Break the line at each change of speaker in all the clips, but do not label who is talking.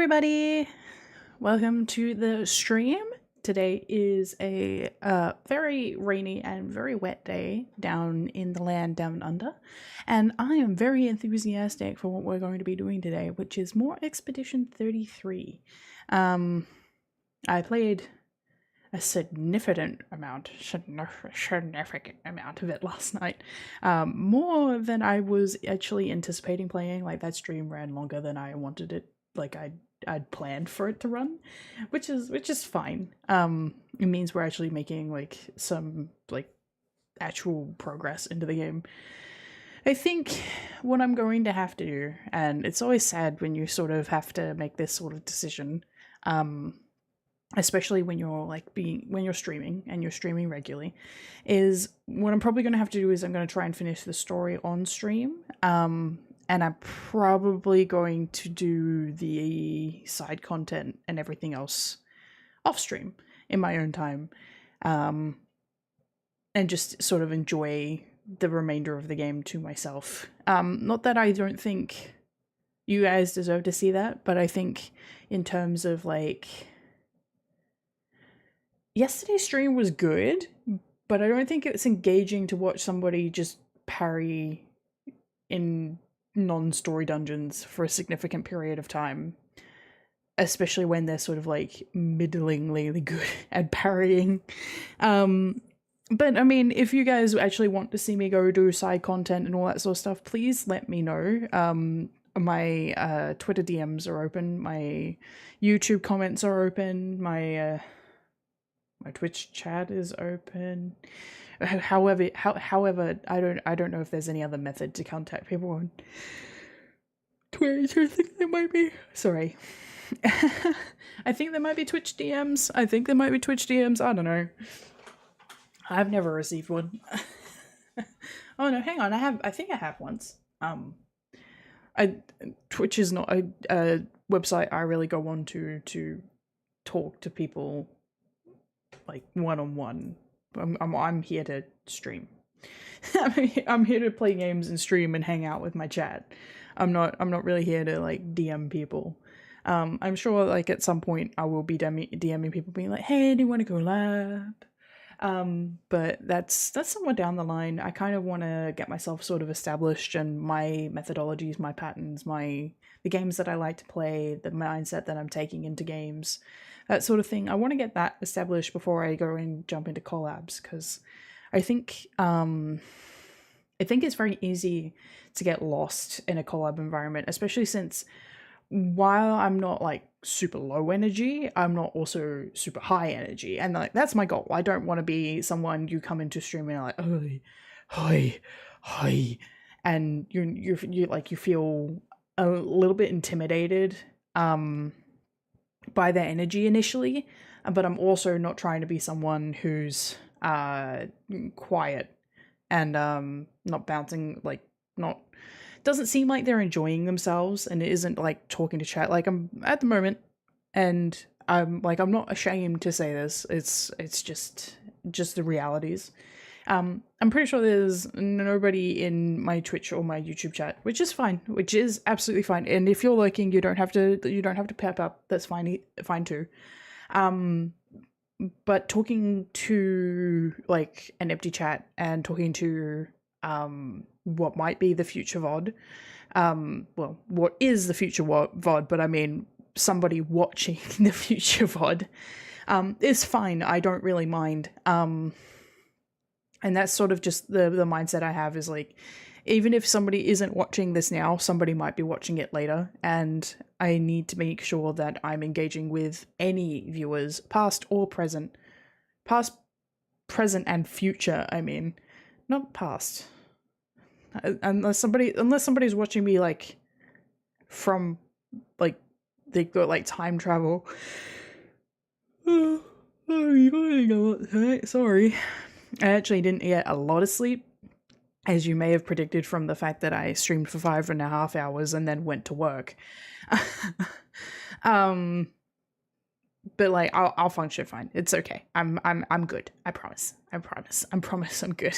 everybody! Welcome to the stream. Today is a very rainy and very wet day down in the land down under, and I am very enthusiastic for what we're going to be doing today, which is more Expedition 33. I played a significant amount of it last night, more than I was actually anticipating playing. Like, that stream ran longer than I wanted it, like I'd planned for it to run, which is fine. It means we're actually making like some like actual progress into the game. I think what I'm going to have to do, and it's always sad when you sort of have to make this sort of decision, especially when you're streaming and you're streaming regularly, is what I'm probably going to have to do is I'm going to try and finish the story on stream. And I'm probably going to do the side content and everything else off stream in my own time, and just sort of enjoy the remainder of the game to myself. Not that I don't think you guys deserve to see that, but I think in terms of like, yesterday's stream was good, but I don't think it's engaging to watch somebody just parry in non-story dungeons for a significant period of time, especially when they're sort of like middlingly good at parrying. But I mean, if you guys actually want to see me go do side content and all that sort of stuff, please let me know. My Twitter DMs are open, my YouTube comments are open, my Twitch chat is open. However, I don't know if there's any other method to contact people on Twitter. I think there might be. Sorry. I think there might be Twitch DMs. I don't know. I've never received one. Oh no, hang on. I think I have once. Twitch is not a website I really go on to talk to people like one-on-one. I'm here to stream. I'm here to play games and stream and hang out with my chat. I'm not really here to like DM people. I'm sure like at some point I will be DMing people being like, hey, do you want to go lab? But that's somewhere down the line. I kind of want to get myself sort of established and my methodologies, my patterns, the games that I like to play, the mindset that I'm taking into games, that sort of thing. I want to get that established before I go and jump into collabs, because I think it's very easy to get lost in a collab environment, especially since while I'm not like super low energy, I'm not also super high energy, and like that's my goal. I don't want to be someone you come into streaming like, oh, hi, and you like you feel a little bit intimidated by their energy initially, but I'm also not trying to be someone who's quiet and not bouncing, like not doesn't seem like they're enjoying themselves and it isn't like talking to chat like I'm at the moment. And I'm not ashamed to say this. It's just the realities. I'm pretty sure there's nobody in my Twitch or my YouTube chat, which is fine, which is absolutely fine. And if you're lurking, you don't have to pep up. That's fine too. But talking to like an empty chat and talking to what might be the future VOD, well, what is the future VOD, but I mean somebody watching the future VOD, is fine. I don't really mind. And that's sort of just the mindset I have, is like, even if somebody isn't watching this now, somebody might be watching it later, and I need to make sure that I'm engaging with any viewers, past or present. Past, present, and future, I mean. Not past. Unless somebody's watching me like from like they got like time travel. Oh, I'm yawning a lot tonight. Sorry. I actually didn't get a lot of sleep, as you may have predicted from the fact that I streamed for 5.5 hours and then went to work. But like I'll function fine. It's okay. I'm good. I promise. I'm good.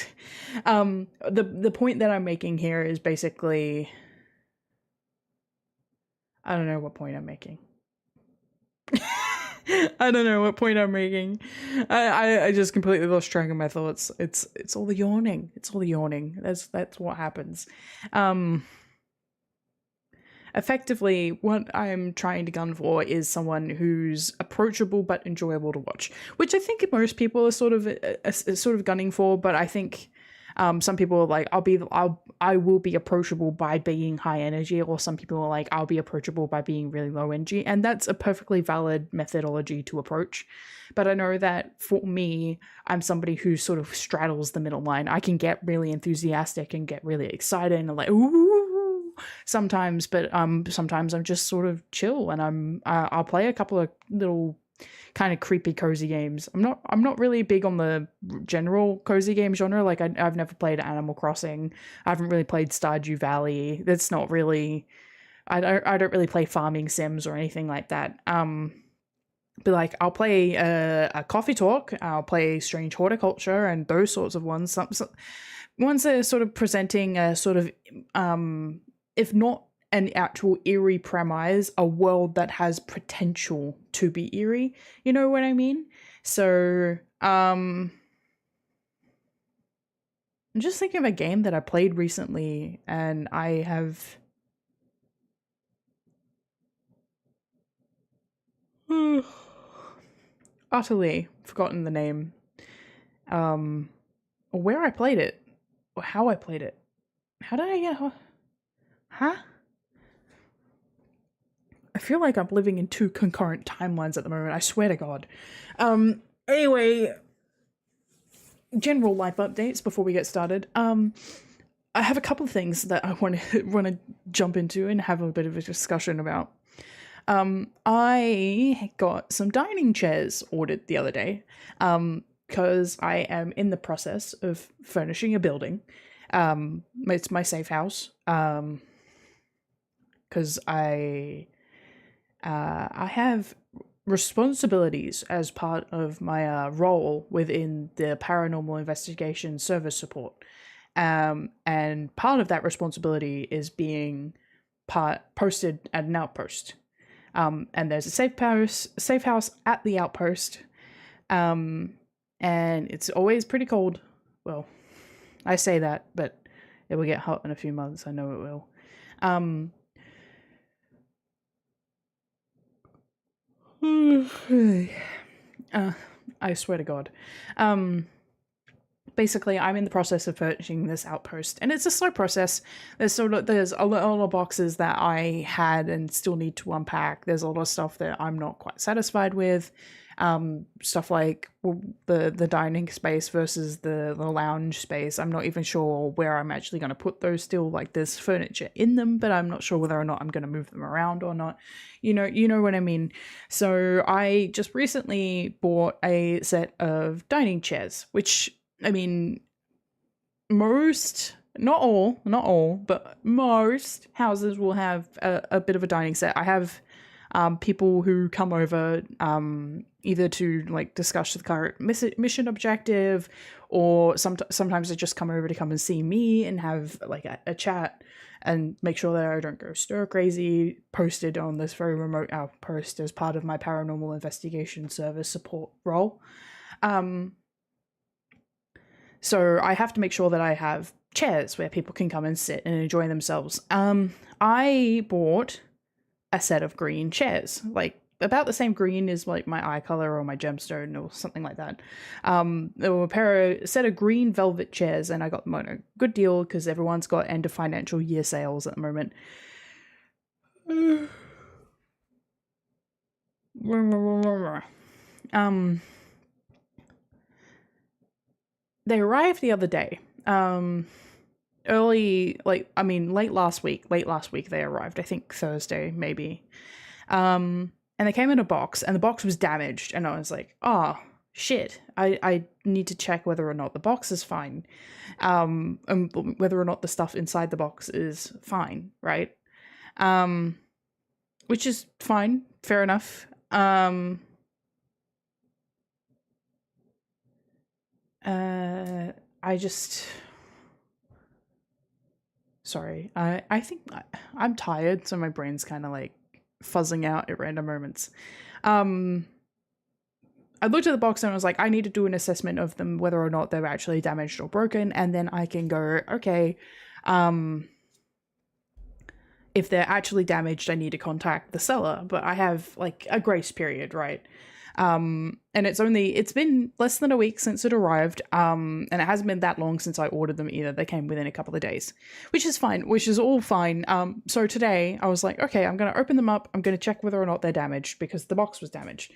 The point that I'm making here is basically, I don't know what point I'm making. I don't know what point I'm making. I just completely lost track of my thoughts. It's all the yawning. It's all the yawning. That's what happens. Um Effectively, what I'm trying to gun for is someone who's approachable but enjoyable to watch, which I think most people are sort of gunning for. But I think some people are like, I will be approachable by being high energy, or some people are like, I'll be approachable by being really low energy, and that's a perfectly valid methodology to approach. But I know that for me, I'm somebody who sort of straddles the middle line. I can get really enthusiastic and get really excited and like, ooh, sometimes, but sometimes I'm just sort of chill, and I'll play a couple of little kind of creepy cozy games. I'm not really big on the general cozy game genre. Like I've never played Animal Crossing. I haven't really played Stardew Valley. That's not really, I don't really play farming sims or anything like that. But like I'll play a coffee talk. I'll play Strange Horticulture and those sorts of ones. Some ones that are sort of presenting a sort of if not an actual eerie premise, a world that has potential to be eerie. You know what I mean? So, I'm just thinking of a game that I played recently, and I have utterly forgotten the name, or where I played it, or how I played it. How did I get? Huh? I feel like I'm living in two concurrent timelines at the moment. I swear to God. Anyway, general life updates before we get started. I have a couple of things that I want to jump into and have a bit of a discussion about. I got some dining chairs ordered the other day. Because I am in the process of furnishing a building. It's my safe house. Because I have responsibilities as part of my role within the paranormal investigation service support. And part of that responsibility is being posted at an outpost. And there's a safe house at the outpost. And it's always pretty cold. Well, I say that, but it will get hot in a few months. I know it will. I swear to God. Basically, I'm in the process of purchasing this outpost, and it's a slow process. There's a lot of boxes that I had and still need to unpack. There's a lot of stuff that I'm not quite satisfied with. Stuff like the dining space versus the lounge space. I'm not even sure where I'm actually going to put those still. Like there's furniture in them, but I'm not sure whether or not I'm going to move them around or not. You know what I mean? So I just recently bought a set of dining chairs, which, I mean, not all, but most houses will have a bit of a dining set. I have people who come over either to like discuss the current mission objective, or sometimes they just come over to come and see me and have like a chat and make sure that I don't go stir crazy. Posted on this very remote outpost as part of my paranormal investigation service support role. So I have to make sure that I have chairs where people can come and sit and enjoy themselves. I bought a set of green chairs, like about the same green as like my eye color or my gemstone or something like that. There were a set of green velvet chairs, and I got them on a good deal because everyone's got end of financial year sales at the moment. They arrived the other day. Late last week they arrived. I think Thursday, maybe. And they came in a box, and the box was damaged, and I was like, oh, shit. I need to check whether or not the box is fine. And whether or not the stuff inside the box is fine, right? Which is fine, fair enough. Sorry, I think I'm tired, so my brain's kind of like fuzzing out at random moments. I looked at the box and I was like, I need to do an assessment of them, whether or not they're actually damaged or broken, and then I can go, okay, if they're actually damaged, I need to contact the seller, but I have like a grace period, right? And it's been less than a week since it arrived, and it hasn't been that long since I ordered them either. They came within a couple of days, which is fine, which is all fine. So today I was like, okay, I'm going to open them up. I'm going to check whether or not they're damaged because the box was damaged.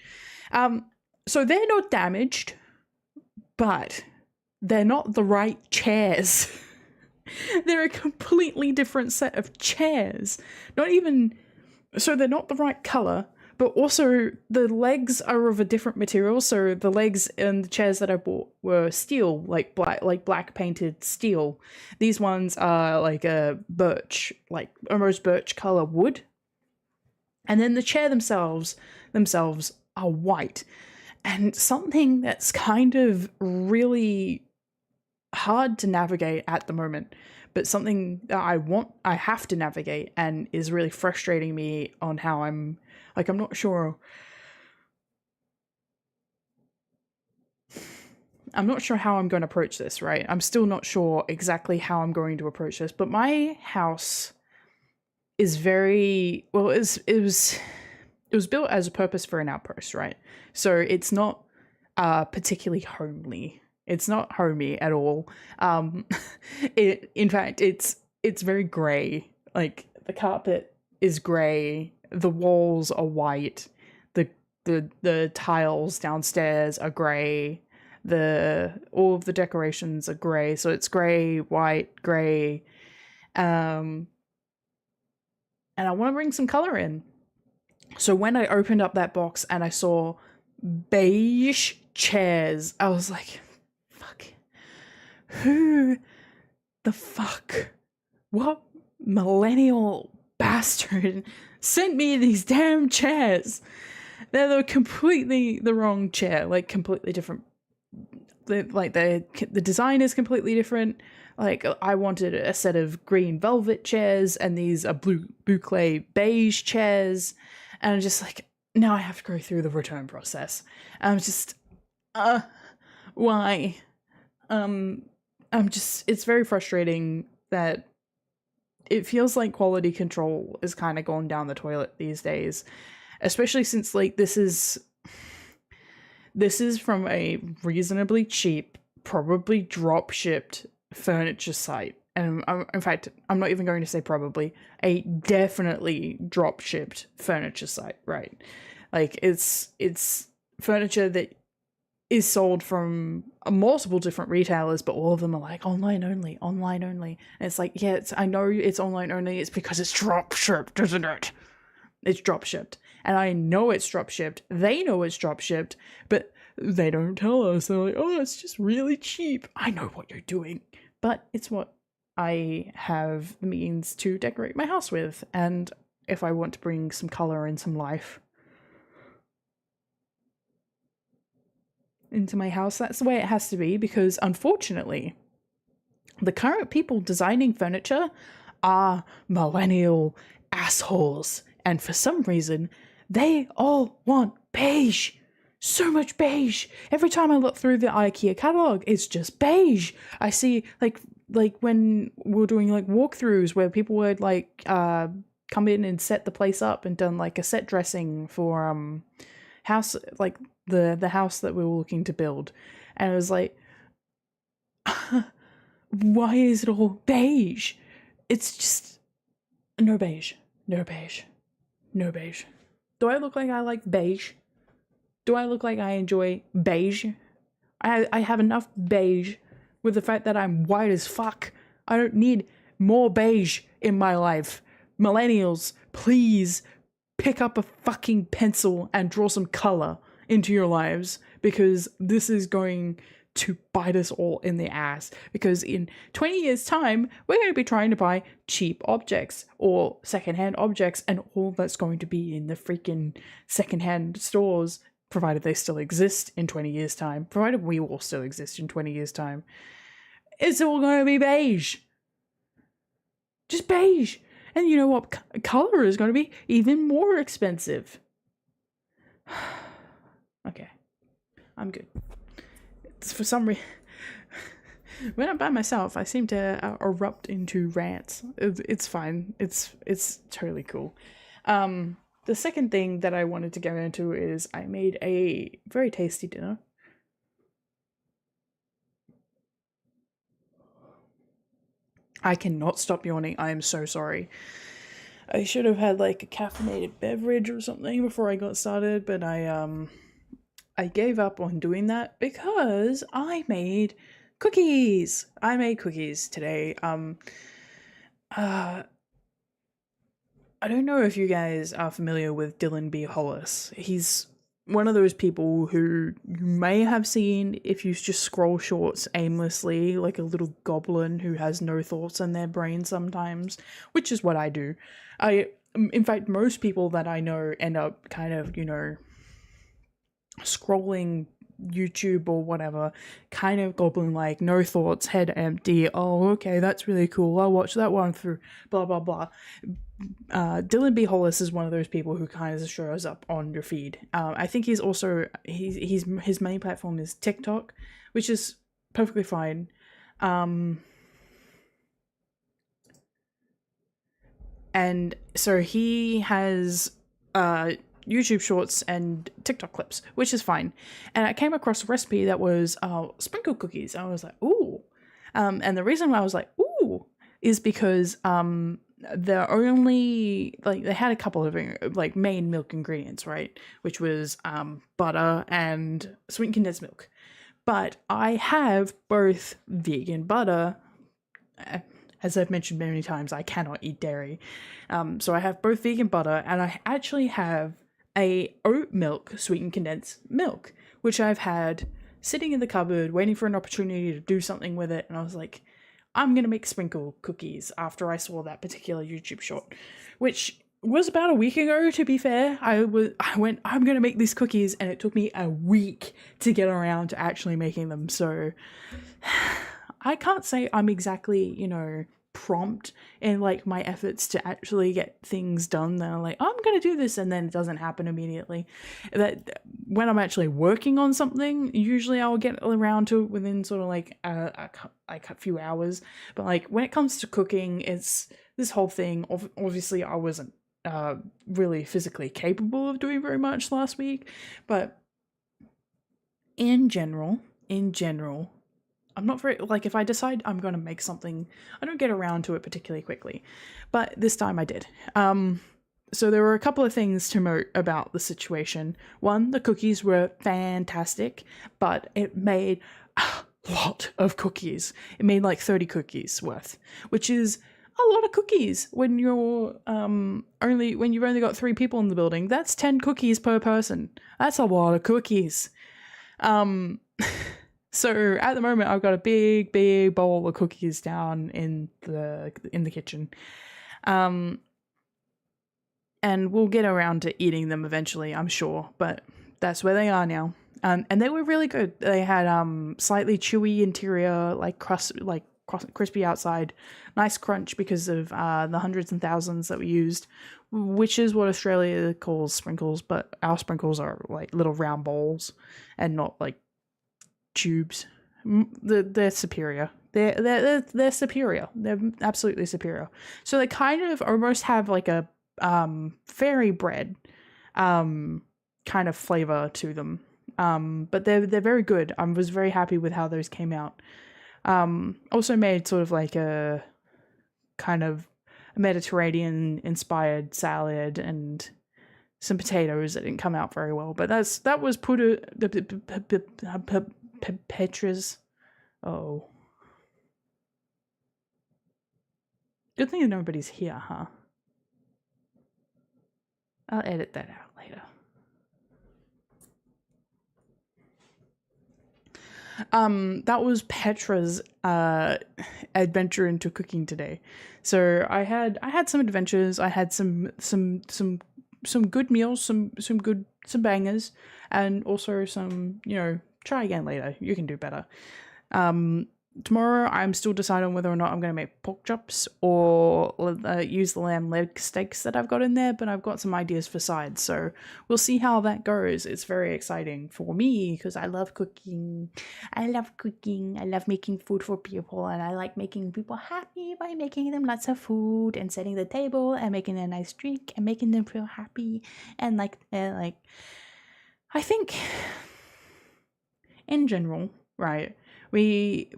So they're not damaged, but they're not the right chairs. They're a completely different set of chairs. So they're not the right color, but also the legs are of a different material. So the legs and the chairs that I bought were steel, like black painted steel. These ones are like a birch, like almost birch color wood. And then the chair themselves are white. And something that's kind of really hard to navigate at the moment, but something that I have to navigate and is really frustrating me on how I'm not sure. I'm not sure how I'm going to approach this, right? I'm still not sure exactly how I'm going to approach this, but my house is very, well, it was built as a purpose for an outpost, right? So it's not particularly homely. It's not homey at all. In fact, it's very grey. Like the carpet is grey, the walls are white, the tiles downstairs are grey, all of the decorations are grey. So it's grey, white, grey, and I want to bring some color in. So when I opened up that box and I saw beige chairs, I was like, fuck. Who the fuck? What millennial bastard sent me these damn chairs? They're completely the wrong chair, like completely different. The design is completely different. Like I wanted a set of green velvet chairs, and these are blue boucle beige chairs. And I'm just like, now I have to go through the return process. I'm just, why? It's very frustrating that it feels like quality control is kind of going down the toilet these days, especially since like this is from a reasonably cheap, probably drop shipped furniture site. And in fact, I'm not even going to say probably, a definitely drop shipped furniture site, right? Like it's furniture that is sold from multiple different retailers, but all of them are like online only. And it's like, yeah, I know it's online only. It's because it's drop shipped, isn't it? It's drop shipped. And I know it's drop shipped. They know it's drop shipped, but they don't tell us. They're like, oh, it's just really cheap. I know what you're doing, but it's what I have the means to decorate my house with. And if I want to bring some color and some life into my house, that's the way it has to be, because unfortunately, the current people designing furniture are millennial assholes. And for some reason, they all want beige. So much beige. Every time I look through the IKEA catalog, it's just beige. I see like when we're doing like walkthroughs where people would like come in and set the place up and done like a set dressing for house, like the house that we were looking to build, and it was like, why is it all beige? It's just no beige. Do I look like I like beige? Do I look like I enjoy beige? I have enough beige with the fact that I'm white as fuck. I don't need more beige in my life. Millennials, please pick up a fucking pencil and draw some color into your lives, because this is going to bite us all in the ass. Because in 20 years' time, we're going to be trying to buy cheap objects or secondhand objects, and all that's going to be in the freaking secondhand stores, provided they still exist in 20 years' time, provided we all still exist in 20 years' time, it's all going to be beige. Just beige. And you know what? Color is going to be even more expensive. Okay. I'm good. It's for some reason... When I'm by myself, I seem to erupt into rants. It's fine. It's totally cool. The second thing that I wanted to go into is I made a very tasty dinner. I cannot stop yawning. I am so sorry. I should have had like a caffeinated beverage or something before I got started, but I gave up on doing that because I made cookies. I made cookies today. I don't know if you guys are familiar with Dylan B. Hollis. He's one of those people who you may have seen if you just scroll shorts aimlessly, like a little goblin who has no thoughts in their brain sometimes, which is what I do. In fact, most people that I know end up kind of, scrolling YouTube or whatever, kind of goblin like, no thoughts, head empty. Oh, okay, that's really cool. I'll watch that one through. Blah blah blah. Dylan B. Hollis is one of those people who kind of shows up on your feed. I think he's also his main platform is TikTok, which is perfectly fine. And so he has YouTube shorts and TikTok clips, which is fine. And I came across a recipe that was sprinkle cookies. I was like, ooh. And the reason why I was like, ooh, is because they're only, like, they had a couple of, like, main milk ingredients, right? Which was butter and sweetened condensed milk. But I have both vegan butter. As I've mentioned many times, I cannot eat dairy. So I have both vegan butter, and I actually have a oat milk sweetened condensed milk, which I've had sitting in the cupboard waiting for an opportunity to do something with it. And I was like, I'm going to make sprinkle cookies after I saw that particular YouTube short, which was about a week ago, to be fair. I went, I'm going to make these cookies, and it took me a week to get around to actually making them. So I can't say I'm exactly, prompt in like my efforts to actually get things done. Then I'm like, I'm going to do this, and then it doesn't happen immediately. That when I'm actually working on something, usually I'll get around to it within sort of like a few hours. But like when it comes to cooking, it's this whole thing. Obviously, I wasn't really physically capable of doing very much last week, but in general, I'm not very, like, if I decide I'm going to make something, I don't get around to it particularly quickly. But this time I did. So there were a couple of things to note about the situation. One, the cookies were fantastic, but it made a lot of cookies. It made like 30 cookies worth, which is a lot of cookies when you've only got 3 people in the building. That's 10 cookies per person. That's a lot of cookies. So at the moment, I've got a big bowl of cookies down in the kitchen, and we'll get around to eating them eventually, I'm sure. But that's where they are now, and they were really good. They had slightly chewy interior, like crispy outside, nice crunch because of the hundreds and thousands that we used, which is what Australia calls sprinkles, but our sprinkles are like little round balls and not like tubes. They're superior. They're superior. They're absolutely superior. So they kind of almost have like a fairy bread kind of flavor to them. But they're very good. I was very happy with how those came out. Also made sort of like a kind of Mediterranean inspired salad and some potatoes that didn't come out very well, but that was Petra's. Oh, good thing nobody's here, huh? I'll edit that out later. That was Petra's adventure into cooking today. So I had some adventures. I had some good meals, some bangers, and also some, try again later. You can do better. tomorrow I'm still deciding whether or not I'm going to make pork chops or use the lamb leg steaks that I've got in there, but I've got some ideas for sides, so we'll see how that goes. It's very exciting for me because I love cooking. I love making food for people, and I like making people happy by making them lots of food and setting the table and making a nice drink and making them feel happy. And like I think in general, right, we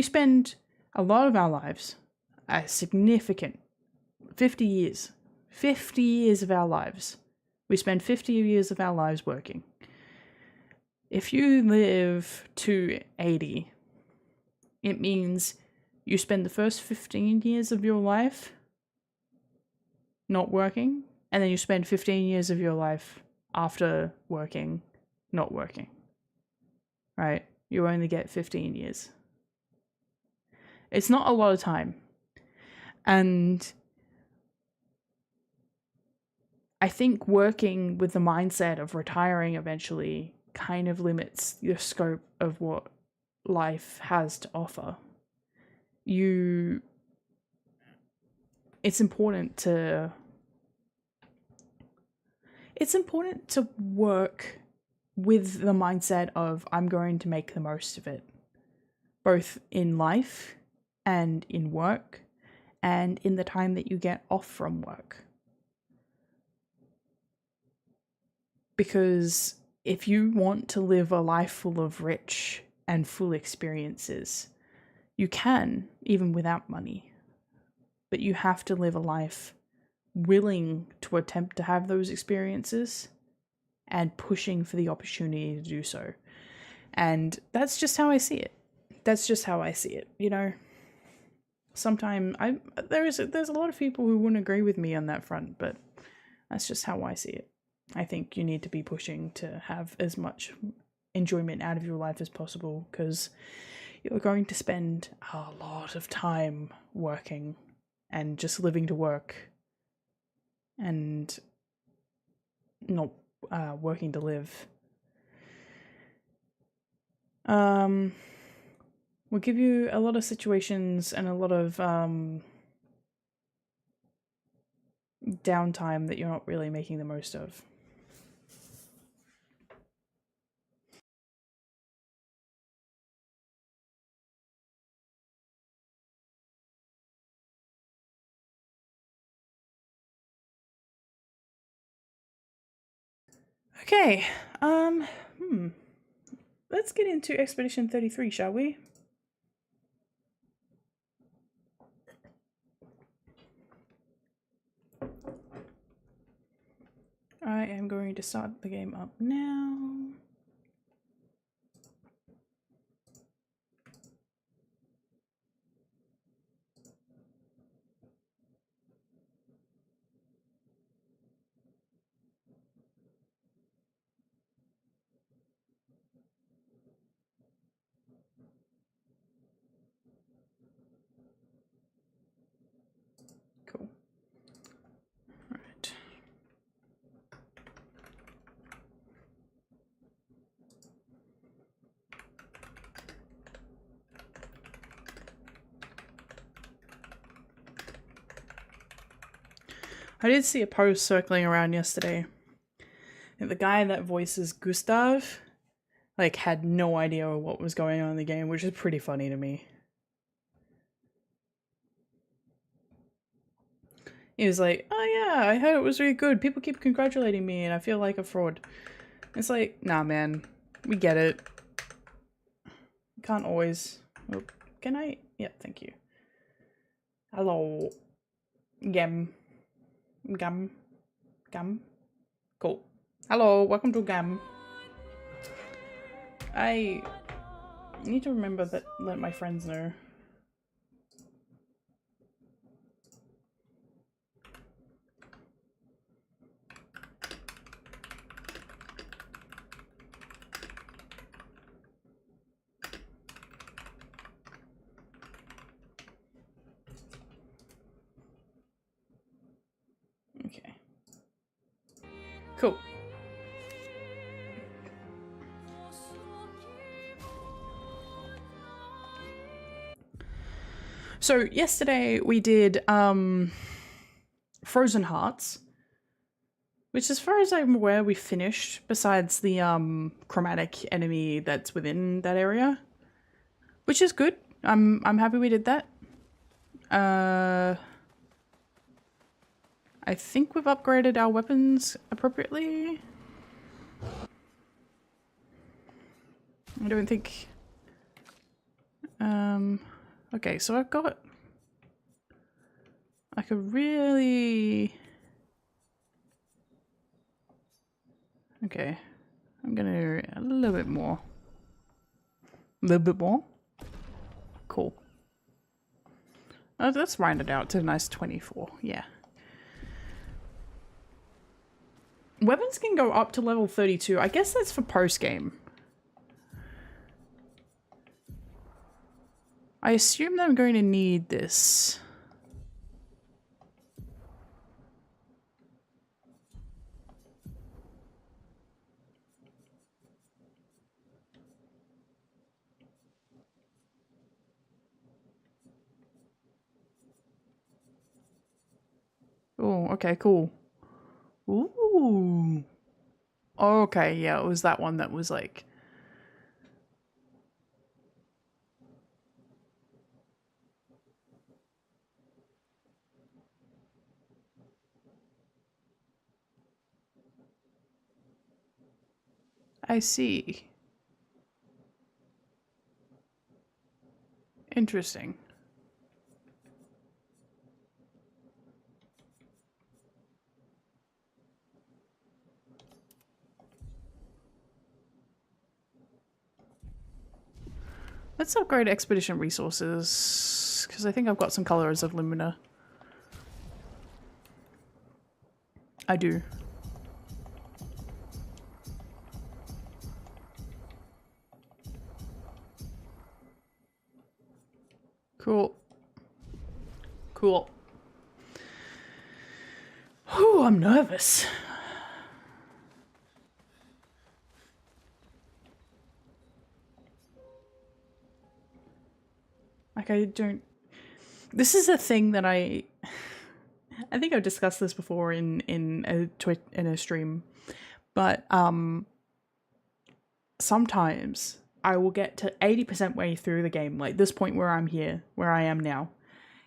spend a lot of our lives, a significant 50 years of our lives. We spend 50 years of our lives working. If you live to 80, it means you spend the first 15 years of your life not working, and then you spend 15 years of your life after working not working. Right? You only get 15 years. It's not a lot of time. And I think working with the mindset of retiring eventually kind of limits your scope of what life has to offer. It's important to work with the mindset of I'm going to make the most of it, both in life and in work and in the time that you get off from work. Because if you want to live a life full of rich and full experiences, you can, even without money. But you have to live a life willing to attempt to have those experiences and pushing for the opportunity to do so. And that's just how I see it. You know, sometimes there's a lot of people who wouldn't agree with me on that front, but that's just how I see it. I think you need to be pushing to have as much enjoyment out of your life as possible, because you're going to spend a lot of time working and just living to work and not working to live. Will give you a lot of situations and a lot of downtime that you're not really making the most of. Okay, let's get into Expedition 33, shall we? I am going to start the game up now. Cool. Alright. I did see a post circling around yesterday. The guy that voices Gustav, like, had no idea what was going on in the game, which is pretty funny to me. He was like, oh yeah, I heard it was really good. People keep congratulating me and I feel like a fraud. It's like, nah man, we get it. Can't always. Oh, can I? Yeah, thank you. Hello. Gam. Cool. Hello, welcome to Gam. I need to remember that, let my friends know. Okay. Cool. So yesterday we did Frozen Hearts, which as far as I'm aware we finished, besides the chromatic enemy that's within that area, which is good. I'm happy we did that. I think we've upgraded our weapons appropriately. I don't think... okay, so I've got like a really... Okay, I'm gonna a little bit more. A little bit more? Cool. Let's round it out to a nice 24, yeah. Weapons can go up to level 32. I guess that's for post-game. I assume that I'm going to need this. Oh, okay, cool. Ooh. Okay, yeah, it was that one that was like... I see. Interesting. Let's upgrade expedition resources, because I think I've got some colors of Lumina. I do. Cool. Cool. Whew, I'm nervous. Like, I don't... This is a thing that I think I've discussed this before in a stream, but sometimes I will get to 80% way through the game, like this point where I am now.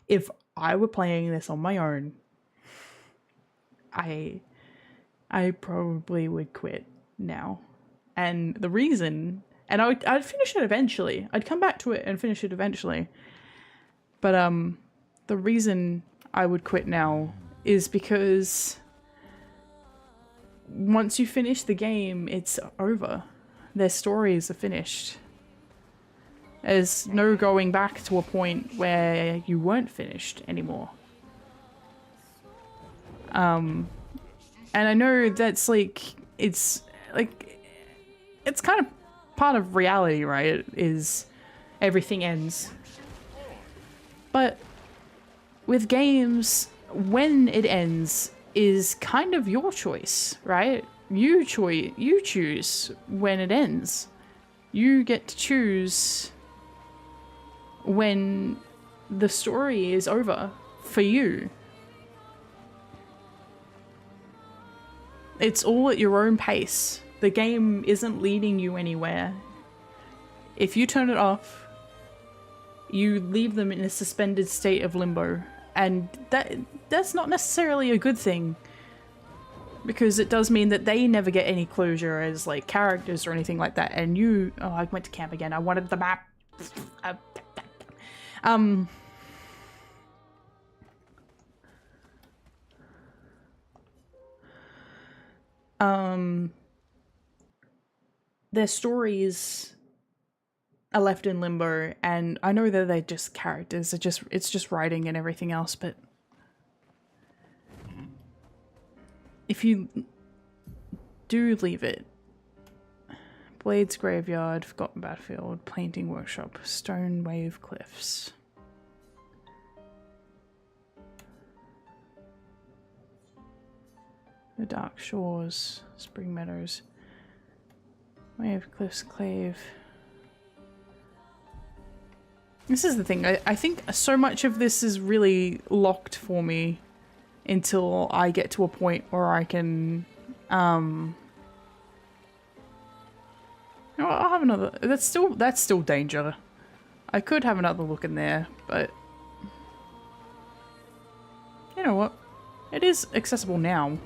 If I were playing this on my own, I probably would quit now. And the reason, and I'd finish it eventually. I'd come back to it and finish it eventually. But the reason I would quit now is because once you finish the game, it's over. Their stories are finished. There's no going back to a point where you weren't finished anymore. And I know that's like, it's kind of part of reality, right? Is everything ends. But with games, when it ends is kind of your choice, right? You choose when it ends. You get to choose when the story is over for you. It's all at your own pace. The game isn't leading you anywhere. If you turn it off, you leave them in a suspended state of limbo. And that's not necessarily a good thing, because it does mean that they never get any closure as like characters or anything like that. And you, oh, I went to camp again. I wanted the map. Their stories are left in limbo, and I know that they're just characters. It's just writing and everything else, but if you do leave it, Blades Graveyard, Forgotten Battlefield, Painting Workshop, Stone Wave Cliffs. The Dark Shores, Spring Meadows, Wave Cliffs, Clave. This is the thing. I think so much of this is really locked for me until I get to a point where I can, you know what, I'll have another. That's still danger. I could have another look in there, but you know what? It is accessible now.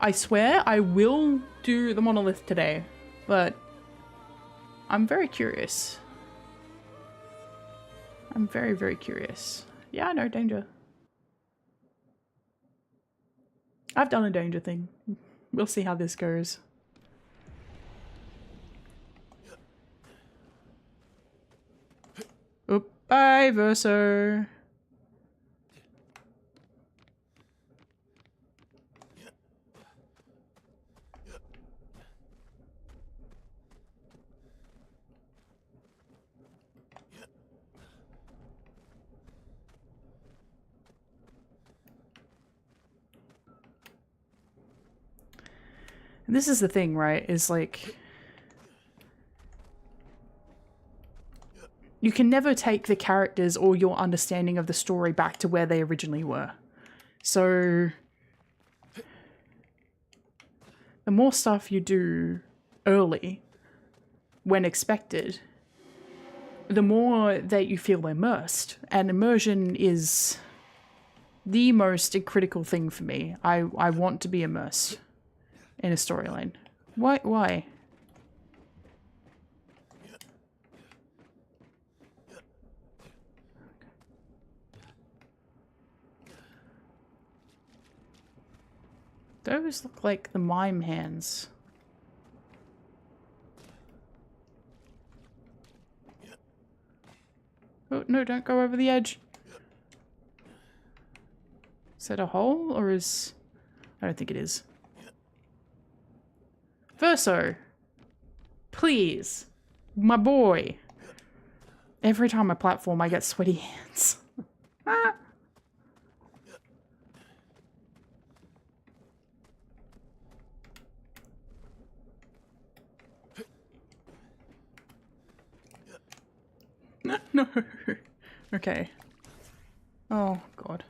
I swear I will do the monolith today, but I'm very curious. I'm very, very curious. Yeah, I know, danger. I've done a danger thing. We'll see how this goes. Oop, bye, Verso. And this is the thing, right? Is like, you can never take the characters or your understanding of the story back to where they originally were. So the more stuff you do early, when expected, the more that you feel immersed. And immersion is the most critical thing for me. I want to be immersed in a storyline. Why? Those look like the mime hands. Oh, no, don't go over the edge. Is that a hole, or is... I don't think it is. Verso! Please! My boy! Every time I platform, I get sweaty hands. Ah! No. Okay. Oh, God.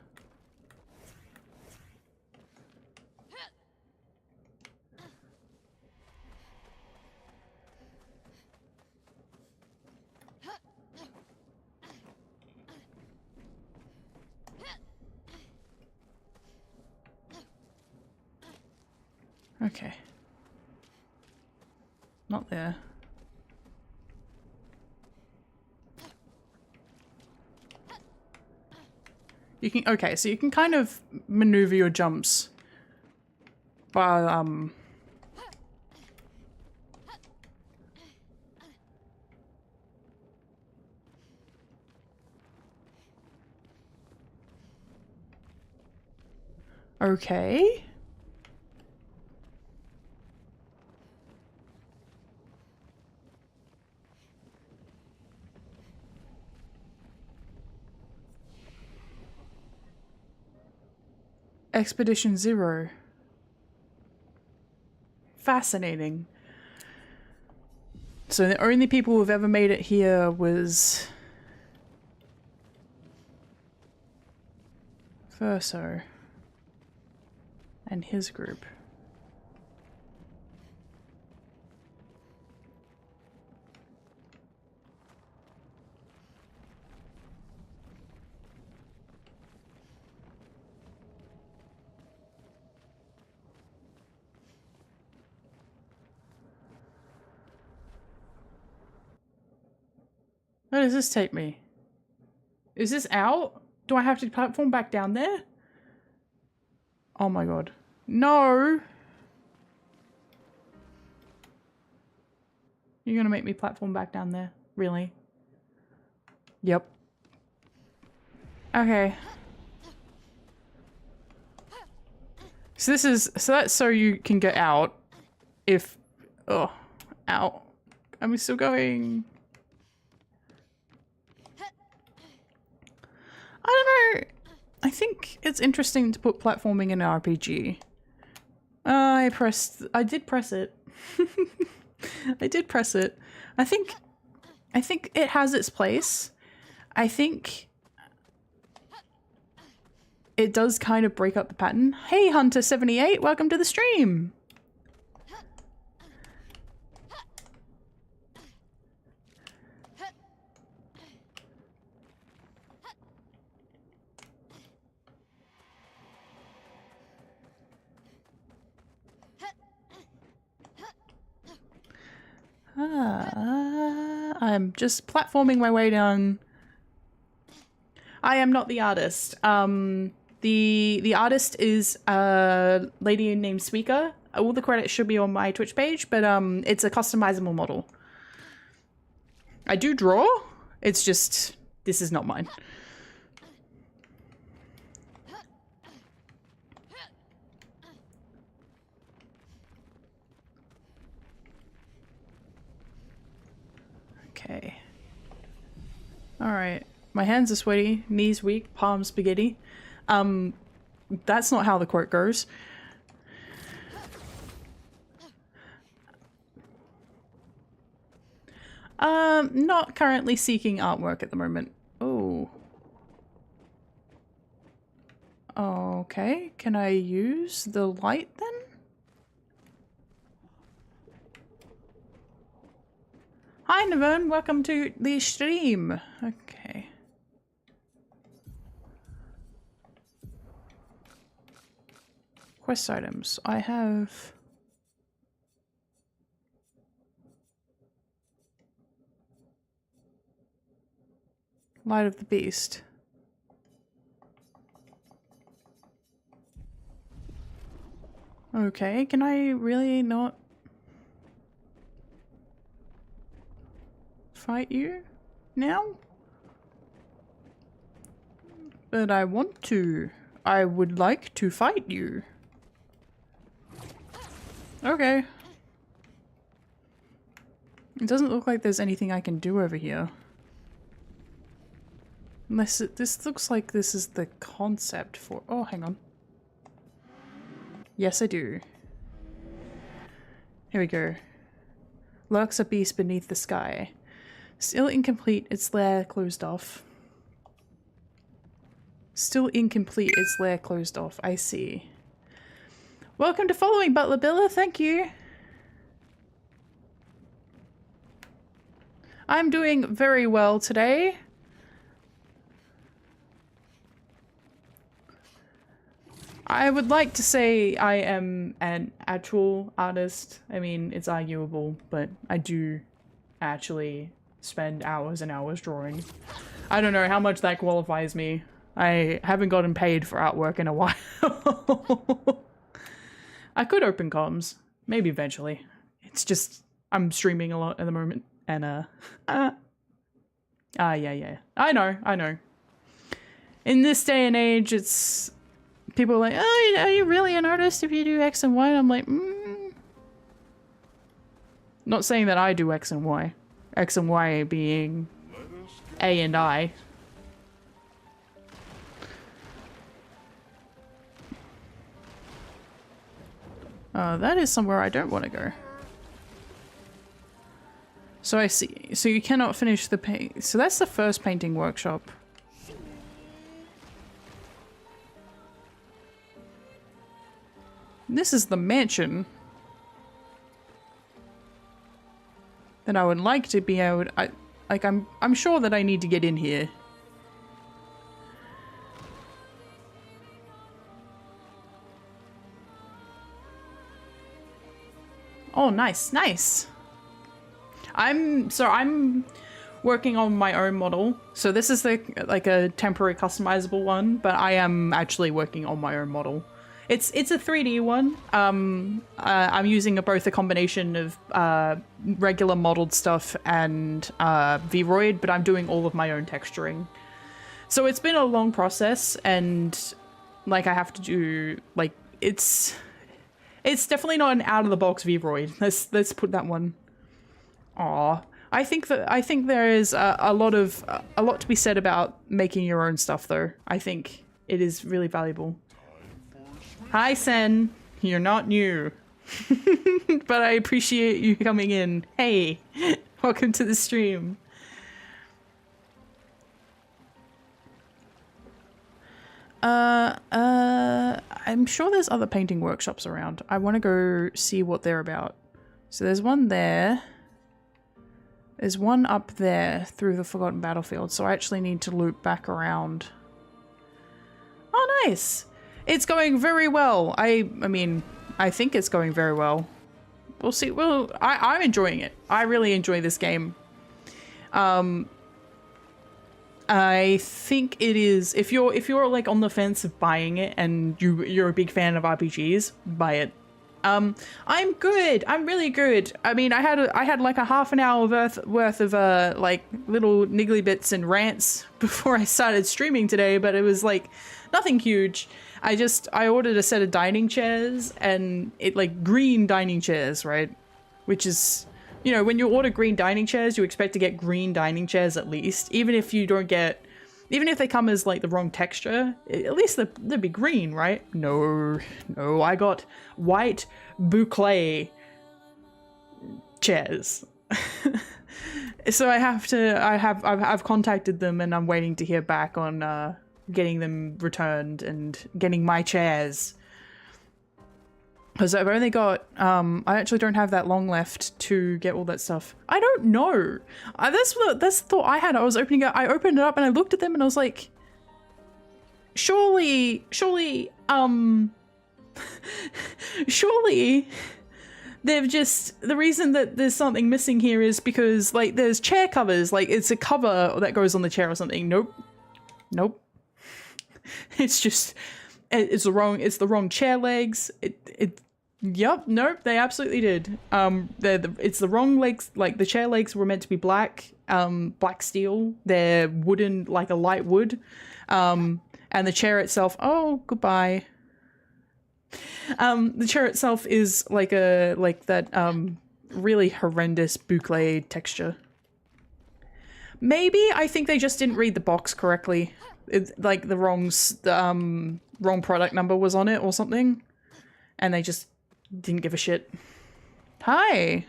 Okay. Not there. You can, okay, so you can kind of maneuver your jumps by, okay. Expedition 0. Fascinating. So the only people who've ever made it here was Verso and his group. Where does this take me? Is this out? Do I have to platform back down there? Oh my god. No! You're gonna make me platform back down there? Really? Yep. Okay. So this is, so that's so you can get out if, oh, out. Am I still going? I don't know. I think it's interesting to put platforming in an RPG. I did press it. I did press it. I think I think it has its place. I think it does kind of break up the pattern. Hey, Hunter78, welcome to the stream. I'm just platforming my way down. I am not the artist. The artist is a lady named Suika. All the credits should be on my Twitch page, but it's a customizable model. I do draw. It's just this is not mine. Okay. Alright. My hands are sweaty, knees weak, palms spaghetti. That's not how the quote goes. Not currently seeking artwork at the moment. Oh. Okay, can I use the light then? Hi Navone, welcome to the stream. Okay. Quest items. I have... Light of the Beast. Okay, can I really not fight you now? But I want to. I would like to fight you. Okay. It doesn't look like there's anything I can do over here. Unless this looks like this is the concept for... Oh, hang on. Yes, I do. Here we go. Lurks a beast beneath the sky. Still incomplete, its lair closed off. Still incomplete, its lair closed off. I see. Welcome to following, Butler Billa. Thank you. I'm doing very well today. I would like to say I am an actual artist. I mean, it's arguable, but I do actually spend hours and hours drawing. I don't know how much that qualifies me. I haven't gotten paid for artwork in a while. I could open comms. Maybe eventually. It's just, I'm streaming a lot at the moment. And, yeah. I know. In this day and age, it's... People are like, oh, are you really an artist if you do X and Y? And I'm like, Not saying that I do X and Y. X and Y being A and I. That is somewhere I don't want to go. So I see. So you cannot finish the paint. So that's the first painting workshop. This is the mansion that I would like to be able to, I'm sure that I need to get in here. Oh, nice. I'm working on my own model. So this is like a temporary customizable one, but I am actually working on my own model. It's a 3D one. I'm using both a combination of regular modeled stuff and Vroid, but I'm doing all of my own texturing. So it's been a long process, and like I have to do like it's definitely not an out of the box Vroid. Let's put that one. Aw, I think there is a lot to be said about making your own stuff, though. I think it is really valuable. Hi, Sen. You're not new. But I appreciate you coming in. Hey, welcome to the stream. I'm sure there's other painting workshops around. I want to go see what they're about. So there's one there. There's one up there through the Forgotten Battlefield, so I actually need to loop back around. Oh, nice! It's going very well. I mean, I think it's going very well. We'll see. Well, I'm enjoying it. I really enjoy this game. I think it is, if you're like on the fence of buying it and you're a big fan of RPGs, buy it. I'm good. I'm really good. I mean, I had like a half an hour worth of like little niggly bits and rants before I started streaming today, but it was like nothing huge. I ordered a set of dining chairs, and it like green dining chairs, right? Which is, you know, when you order green dining chairs, you expect to get green dining chairs at least, even if you don't get, even if they come as like the wrong texture, at least they'd be green, right? No, I got white boucle chairs. So I've contacted them, and I'm waiting to hear back on getting them returned and getting my chairs. Because I've only got, I actually don't have that long left to get all that stuff. I don't know. That's the thought I had. I opened it up and I looked at them and I was like, surely, they've just, the reason that there's something missing here is because like there's chair covers, like it's a cover that goes on the chair or something. Nope. It's just, it's the wrong chair legs. Yep, nope, they absolutely did. It's the wrong legs, like the chair legs were meant to be black, black steel. They're wooden, like a light wood. And the chair itself, oh, goodbye. The chair itself is like that really horrendous boucle texture. Maybe I think they just didn't read the box correctly. It's like the wrong product number was on it or something, and they just didn't give a shit. Hi.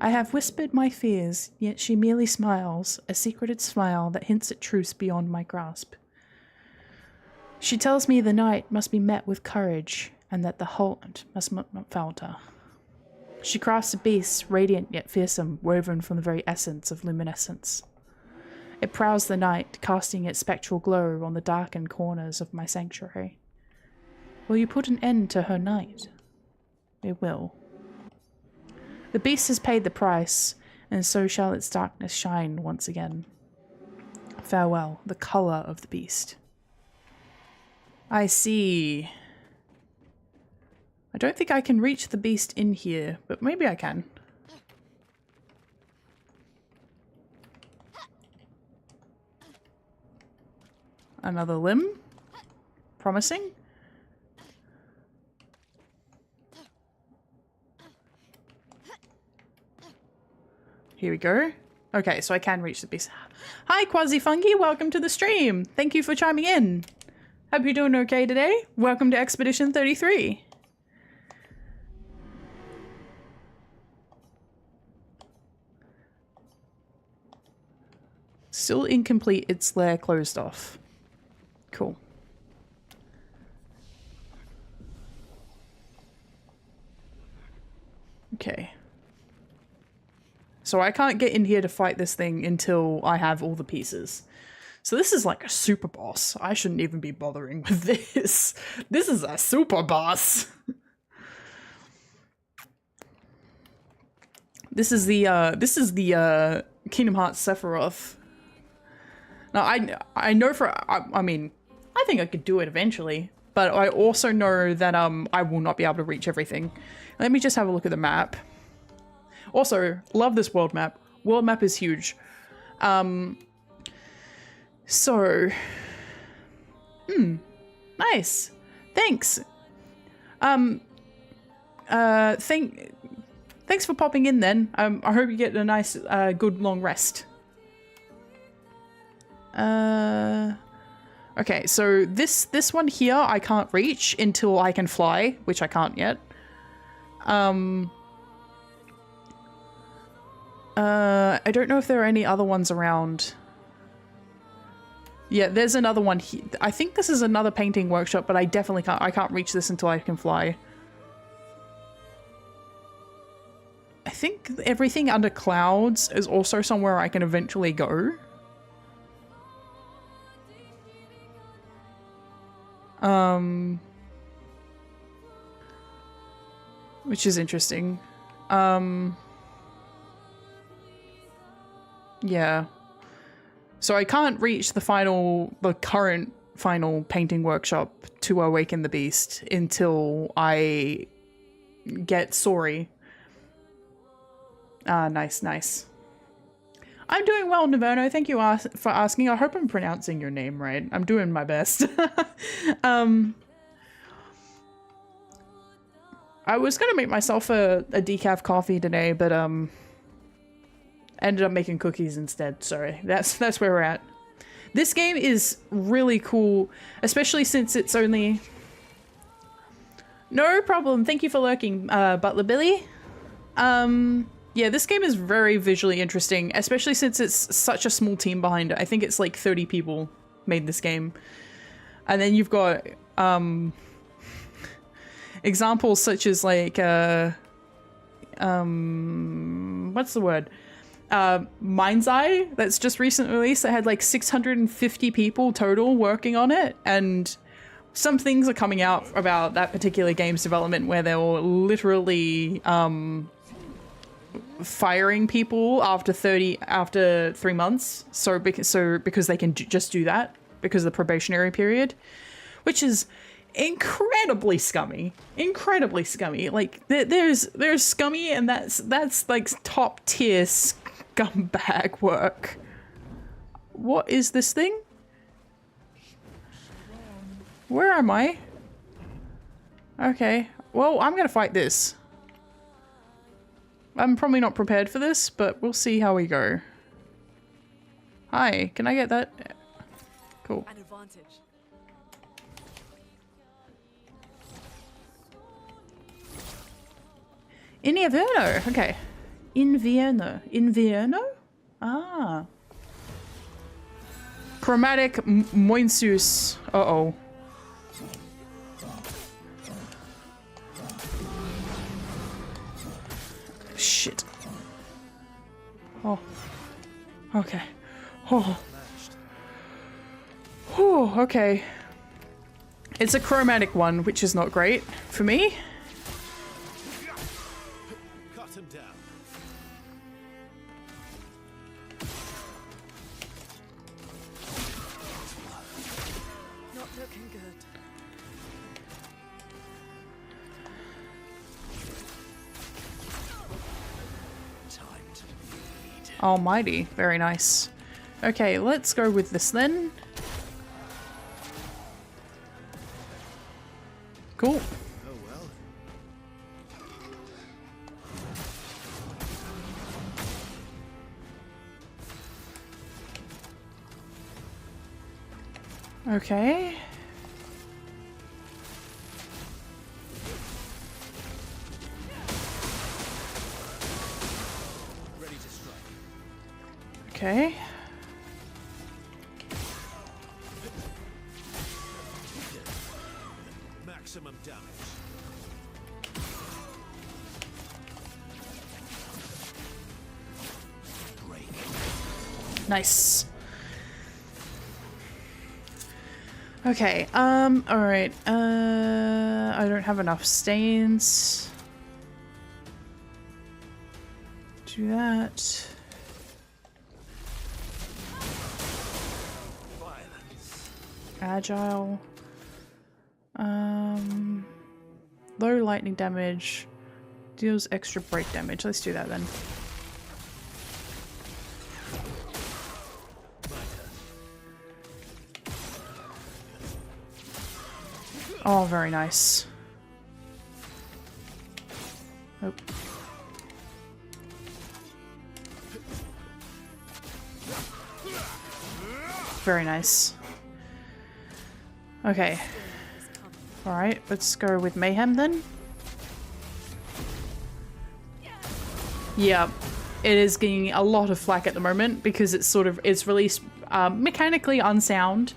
I have whispered my fears, yet she merely smiles, a secreted smile that hints at truths beyond my grasp. She tells me the night must be met with courage, and that the halt must not falter. She crafts a beast, radiant yet fearsome, woven from the very essence of luminescence. It prowls the night, casting its spectral glow on the darkened corners of my sanctuary. Will you put an end to her night? It will. The beast has paid the price, and so shall its darkness shine once again. Farewell, the colour of the beast. I see. I don't think I can reach the beast in here, but maybe I can. Another limb. Promising. Here we go. Okay, so I can reach the beast. Hi, Quasi-Fungi. Welcome to the stream. Thank you for chiming in. Hope you're doing okay today. Welcome to Expedition 33. Still incomplete, its lair closed off. Cool. Okay. So I can't get in here to fight this thing until I have all the pieces. So this is like a super boss. I shouldn't even be bothering with this. This is a super boss. This is the Kingdom Hearts Sephiroth. Now I know I mean, I think I could do it eventually, but I also know that I will not be able to reach everything. Let me just have a look at the map. Also, love this world map. World map is huge. Nice. Thanks. Thanks for popping in then. I hope you get a nice, good long rest. Okay, so this one here I can't reach until I can fly, which I can't yet. I don't know if there are any other ones around. Yeah, there's another one here. I think this is another painting workshop, but I definitely can't reach this until I can fly. I think everything under clouds is also somewhere I can eventually go. Which is interesting. Yeah. So I can't reach the current final painting workshop to awaken the beast until I get Sori. Ah, nice, nice. I'm doing well, Naverno. Thank you for asking. I hope I'm pronouncing your name right. I'm doing my best. I was gonna make myself a decaf coffee today, but ended up making cookies instead. Sorry, that's where we're at. This game is really cool, especially since it's only... No problem. Thank you for lurking, Butler Billy. Yeah, this game is very visually interesting, especially since it's such a small team behind it. I think it's like 30 people made this game. And then you've got examples such as like what's the word? Mind's Eye, that's just recently released, that had like 650 people total working on it, and some things are coming out about that particular game's development where they were literally firing people after 3 months, because they can just do that because of the probationary period, which is incredibly scummy. Like there's scummy, and that's like top tier scumbag work. What is this thing? Where am I? Okay, well, I'm gonna fight this. I'm probably not prepared for this, but we'll see how we go. Hi, can I get that? Cool.
An advantage.
Invierno, okay. Invierno? Ah. Chromatic Moinsus. Uh-oh. Shit. Oh. Okay. Oh. Oh, okay. It's a chromatic one, which is not great for me.
Cut him down.
Not looking good.
Almighty, very nice. Okay, let's go with this then. Cool.
Oh well.
Okay.
Ready to strike.
Okay.
Maximum damage. Break.
Nice. Okay, alright, I don't have enough stains. Do that.
Violence.
Agile. Low lightning damage. Deals extra break damage. Let's do that then. Oh, very nice. Oh. Very nice. Okay. Alright, let's go with Mayhem then. Yeah. it is getting a lot of flack at the moment because it's released mechanically unsound.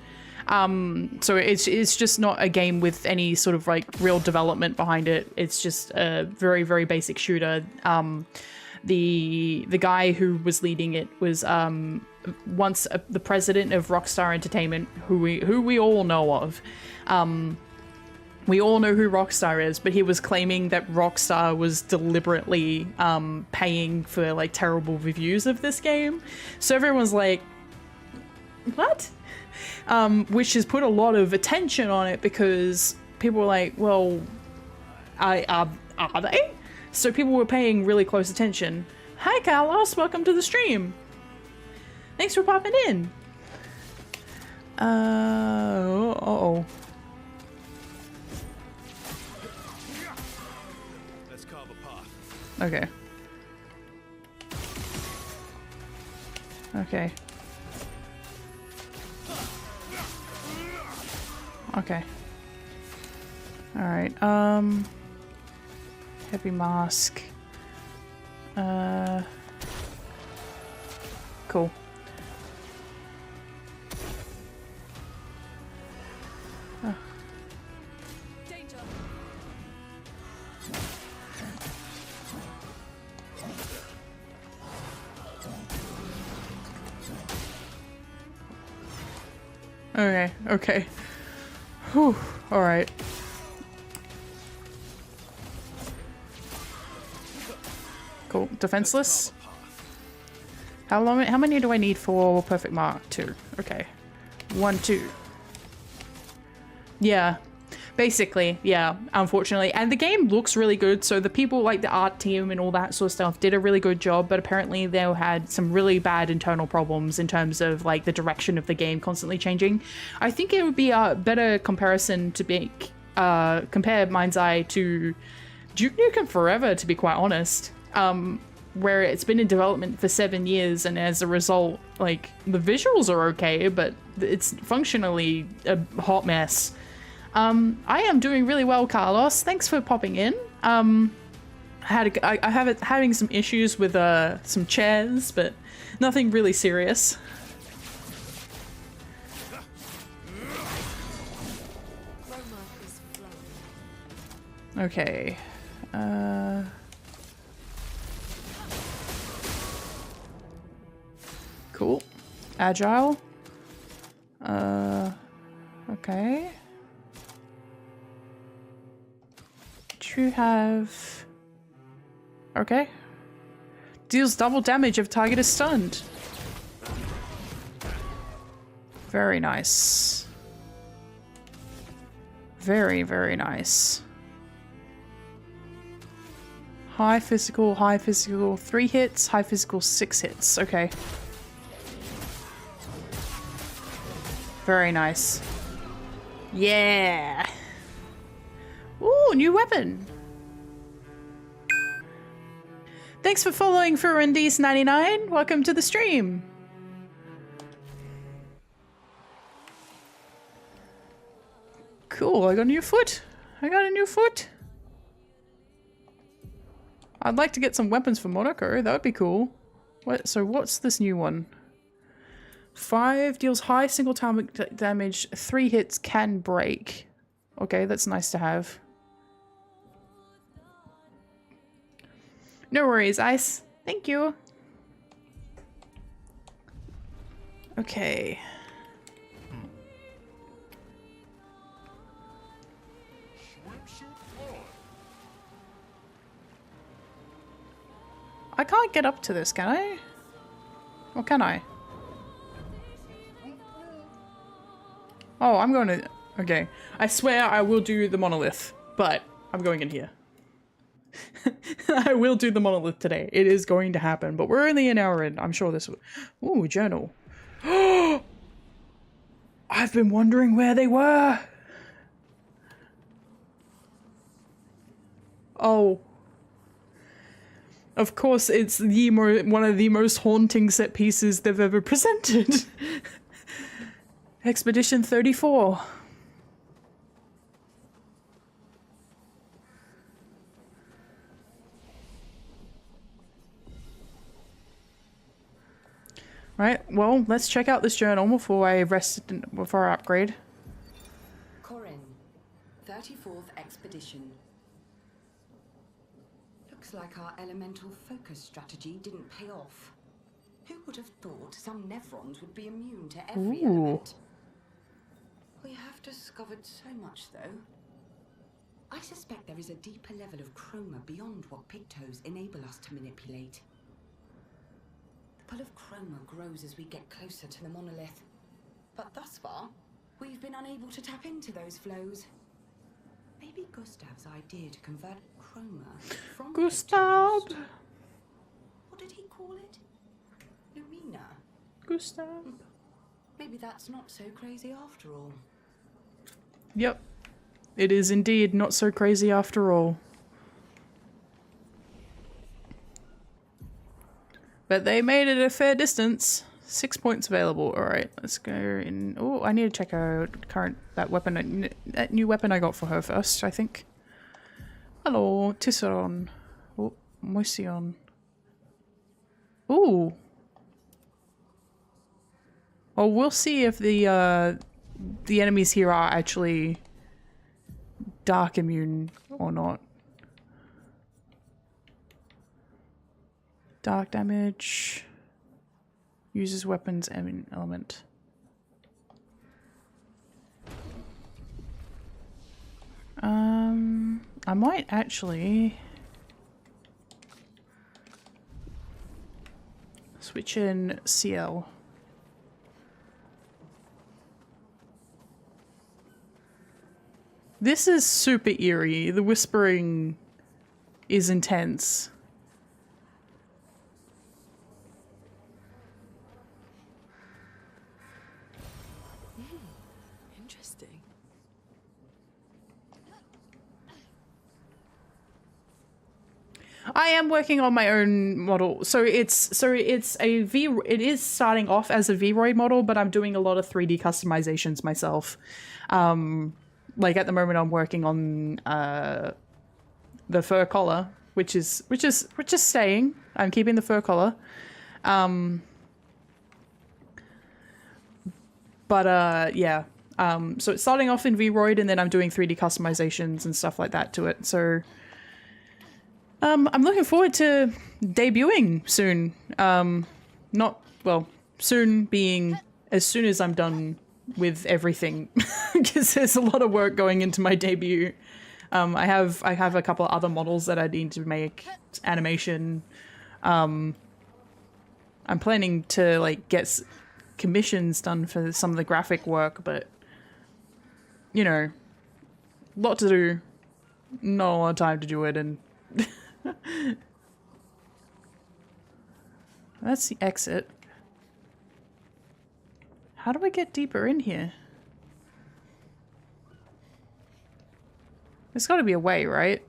So it's just not a game with any sort of like real development behind it. It's just a very, very basic shooter. The guy who was leading it was once the president of Rockstar Entertainment, who we all know of. We all know who Rockstar is, but he was claiming that Rockstar was deliberately paying for like terrible reviews of this game. So everyone's like, what? Which has put a lot of attention on it because people were like, well, are they? So people were paying really close attention. Hi, Carlos, welcome to the stream. Thanks for popping in. Uh-oh.
Let's carve a path.
Okay. Okay. Okay. Alright, heavy mask. Cool. Oh.
Danger.
Okay, okay. Whew, alright. Cool. Defenseless? How many do I need for perfect mark? 2. Okay. 1, 2. Yeah. Basically, yeah, unfortunately. And the game looks really good, so the people, like the art team and all that sort of stuff, did a really good job, but apparently they had some really bad internal problems in terms of like the direction of the game constantly changing. I think it would be a better comparison to compare Mind's Eye to Duke Nukem Forever, to be quite honest. Where it's been in development for 7 years, and as a result, like, the visuals are okay, but it's functionally a hot mess. I am doing really well, Carlos. Thanks for popping in. Having some issues with some chairs, but nothing really serious. Okay. Cool. Agile. Okay. Do you have... Okay. Deals double damage if target is stunned. Very nice. Very, very nice. High physical, 3 hits, high physical, 6 hits. Okay. Very nice. Yeah. Ooh, new weapon. Thanks for following Furundies99. Welcome to the stream. Cool, I got a new foot. I'd like to get some weapons for Monaco. That would be cool. So what's this new one? 5 deals high single target damage, 3 hits, can break. Okay, that's nice to have. No worries, Ice. Thank you. Okay. I can't get up to this, can I? Or can I? Oh, I'm going to... Okay. I swear I will do the monolith, but I'm going in here. I will do the monolith today. It is going to happen, but we're only an hour in. I'm sure this will... Ooh, journal. I've been wondering where they were. Oh. Of course, it's one of the most haunting set pieces they've ever presented. Expedition 34. Right, well, let's check out this journal before I before I upgrade.
Corin, 34th Expedition. Looks like our elemental focus strategy didn't pay off. Who would have thought some Nevrons would be immune to every element? We have discovered so much, though. I suspect there is a deeper level of chroma beyond what Pictos enable us to manipulate. The pull of chroma grows as we get closer to the monolith. But thus far, we've been unable to tap into those flows. Maybe Gustav's idea to convert chroma from
Gustav!
Pictos. What did he call it? Lumina.
Gustav.
Maybe that's not so crazy after all.
Yep. It is indeed not so crazy after all. But they made it a fair distance. 6 points available. Alright, let's go in. Oh, I need to check out that weapon, that new weapon I got for her first, I think. Hello, Tisseron. Oh, Moision. Ooh. Oh, we'll see if the enemies here are actually dark immune or not. Dark damage. Uses weapons element. I might actually switch in CL. This is super eerie. The whispering is intense.
Interesting.
I am working on my own model. So it's a V. It is starting off as a Vroid model, but I'm doing a lot of 3D customizations myself. Like at the moment, I'm working on the fur collar, which is staying. I'm keeping the fur collar. Yeah. So it's starting off in Vroid, and then I'm doing 3D customizations and stuff like that to it. So I'm looking forward to debuting soon. Soon being as soon as I'm done with everything, because there's a lot of work going into my debut. I have a couple of other models that I need to make animation. I'm planning to like get commissions done for some of the graphic work, but you know, lot to do, not a lot of time to do it, and that's the exit. How do I get deeper in here? There's got to be a way, right?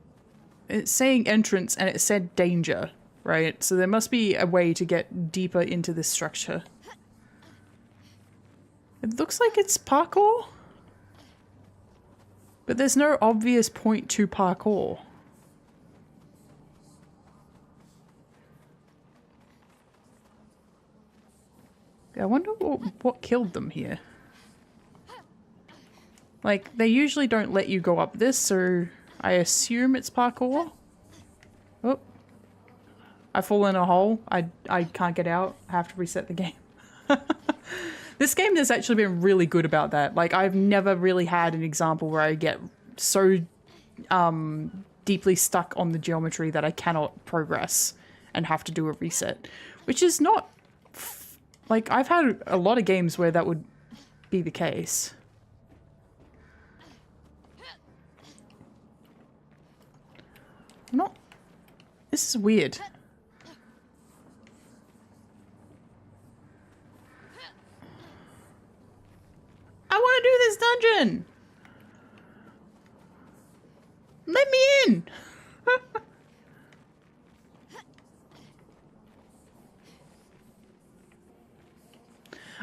It's saying entrance and it said danger, right? So there must be a way to get deeper into this structure. It looks like it's parkour, but there's no obvious point to parkour. I wonder what killed them here. Like, they usually don't let you go up this, so I assume it's parkour. Oh. I fall in a hole. I can't get out. I have to reset the game. This game has actually been really good about that. Like, I've never really had an example where I get so deeply stuck on the geometry that I cannot progress and have to do a reset. Which is not... Like, I've had a lot of games where that would be the case. This is weird. I want to do this dungeon! Let me in!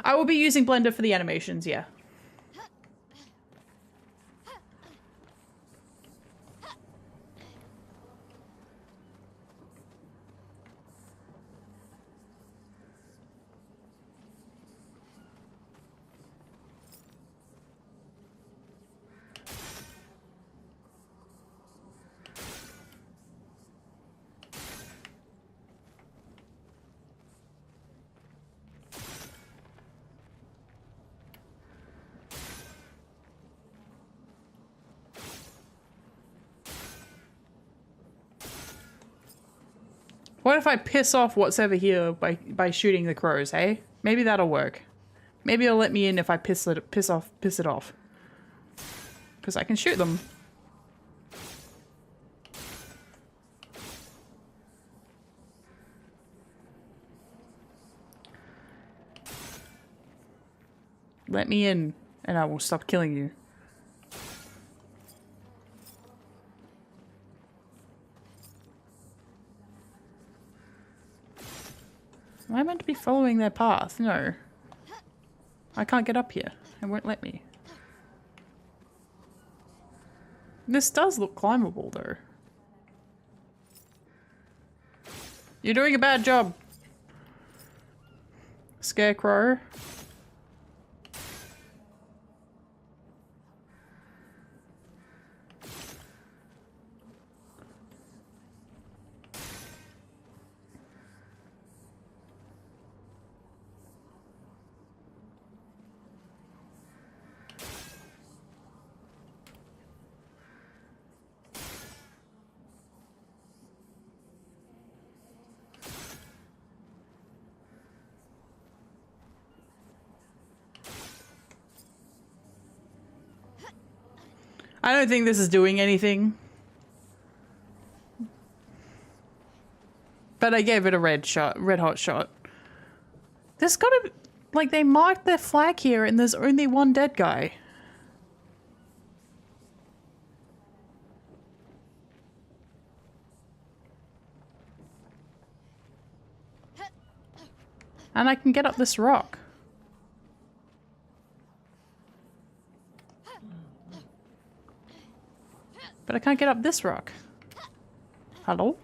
I will be using Blender for the animations, yeah. What if I piss off what's over here by shooting the crows, hey? Maybe that'll work. Maybe it'll let me in if I piss it off. Because I can shoot them. Let me in, and I will stop killing you. Am I meant to be following their path? No. I can't get up here. It won't let me. This does look climbable, though. You're doing a bad job, Scarecrow. I don't think this is doing anything. But I gave it a red hot shot. There's gotta be, like, they marked their flag here and there's only one dead guy. And I can get up this rock. But I can't get up this rock. Hello?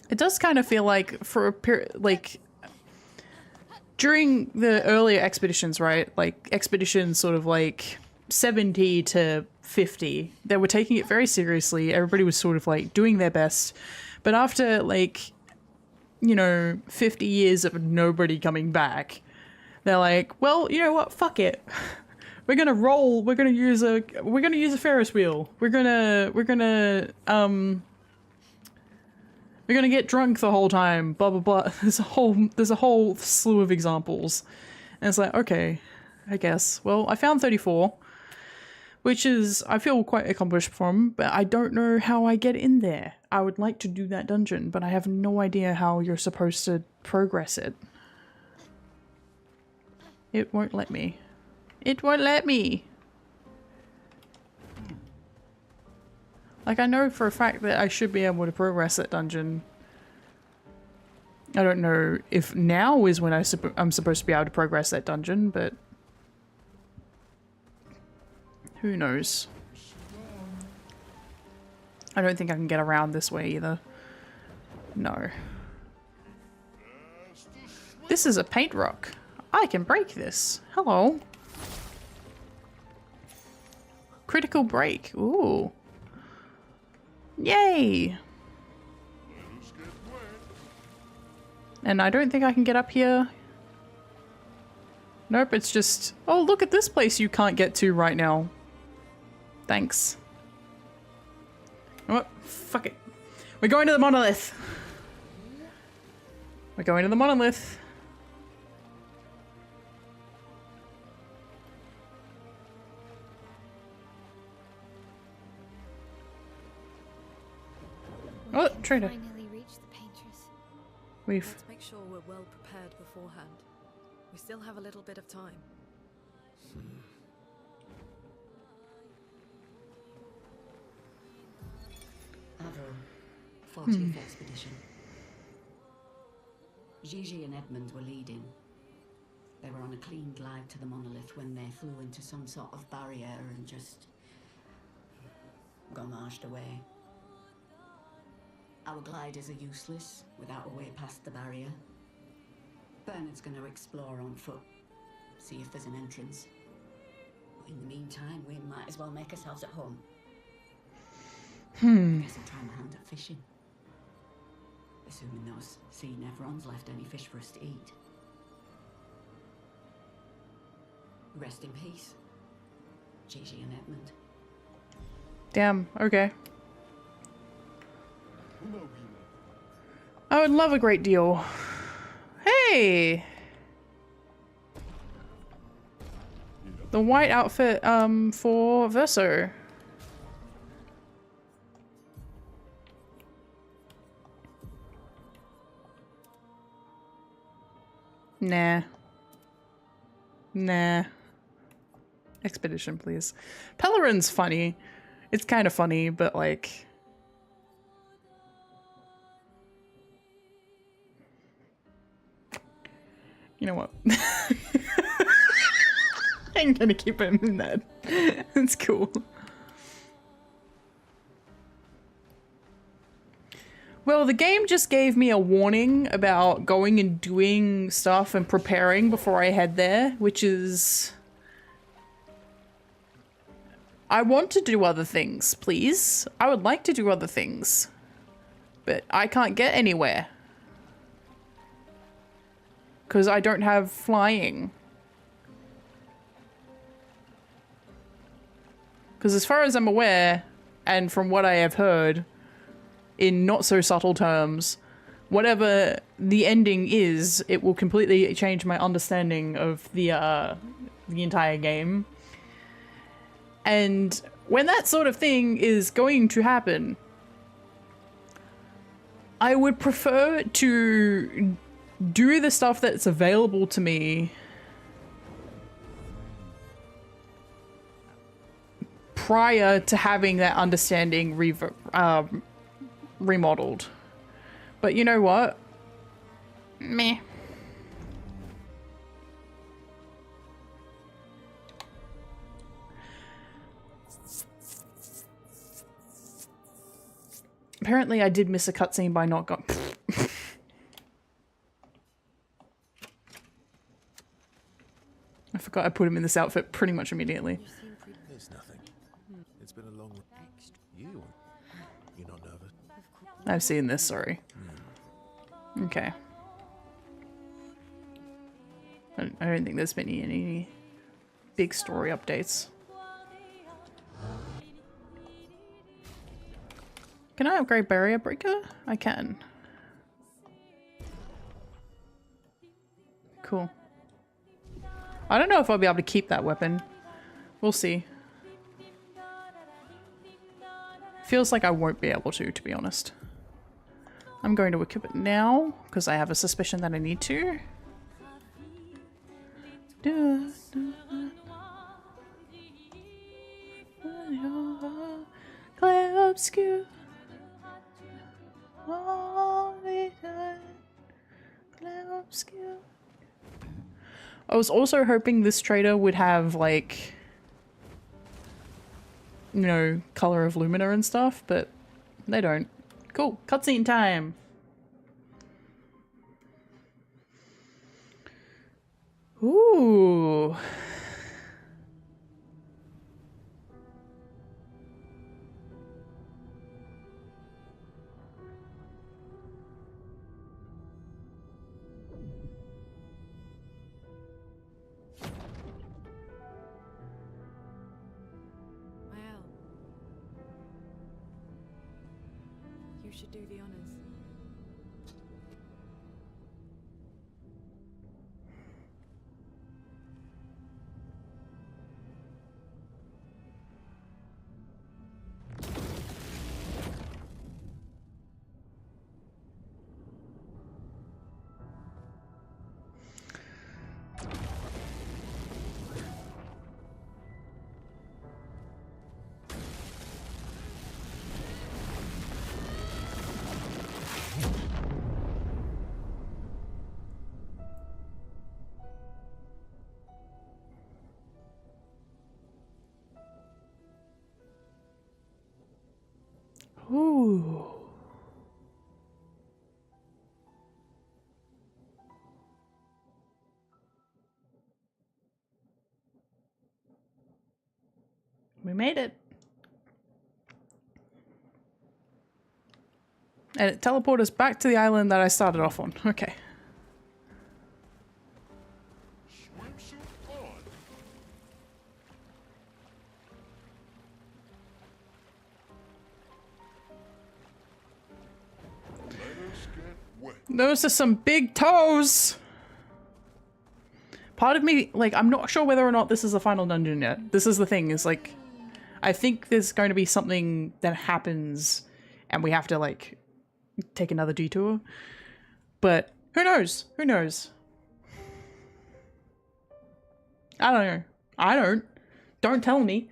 It does kind of feel like for a period, like during the earlier expeditions, right? Like expeditions sort of like 70 to 50, they were taking it very seriously. Everybody was sort of like doing their best. But after like, you know, 50 years of nobody coming back, they're like, well, you know what? Fuck it. We're gonna roll. We're gonna use a Ferris wheel. We're gonna get drunk the whole time, blah blah blah. There's a whole slew of examples. And it's like, okay, I guess. Well, I found 34, which is, I feel quite accomplished from, but I don't know how I get in there. I would like to do that dungeon, but I have no idea how you're supposed to progress it. It won't let me. It won't let me! Like, I know for a fact that I should be able to progress that dungeon. I don't know if now is when I'm supposed to be able to progress that dungeon, but who knows? I don't think I can get around this way either. No. This is a paint rock. I can break this. Hello. Critical break. Ooh. Yay! And I don't think I can get up here. Nope, it's just... Oh, look at this place you can't get to right now. Thanks. Oh, fuck it. We're going to the monolith. We're going to the monolith. Oh, trader.
Finally reached the paintress.
Let's make sure we're well prepared beforehand. We still have a little bit of time.
Avro, 40th expedition. Gigi and Edmund were leading. They were on a clean glide to the monolith when they flew into some sort of barrier and just gomaged away. Our gliders are useless without a way past the barrier. Bernard's going to explore on foot, see if there's an entrance. But in the meantime, we might as well make ourselves at home. I guess I'll try my hand at fishing. Assuming those sea nevrons left any fish for us to eat. Rest in peace, Gigi and Edmund.
Damn, okay. I would love a great deal. Hey! The white outfit, for Verso. Nah. Nah. Expedition, please. Pelerin's funny. It's kind of funny, but like... You know what? I'm gonna keep him in that. It's cool. Well, the game just gave me a warning about going and doing stuff and preparing before I head there, which is... I want to do other things, please. I would like to do other things. But I can't get anywhere. Because I don't have flying. Because as far as I'm aware, and from what I have heard, in not so subtle terms, whatever the ending is, it will completely change my understanding of the entire game. And when that sort of thing is going to happen, I would prefer to do the stuff that's available to me prior to having that understanding remodeled. But you know what? Meh. Apparently I did miss a cutscene by not going. I forgot I put him in this outfit pretty much immediately.
There's nothing. It's been a long... You? You're not nervous?
I've seen this, sorry. Okay. I don't think there's been any big story updates. Can I upgrade Barrier Breaker? I can. Cool. I don't know if I'll be able to keep that weapon. We'll see. Feels like I won't be able to be honest. I'm going to equip it now, because I have a suspicion that I need to. Clair obscure. Clair obscure. I was also hoping this trader would have, like, you know, color of Lumina and stuff, but they don't. Cool. Cutscene time. Ooh.
Mael. You should do the honors.
Ooh. We made it. And it teleported us back to the island that I started off on. Okay.
Swimsuit on. Let us get wet.
Those are some big toes! Part of me, like, I'm not sure whether or not this is the final dungeon yet. This is the thing, is like, I think there's going to be something that happens and we have to, like, take another detour. But who knows? Who knows? I don't know. I don't. Don't tell me.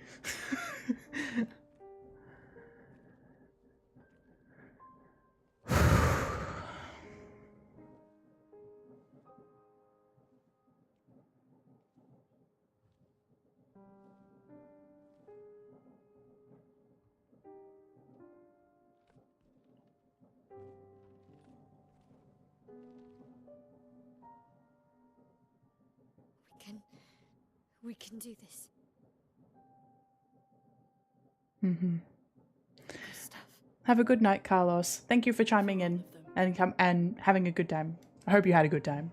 We can do this.
Mm-hmm.
Good stuff.
Have a good night, Carlos. Thank you for chiming in and having a good time. I hope you had a good time.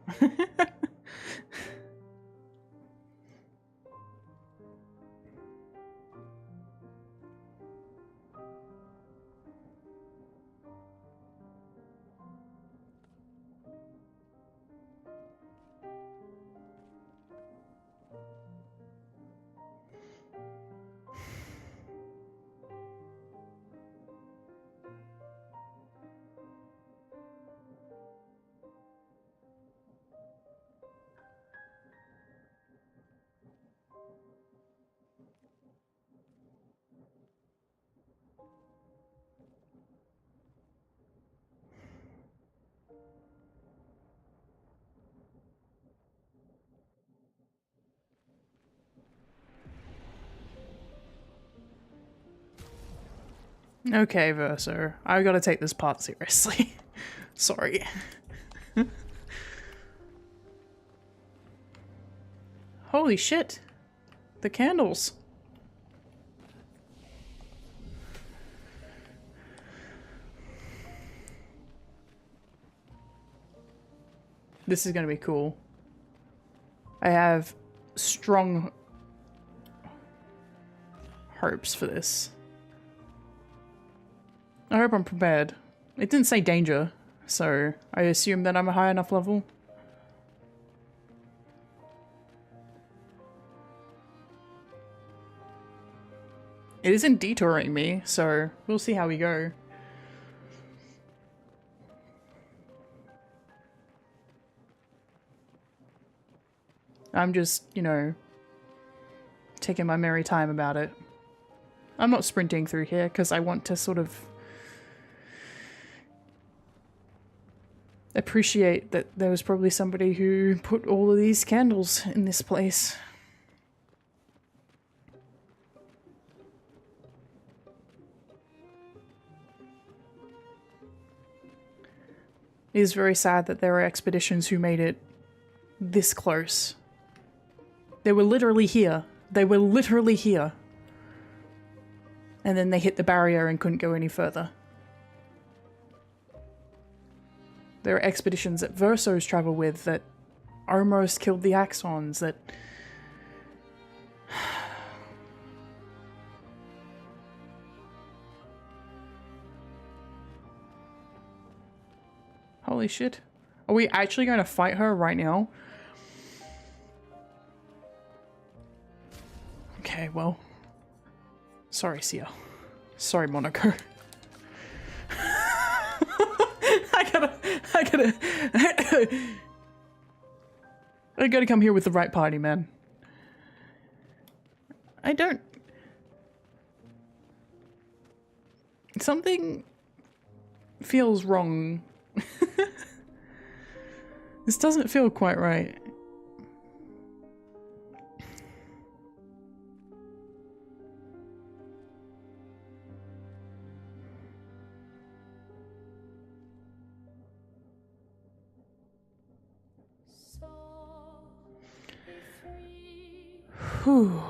Okay, Verso. I gotta take this part seriously. Sorry. Holy shit. The candles. This is gonna be cool. I have strong hopes for this. I hope I'm prepared. It didn't say danger, so I assume that I'm a high enough level. It isn't detouring me, so we'll see how we go. I'm just, you know, taking my merry time about it. I'm not sprinting through here because I want to sort of appreciate that there was probably somebody who put all of these candles in this place. It is very sad that there are expeditions who made it this close. They were literally here. They were literally here. And then they hit the barrier and couldn't go any further. There are expeditions that Versos travel with that almost killed the Axons, that... Holy shit. Are we actually going to fight her right now? Okay, well... Sorry, Sia. Sorry, Monaco. I gotta come here with the right party, man. I don't... Something feels wrong. This doesn't feel quite right. Whew.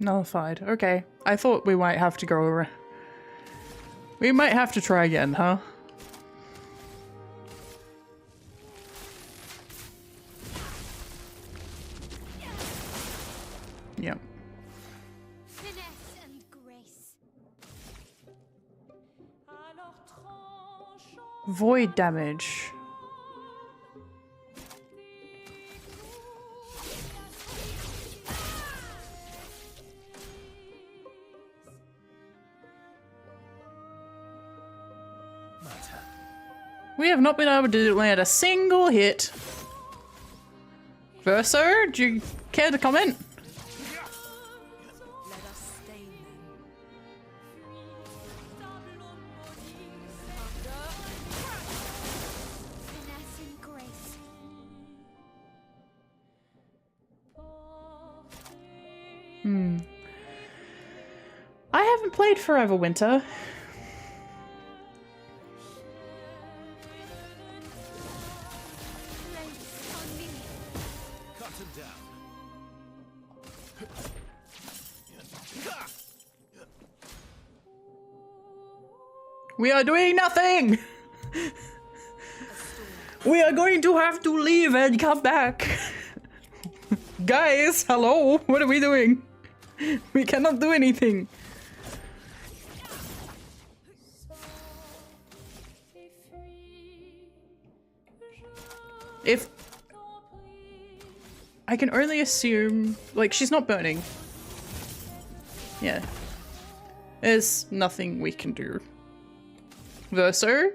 Nullified. Okay. I thought we might have to go over. We might have to try again, huh? Yep.
Finesse and grace.
Void damage. We have not been able to land a single hit. Verso, do you care to comment?
Let us stain them.
Finesse and grace.
I haven't played Forever Winter.
Grace on me.
Cut him down.
We are doing nothing! We are going to have to leave and come back. Guys, hello? What are we doing? We cannot do anything. If... I can only assume... Like, she's not burning. Yeah. There's nothing we can do. Verso?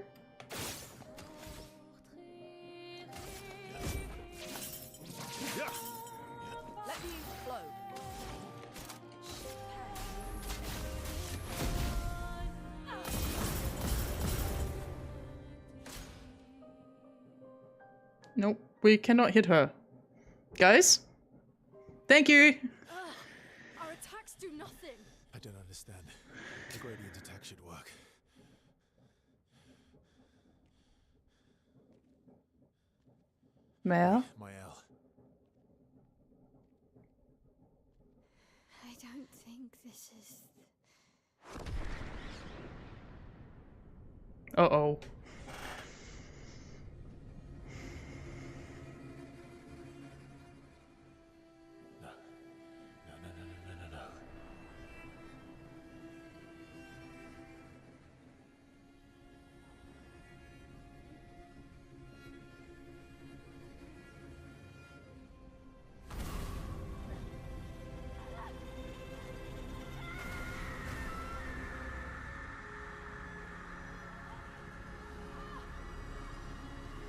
Let me flow.
Nope, we cannot hit her. Guys? Thank you!
Our attacks do nothing.
I don't understand. The gradient attack should work.
Maya?
Mael.
I don't think this is.
Uh-oh.
No.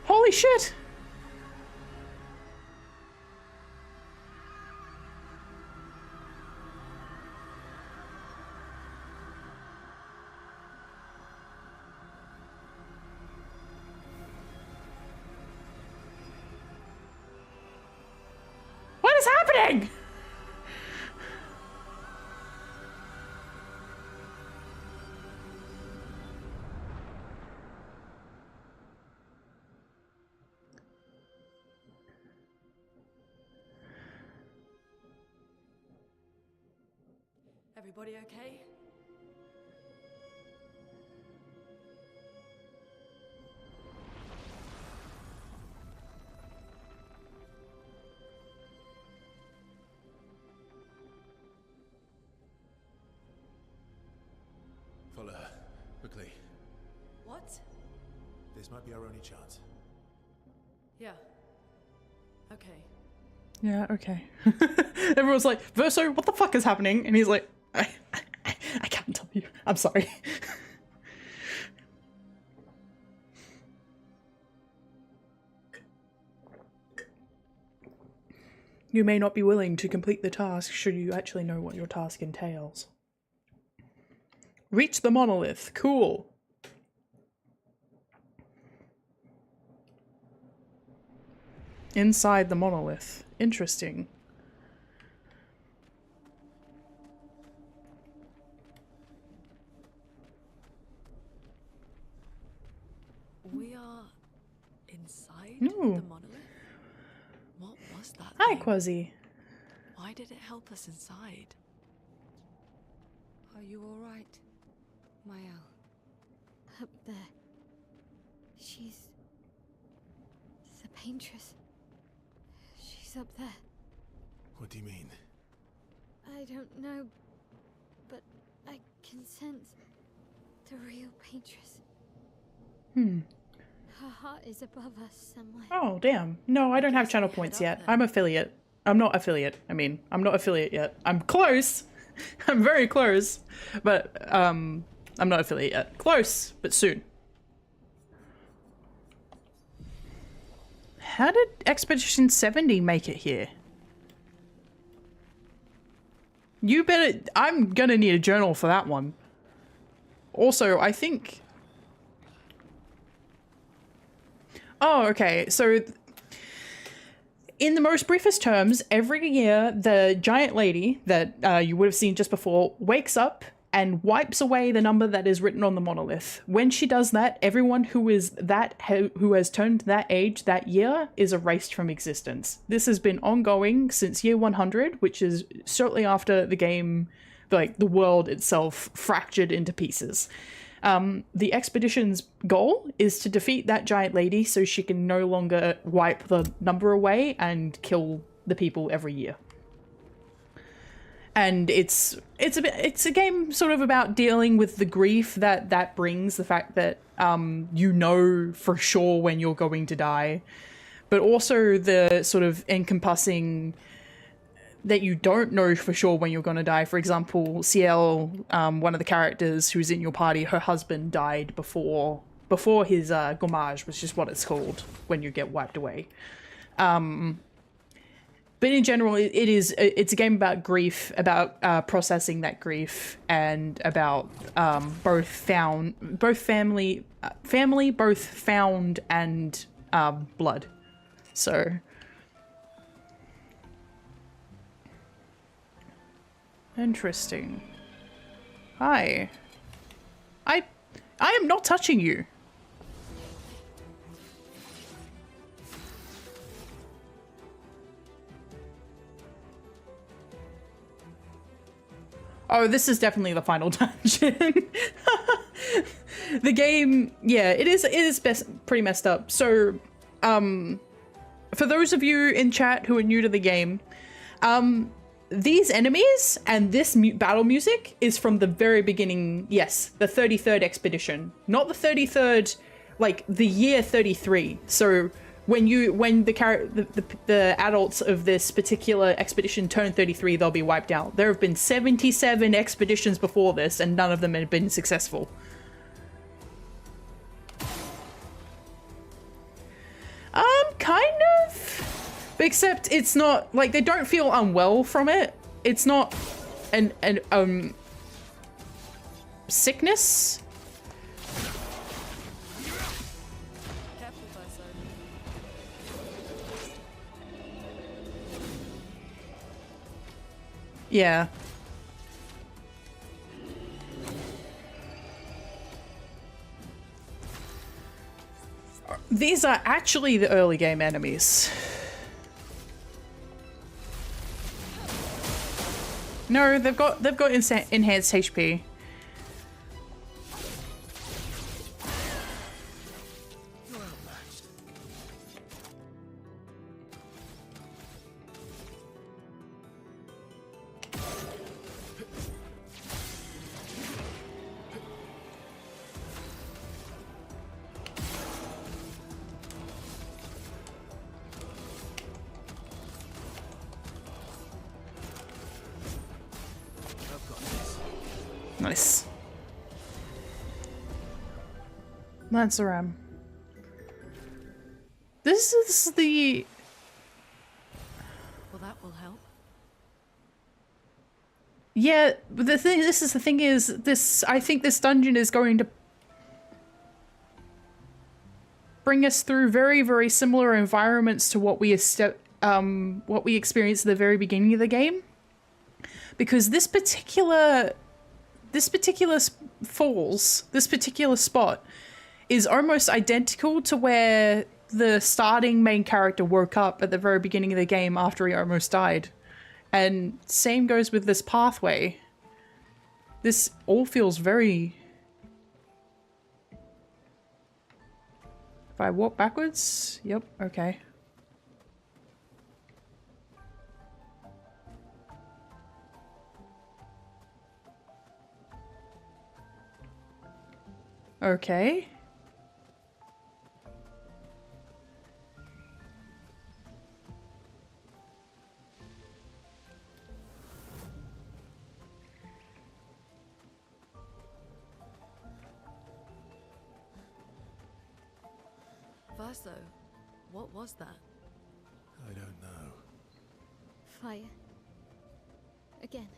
Holy shit! What is happening?
Everybody okay?
Follow her. Quickly.
What?
This might be our only chance.
Yeah. Okay.
Yeah, okay. Everyone's like, Verso, what the fuck is happening? And he's like, I can't tell you. I'm sorry. You may not be willing to complete the task should you actually know what your task entails. Reach the monolith. Cool. Inside the monolith. Interesting.
We are inside
Ooh.
the monolith? What was that
Hi,
thing?
Quasi.
Why did it help us inside?
Are you all right, Mael? Up there. She's the paintress. She's up there.
What do you mean?
I don't know, but I can sense the real paintress. Her heart is above us somewhere.
Oh, damn. No, I don't have channel points yet. I'm affiliate. I'm not affiliate. I mean, I'm not affiliate yet. I'm close. I'm very close. But, I'm not affiliate yet. Close, but soon. How did Expedition 70 make it here? You better... I'm gonna need a journal for that one. Also, I think... Oh, okay. So, in the most briefest terms, every year the giant lady that you would have seen just before wakes up and wipes away the number that is written on the monolith. When she does that, everyone who has turned that age that year is erased from existence. This has been ongoing since year 100, which is shortly after the game, like the world itself, fractured into pieces. The expedition's goal is to defeat that giant lady so she can no longer wipe the number away and kill the people every year. And it's a game sort of about dealing with the grief that brings, the fact that you know for sure when you're going to die, but also the sort of encompassing that you don't know for sure when you're going to die. For example, Ciel, one of the characters who's in your party, her husband died before his gommage, which is what it's called when you get wiped away. But in general, it's a game about grief, about processing that grief, and about both found and blood. So. Interesting. Hi. I am not touching you. Oh, this is definitely the final dungeon. The game, yeah, it is pretty messed up. So, for those of you in chat who are new to the game, these enemies and this battle music is from the very beginning. Yes, the 33rd expedition, not the 33rd, like the year 33. So when the adults of this particular expedition turn 33, they'll be wiped out. There have been 77 expeditions before this, and none of them have been successful. Kind of. Except it's not, like, they don't feel unwell from it. It's not an sickness.
Careful, Verso.
Yeah. These are actually the early game enemies. No, they've got enhanced HP. Nice. Lanceram. This is the...
Well, that will help.
Yeah, but the thing is, I think this dungeon is going to bring us through very, very similar environments to what we experienced at the very beginning of the game. Because this particular spot is almost identical to where the starting main character woke up at the very beginning of the game after he almost died. And same goes with this pathway. This all feels very... If I walk backwards? Yep, okay. Okay.
Verso, what was that?
I don't know.
Fire. Again.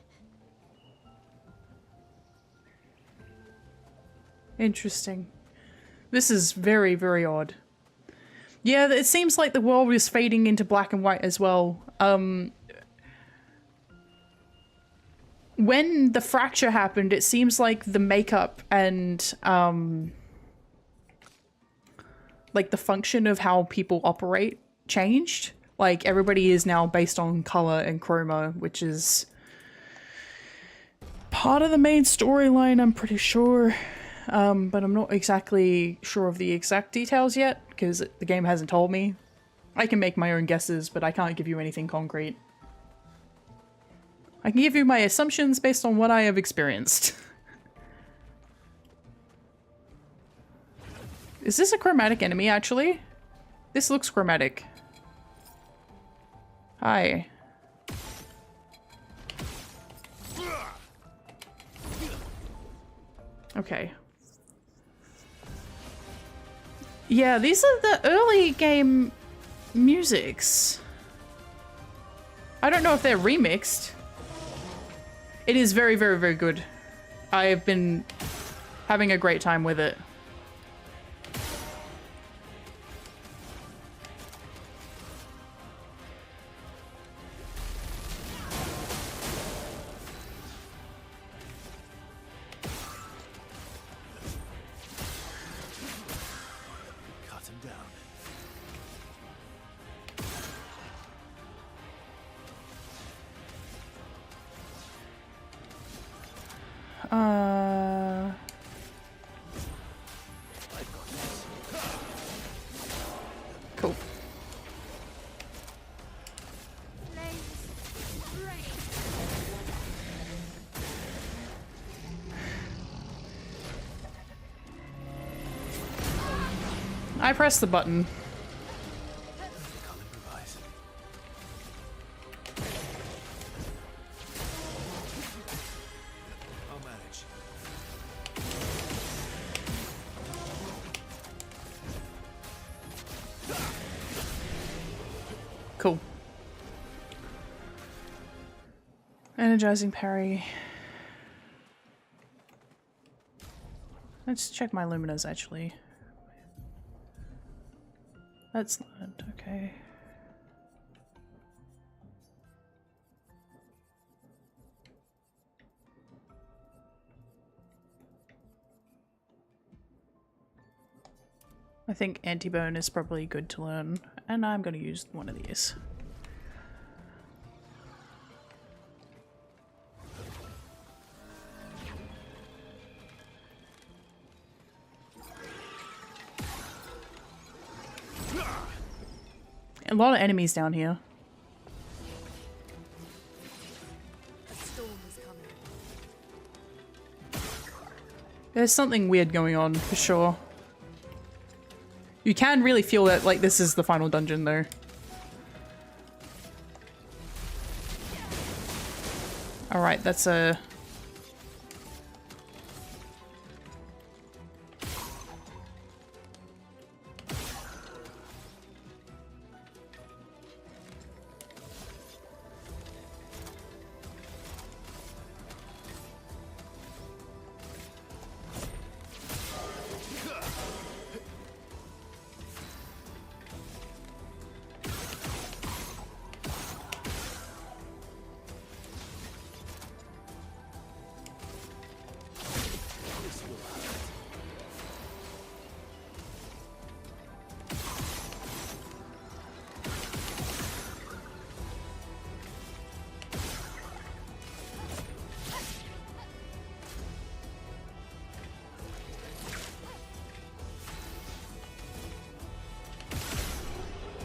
Interesting. This is very, very odd. Yeah, it seems like the world is fading into black and white as well. When the fracture happened, it seems like the makeup and like the function of how people operate changed. Like everybody is now based on color and chroma, which is part of the main storyline, I'm pretty sure. But I'm not exactly sure of the exact details yet because the game hasn't told me. I can make my own guesses, but I can't give you anything concrete. I can give you my assumptions based on what I have experienced. Is this a chromatic enemy, actually? This looks chromatic. Hi. Okay. Yeah, these are the early game musics. I don't know if they're remixed. It is very, very, very good. I have been having a great time with it.
Cut him down.
Cool. I pressed the button.
Can't improvise. I'll manage.
Cool. Energizing parry. Let's check my luminas, actually. That's learned, okay. I think anti-burn is probably good to learn, and I'm going to use one of these. A lot of enemies down here.
A storm is coming.
There's something weird going on, for sure. You can really feel that, like, this is the final dungeon, though. Alright, that's a...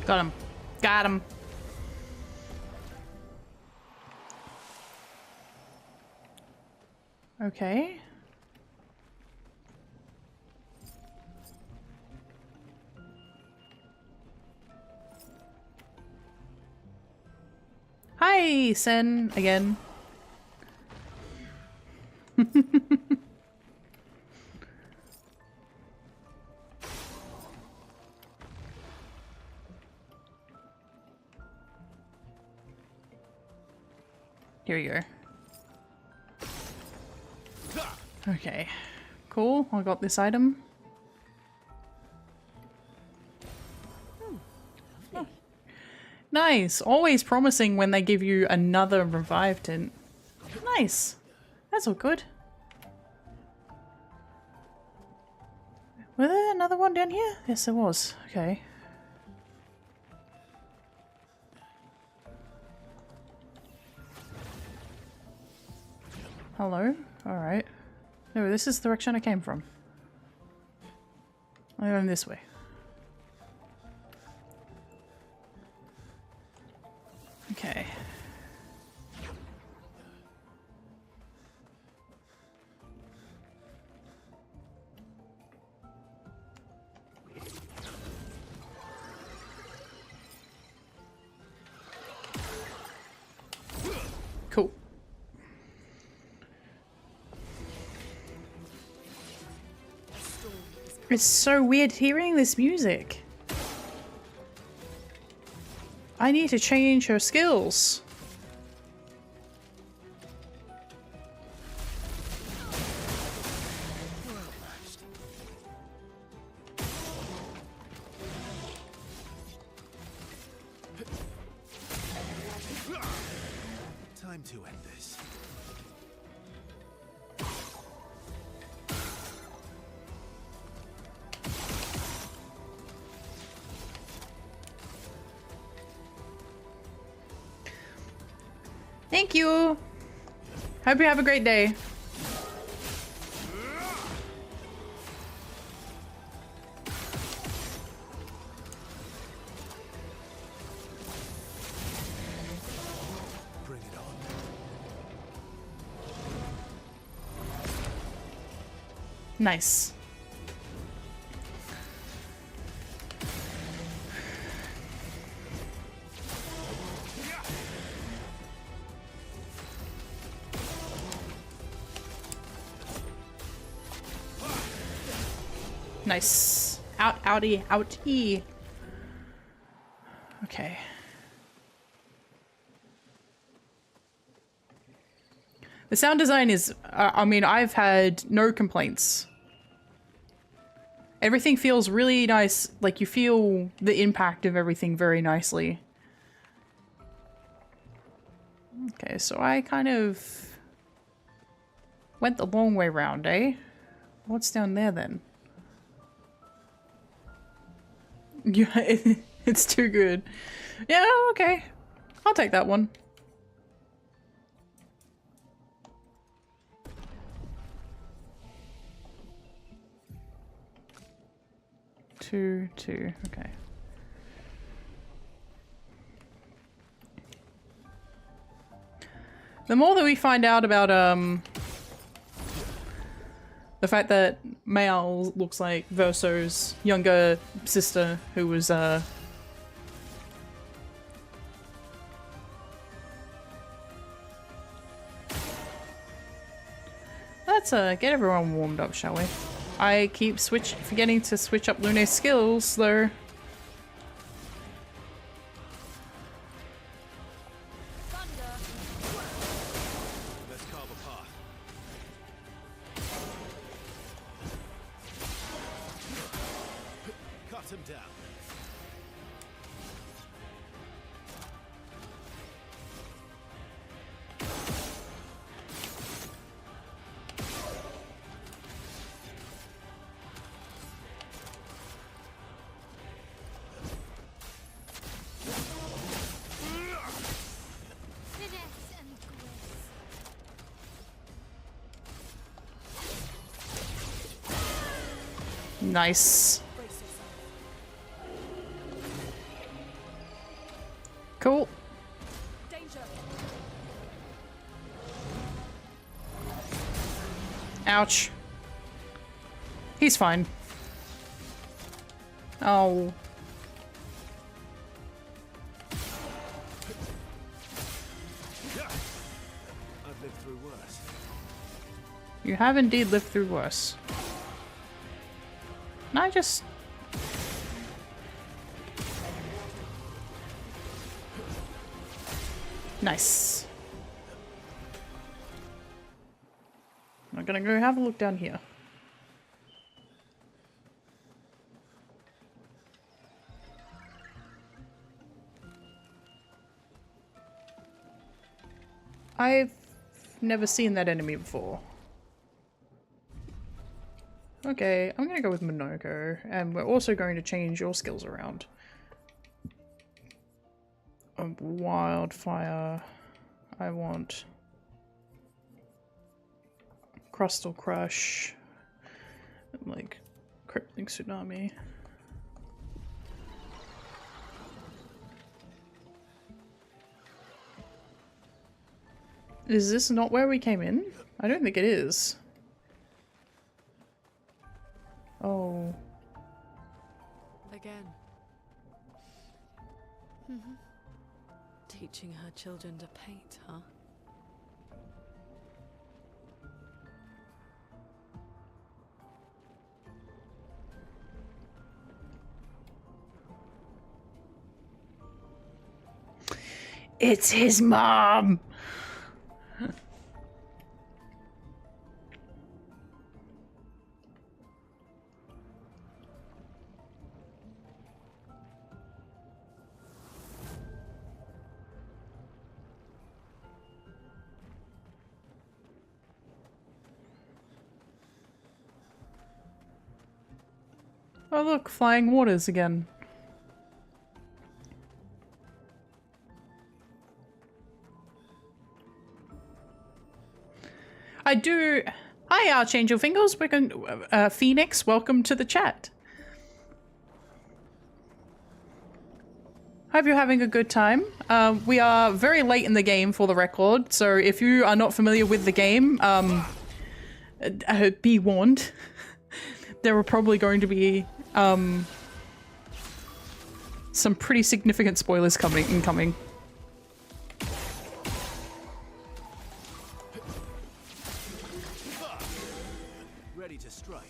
Got him. Got him. Okay. Hi, Sen, again. Here you go. Okay, cool. I got this item. Oh. Nice. Always promising when they give you another revive tint. Nice. That's all good. Was there another one down here? Yes, there was. Okay. Hello? Alright. No, this is the direction I came from. I'm going this way. Okay. Cool. It's so weird hearing this music. I need to change her skills.
Time to end this.
Thank you. Hope you have a great day.
Bring it on.
Nice. Nice. Outie, outie. Okay. The sound design is, I mean, I've had no complaints. Everything feels really nice. Like, you feel the impact of everything very nicely. Okay, so I kind of went the long way round, eh? What's down there then? Yeah, it's too good. Yeah, okay. I'll take that one. Two, okay. The more that we find out about, the fact that Mayal looks like Verso's younger sister, who was, let's, get everyone warmed up, shall we? I keep forgetting to switch up Lune's skills, though.
Let's carve a path. Cut him down.
Finesse and grace.
Nice. Cool.
Danger.
Ouch. He's fine. Oh.
I've lived through worse.
You have indeed lived through worse. Can I just... Nice. I'm gonna go have a look down here. I've never seen that enemy before. Okay, I'm gonna go with Monoko, and we're also going to change your skills around. Wildfire. I want Crustal Crush. Like Crippling Tsunami. Is this not where we came in? I don't think it is. Oh.
Again. Teaching her children to paint, huh?
It's his mom! Oh look, flying waters again. I do... Hi, Archangel Fingers. We're going... Phoenix, welcome to the chat. Hope you're having a good time. We are very late in the game for the record, so if you are not familiar with the game, be warned. There are probably going to be some pretty significant spoilers incoming.
Ready to strike.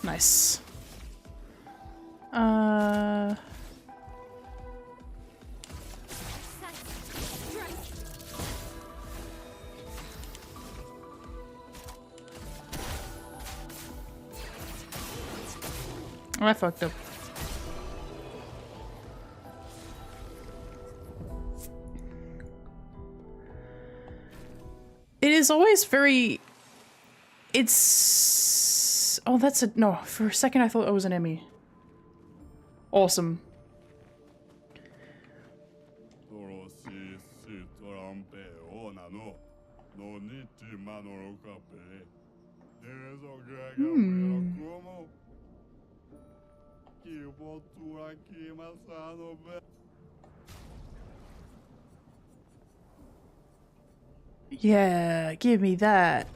Nice. I fucked up. It is always very... It's... Oh, that's a... No, for a second I thought it was an Emmy. Awesome. Yeah, give me that.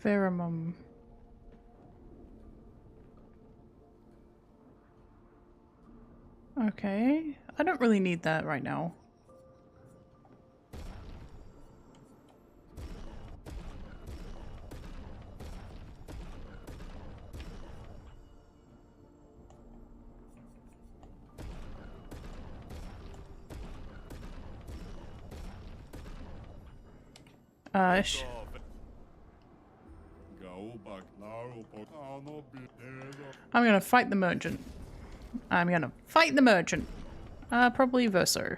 Pheromone. Okay, I don't really need that right now. I'm gonna fight the merchant. I'm gonna fight the merchant. Probably Verso.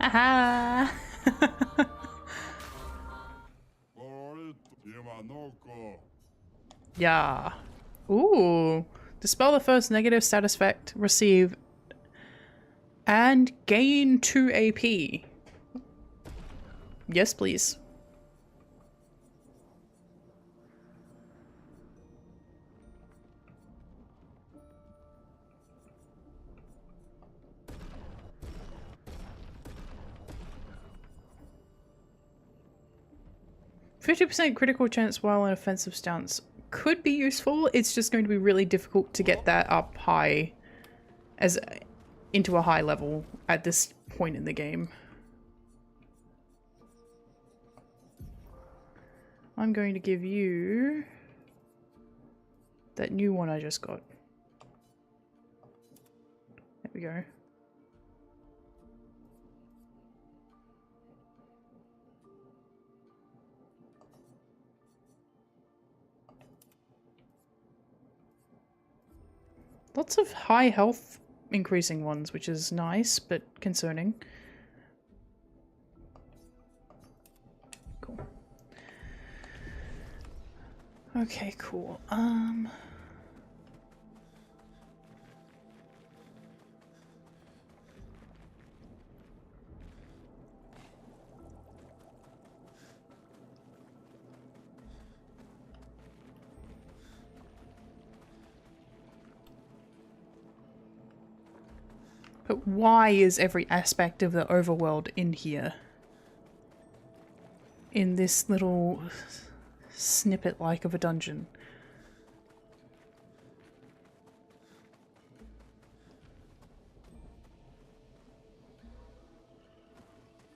Haha. Yeah. Ooh. Dispel the first negative status effect. Receive and gain 2 AP. Yes, please. %50 critical chance while in offensive stance could be useful. It's just going to be really difficult to get that up high as into a high level at this point in the game. I'm going to give you that new one I just got. There we go. Lots of high health increasing ones, which is nice, but concerning. Cool. Okay, cool. But why is every aspect of the overworld in here? In this little snippet-like of a dungeon?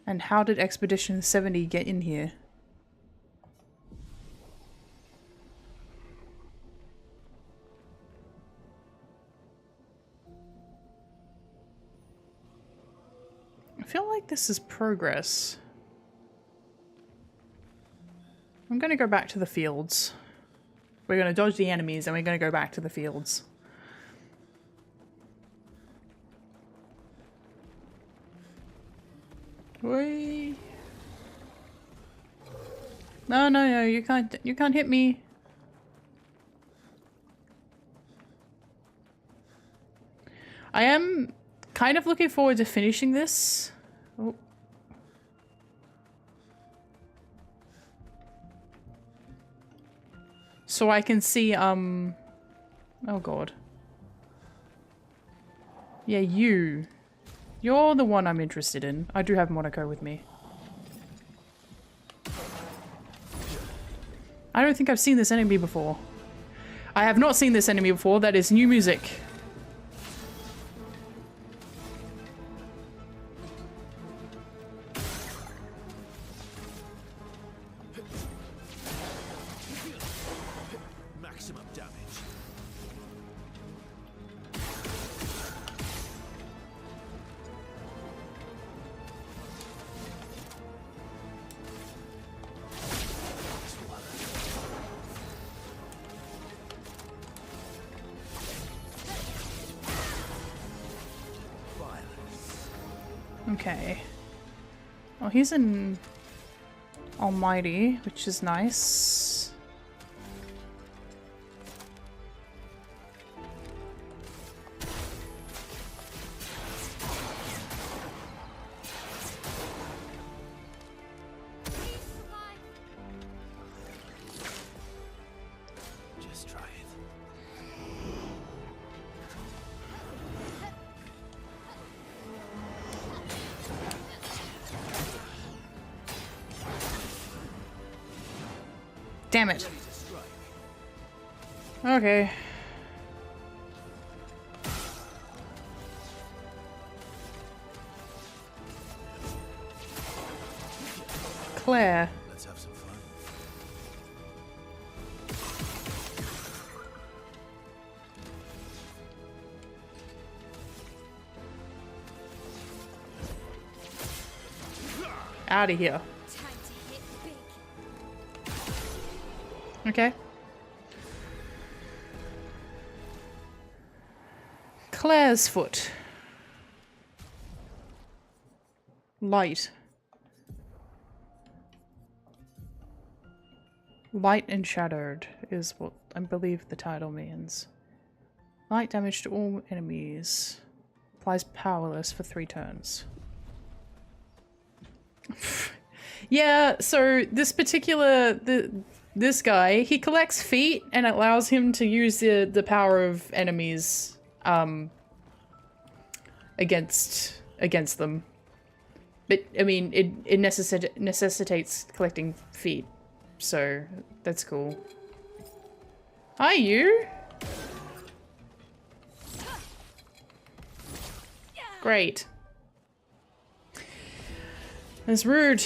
And how did Expedition 70 get in here? I feel like this is progress. I'm gonna go back to the fields. We're gonna dodge the enemies and we're gonna go back to the fields. Whee! No, you can't hit me. I am kind of looking forward to finishing this. Oh. So I can see, oh god. Yeah, you're the one I'm interested in. I do have Monaco with me. I don't think I've seen this enemy before. I have not seen this enemy before. That is new music.
Maximum damage.
Okay. Well, he's an almighty, which is nice.
Just try it.
Damn it.
Ready to strike.
Okay. Claire.
Let's have some fun.
Out of here.
Time to hit big.
Okay. Claire's foot. Light. Light and shadowed is what I believe the title means. Light damage to all enemies. Applies powerless for 3 turns. Yeah, so this particular this guy, he collects feet and it allows him to use the power of enemies against them. But I mean, it necessitates collecting feet, so that's cool. Hi, you. Great. That's rude.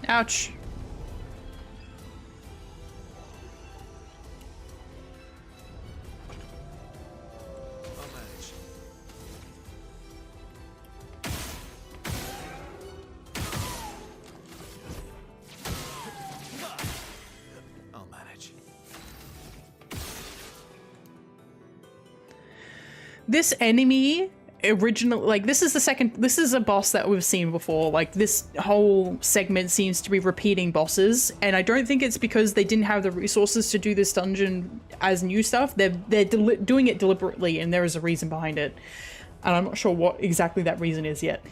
Ouch.
I'll manage. I'll manage.
This enemy original, like, this is a boss that we've seen before. Like, this whole segment seems to be repeating bosses, and I don't think it's because they didn't have the resources to do this dungeon as new stuff. They're doing it deliberately, and there is a reason behind it, and I'm not sure what exactly that reason is yet.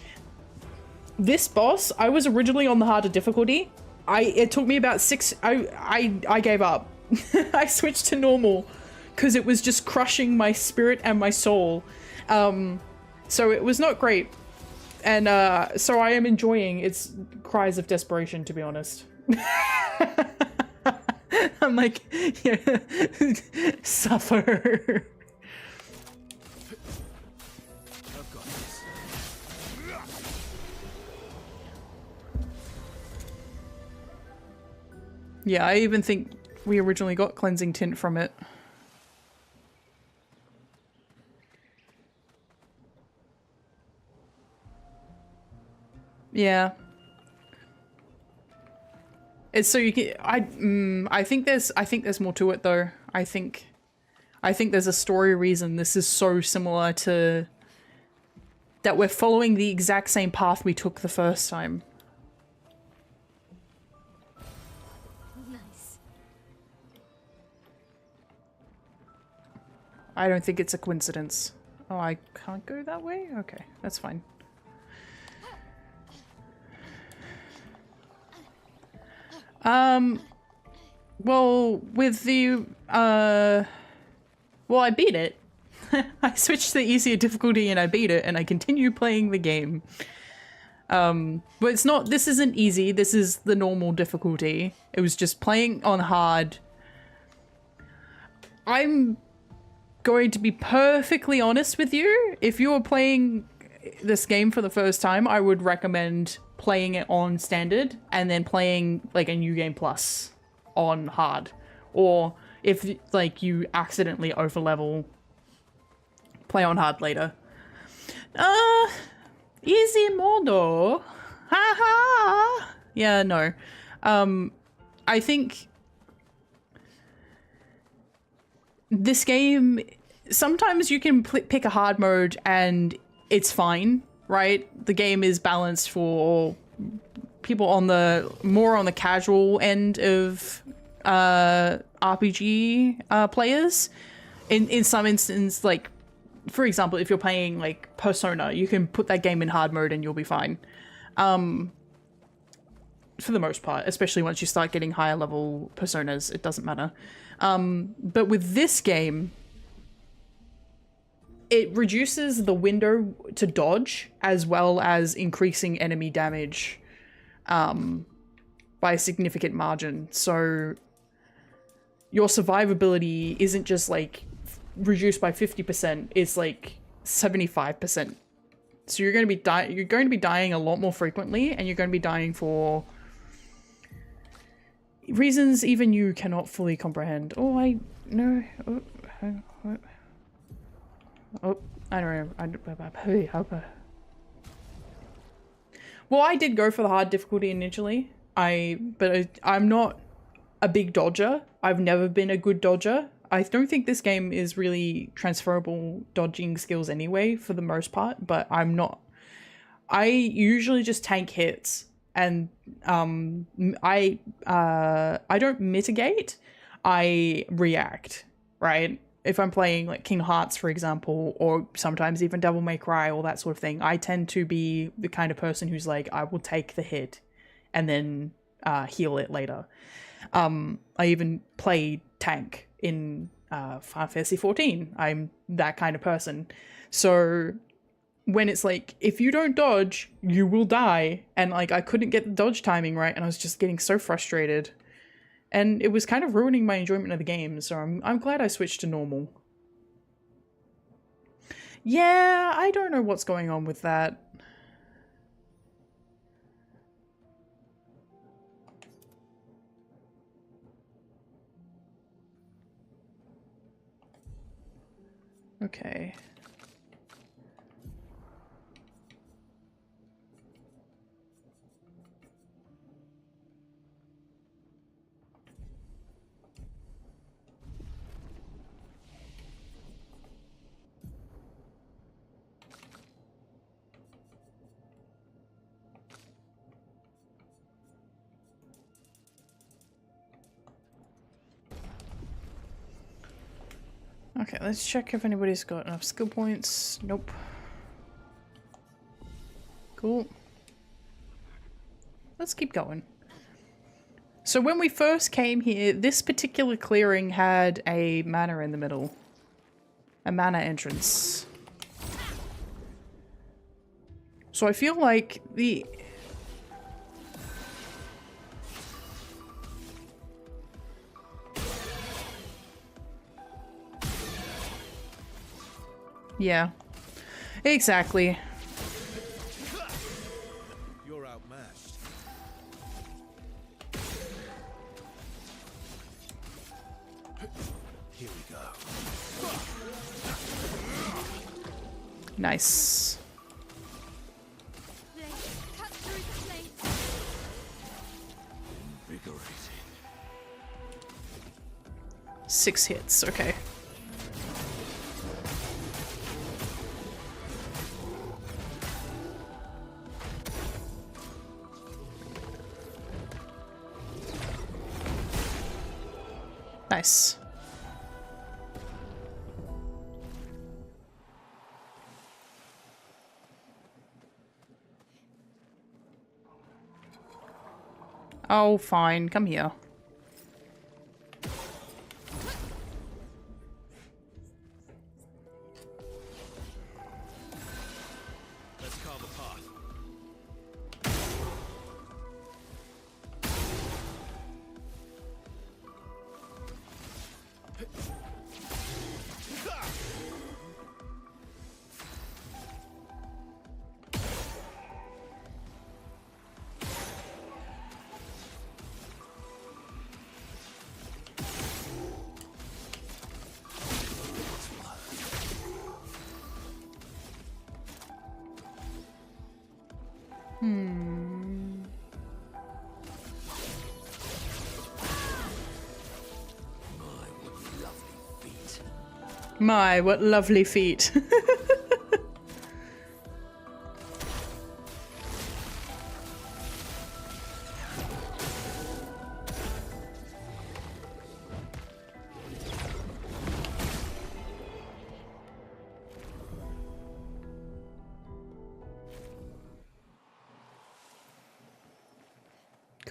This boss, I was originally on the harder difficulty. It took me about 6. I gave up. I switched to normal because it was just crushing my spirit and my soul. So it was not great, and so I am enjoying its cries of desperation, to be honest. I'm like, yeah, suffer.
I've got this.
Yeah, I even think we originally got cleansing tint from it. Yeah. It's so you can I think there's more to it though. I think there's a story reason this is so similar to that we're following the exact same path we took the first time.
Nice.
I don't think it's a coincidence. Oh, I can't go that way? Okay, that's fine. Well, with the, well, I beat it. I switched to the easier difficulty and I beat it, and I continue playing the game. But it's not, this isn't easy, this is the normal difficulty. It was just playing on hard. I'm going to be perfectly honest with you. If you were playing this game for the first time, I would recommend playing it on standard and then playing like a new game plus on hard. Or if like you accidentally over level, play on hard later. Easy modo. Haha. Yeah, no. I think this game, sometimes you can pick a hard mode and it's fine, right? The game is balanced for people on the more on the casual end of RPG players. In some instances, like for example, if you're playing like Persona, you can put that game in hard mode and you'll be fine. For the most part, especially once you start getting higher level personas, it doesn't matter. But with this game, it reduces the window to dodge as well as increasing enemy damage by a significant margin. So your survivability isn't just like reduced by 50%, it's like 75%. So you're going to be dying a lot more frequently, and you're going to be dying for reasons even you cannot fully comprehend. Oh, I know. Oh, I don't know. Well, I did go for the hard difficulty initially. But I'm not a big dodger. I've never been a good dodger. I don't think this game is really transferable dodging skills anyway, for the most part, but I'm not. I usually just tank hits, and I don't mitigate, I react, right? If I'm playing like Kingdom Hearts, for example, or sometimes even Devil May Cry, all that sort of thing, I tend to be the kind of person who's like, I will take the hit and then heal it later. I even play tank in Final Fantasy 14. I'm that kind of person. So when it's like, if you don't dodge, you will die, and like I couldn't get the dodge timing right, and I was just getting so frustrated, and it was kind of ruining my enjoyment of the game. So I'm glad I switched to normal. Yeah, I don't know what's going on with that. Okay. Okay, let's check if anybody's got enough skill points. Nope. Cool. Let's keep going. So when we first came here, this particular clearing had a manor in the middle. A manor entrance. So I feel like the... Yeah, exactly.
You're outmatched. Here we go.
Nice.
Cut through the plates.
Invigorating.
6 hits, okay. Nice. Oh, fine. Come here.
Let's carve a path.
My, what lovely feet.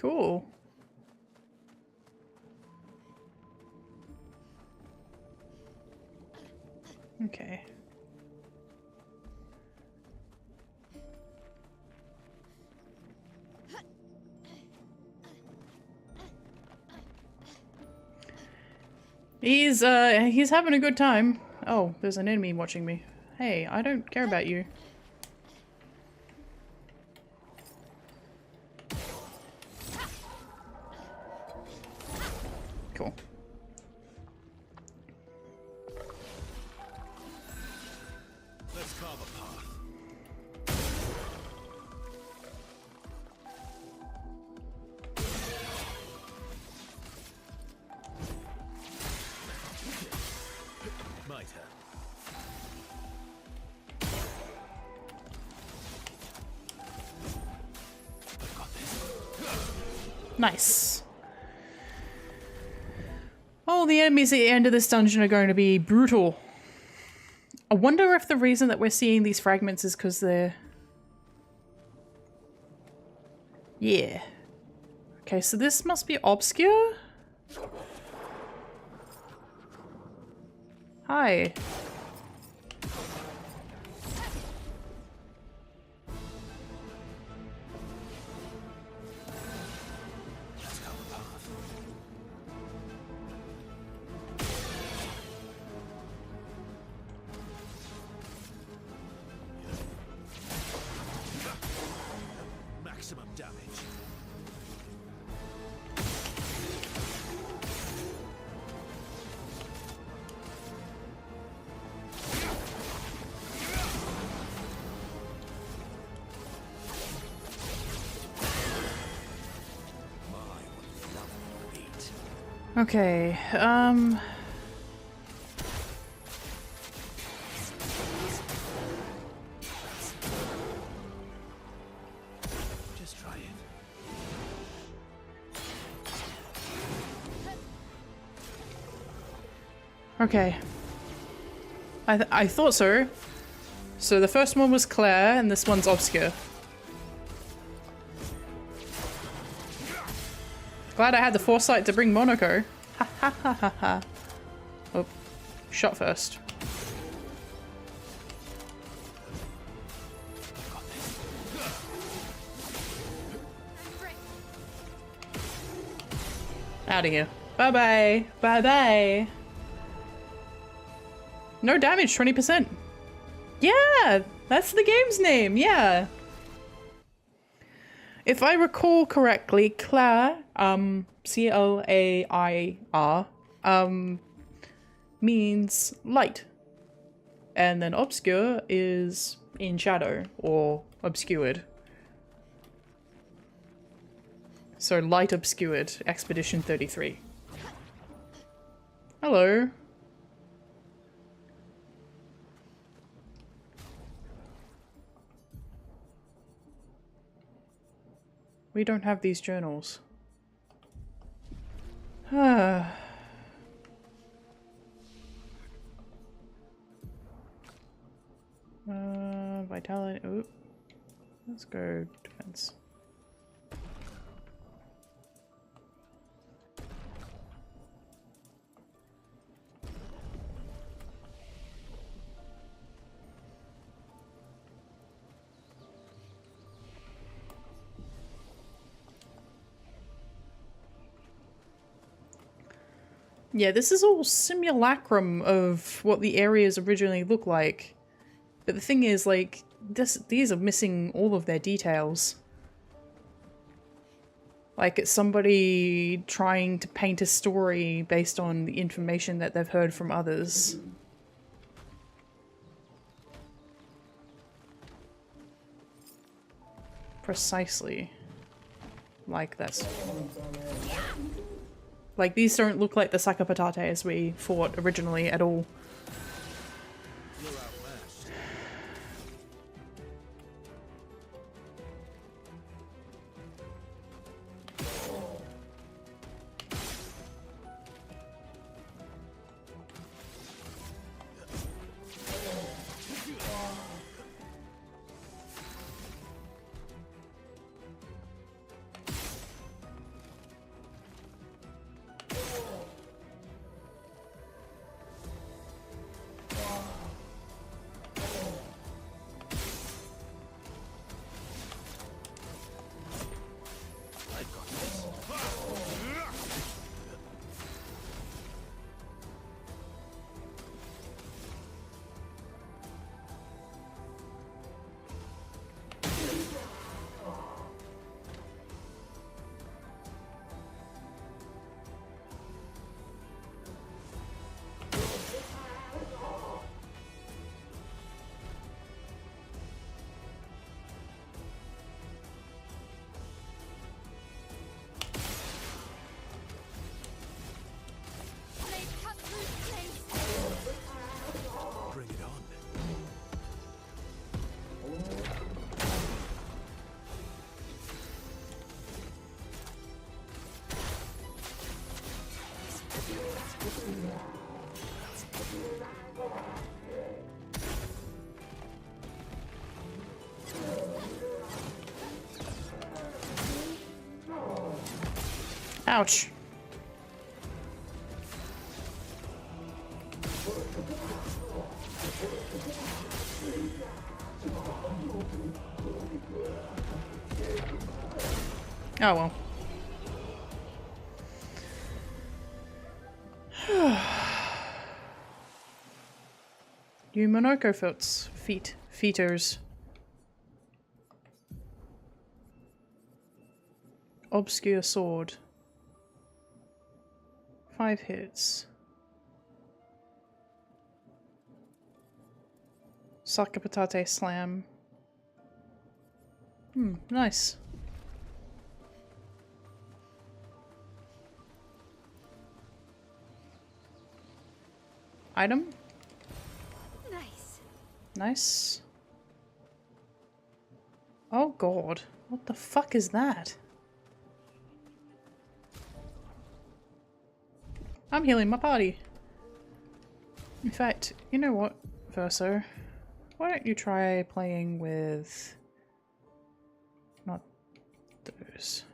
Cool. Okay. He's having a good time. Oh, there's an enemy watching me. Hey, I don't care about you. Cool.
Let's carve a path. My turn. I've got this.
Nice. Oh, the enemies at the end of this dungeon are going to be brutal. I wonder if the reason that we're seeing these fragments is because they're... Yeah. Okay, so this must be obscure? Hi.
Let's carve a path. Maximum damage.
Okay,
Just try it.
okay. I thought so. So the first one was Claire, and this one's obscure. Glad I had the foresight to bring Monaco. Ha ha ha ha ha. Oh, shot first. Out of here. Bye bye. Bye bye. No damage, 20%. Yeah, that's the game's name. Yeah. If I recall correctly, Claire, C-L-A-I-R, means light. And then obscure is in shadow or obscured. So light obscured, Expedition 33. Hello. We don't have these journals. Vitality. Oh, let's go defense. Yeah, this is all simulacrum of what the areas originally look like. But the thing is, like, these are missing all of their details. Like, it's somebody trying to paint a story based on the information that they've heard from others. Precisely. Like, that's... Like, these don't look like the Sakapatates we fought originally at all.
You're outmatched.
Ouch. Oh well. You Monoko feeters. Obscure sword. 5 hits. Sakapatate slam. Nice. Item?
Nice.
Nice. Oh god. What the fuck is that? I'm healing my party. In fact, you know what, Verso? Why don't you try playing with... not those.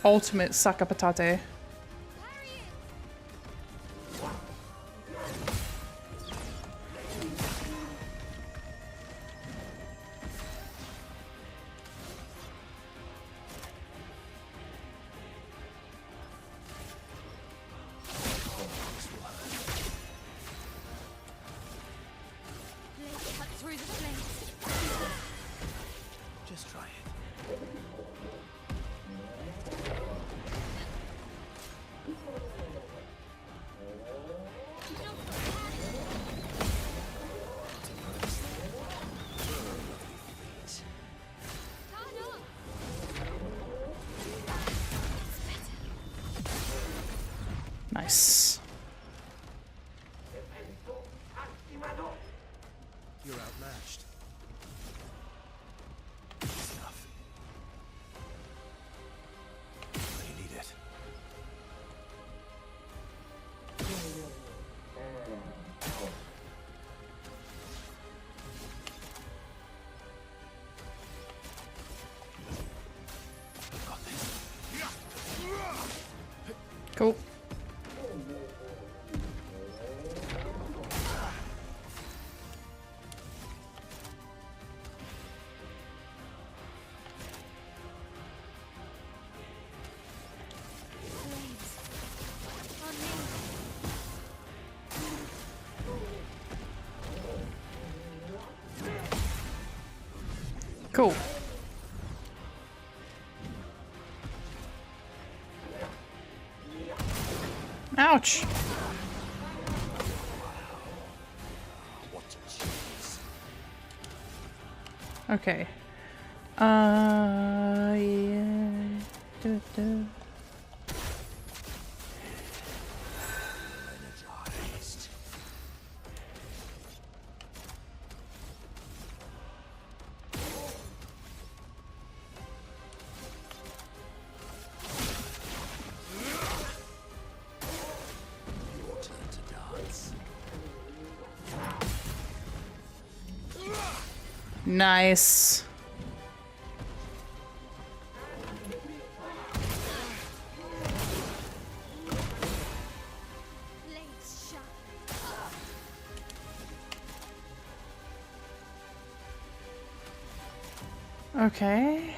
Ultimate Sakapatate.
Let's cut through the flames.
Just try it.
Nice.
You're outmatched. Stuff. You need it. Got this.
Cool.
Flames. On me.
Cool. Ouch.
What a chance.
Okay. Yeah.
Energized. Your turn to dance.
Nice.
Blades sharp.
Okay.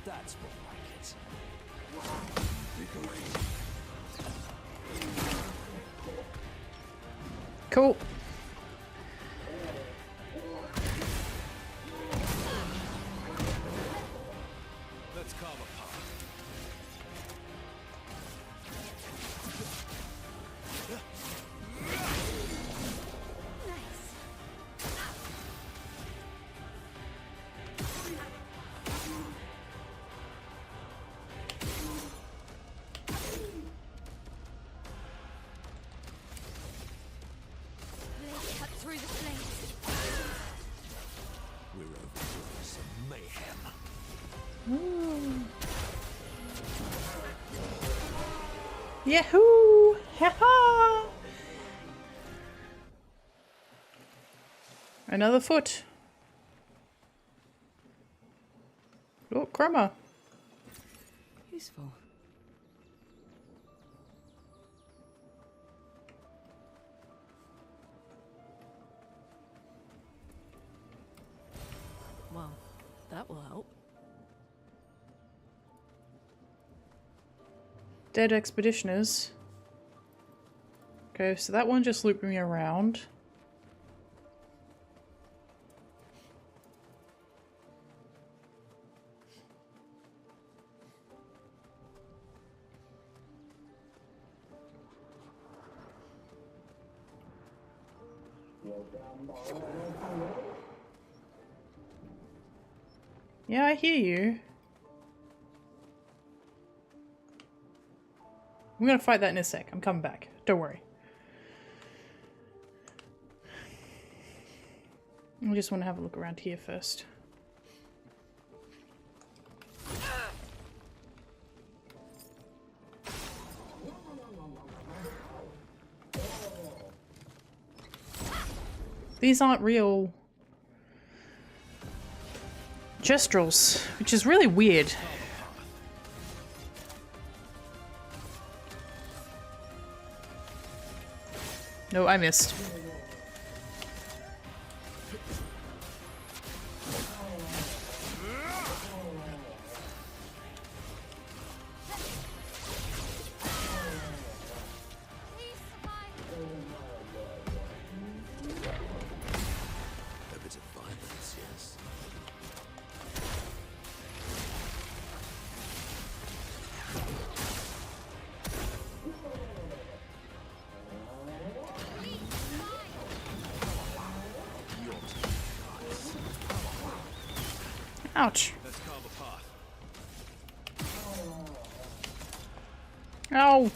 That's more like it.
Cool.
Let's carve a path.
Nice.
Ooh. Yahoo! Ha-ha! Another foot. Oh, chroma.
Useful.
Well, that will help.
Dead expeditioners. Okay, so that one just looped me around. Yeah, I hear you. I'm gonna fight that in a sec. I'm coming back. Don't worry. I just want to have a look around here first. These aren't real gestrels, which is really weird. No, I missed.
A bit of violence, yes.
Ouch.
Let's carve a path.
Ow.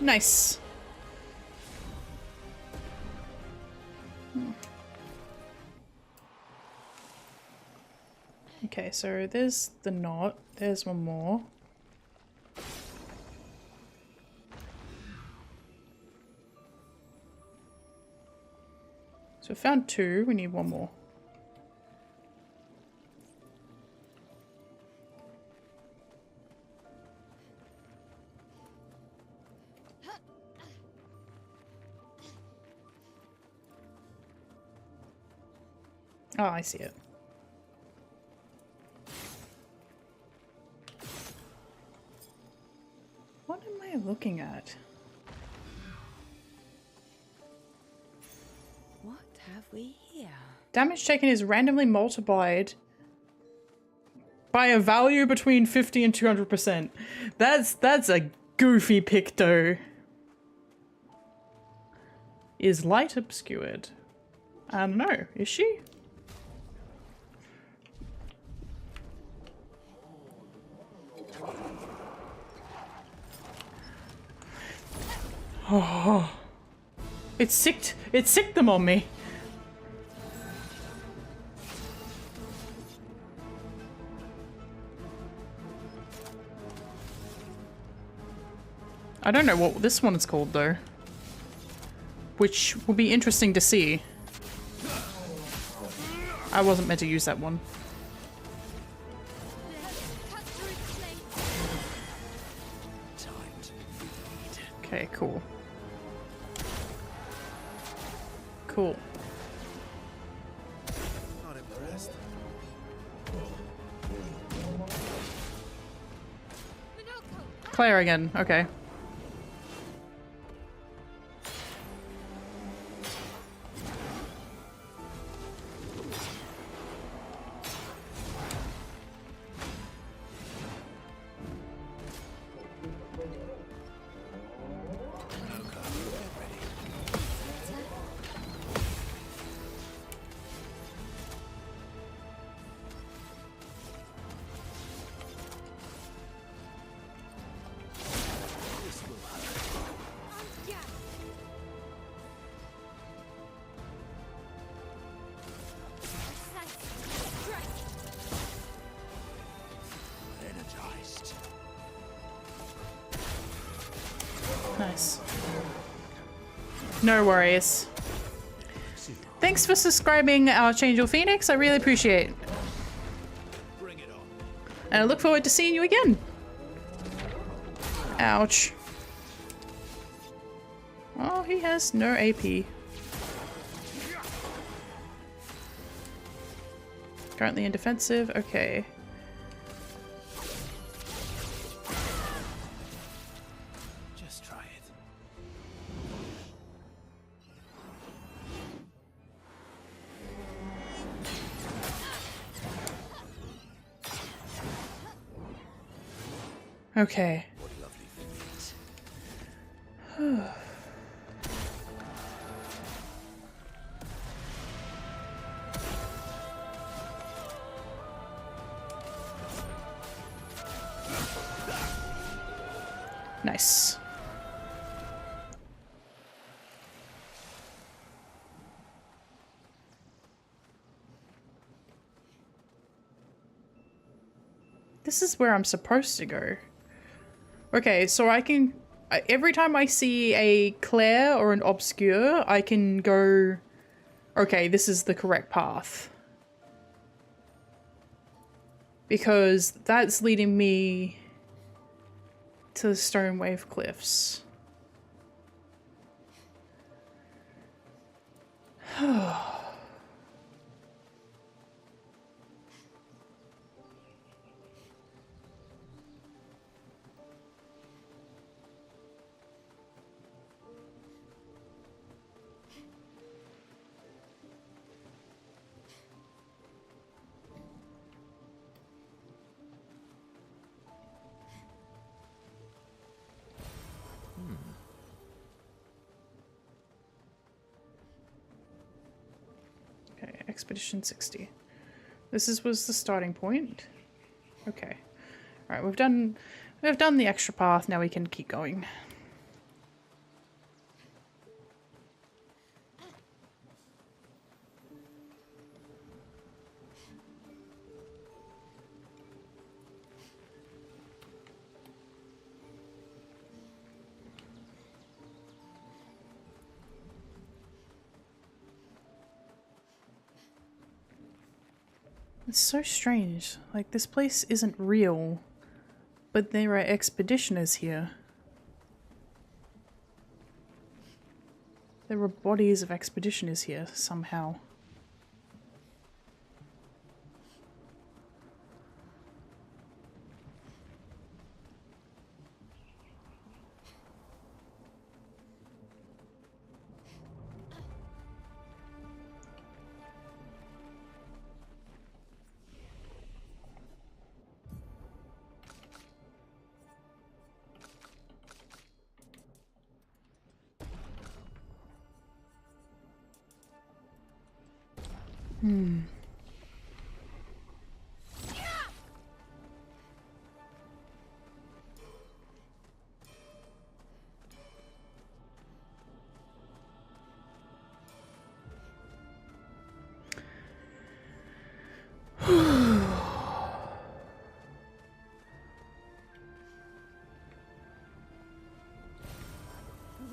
Nice. Okay, so there's the knot. There's one more. So we found two. We need one more. Oh, I see it. What am I looking at?
What have we here?
Damage taken is randomly multiplied by a value between 50 and 200%. That's a goofy picto. Is light obscured? I don't know. Is she? Oh, it sicked them on me. I don't know what this one is called though, which will be interesting to see. I wasn't meant to use that one.
Cut through the flame.
Time to feed.
Okay, cool. Cool.
Not impressed.
Minoko.
Claire again, okay. No worries. Thanks for subscribing, Archangel Phoenix. I really appreciate it.
Bring it on.
And I look forward to seeing you again. Ouch. Oh, he has no AP. Currently in defensive. Okay.
Just try it.
Okay.
What lovely feet.
Nice. This is where I'm supposed to go. Okay, so I can... every time I see a Claire or an Obscure, I can go... Okay, this is the correct path. Because that's leading me to the Stone Wave Cliffs. Okay, Expedition 60. Was the starting point. Okay. Alright, we've done the extra path, now we can keep going. It's so strange. Like, this place isn't real, but there are expeditioners here. There were bodies of expeditioners here, somehow.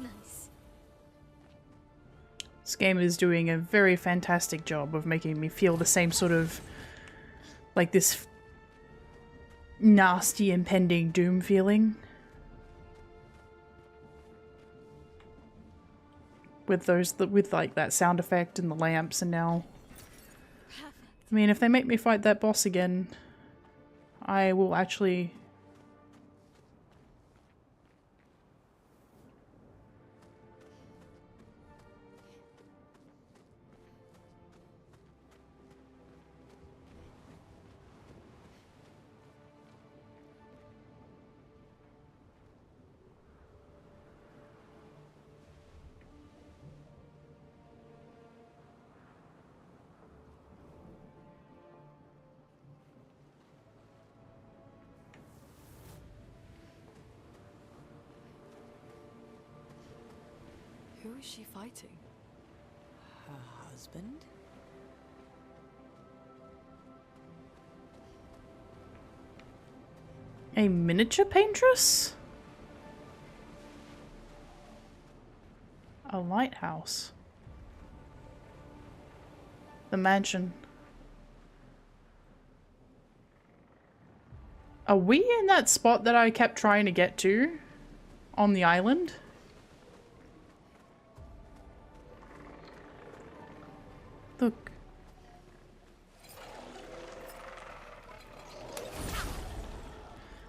Nice.
This game is doing a very fantastic job of making me feel the same sort of, like, this nasty impending doom feeling. With like that sound effect and the lamps, and now, I mean, if they make me fight that boss again, I will actually...
Who is she fighting?
Her husband?
A miniature paintress? A lighthouse. The mansion. Are we in that spot that I kept trying to get to? On the island? Look.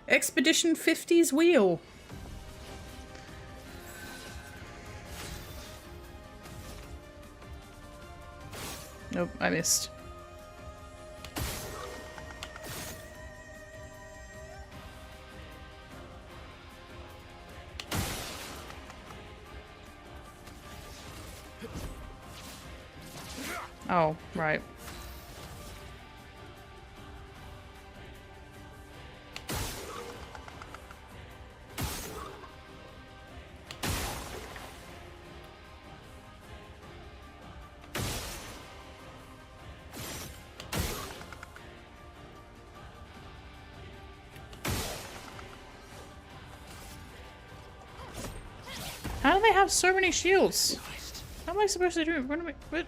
Expedition 50's wheel. Nope, I missed. Oh, right. How do they have so many shields? How am I supposed to do it? What am I? What?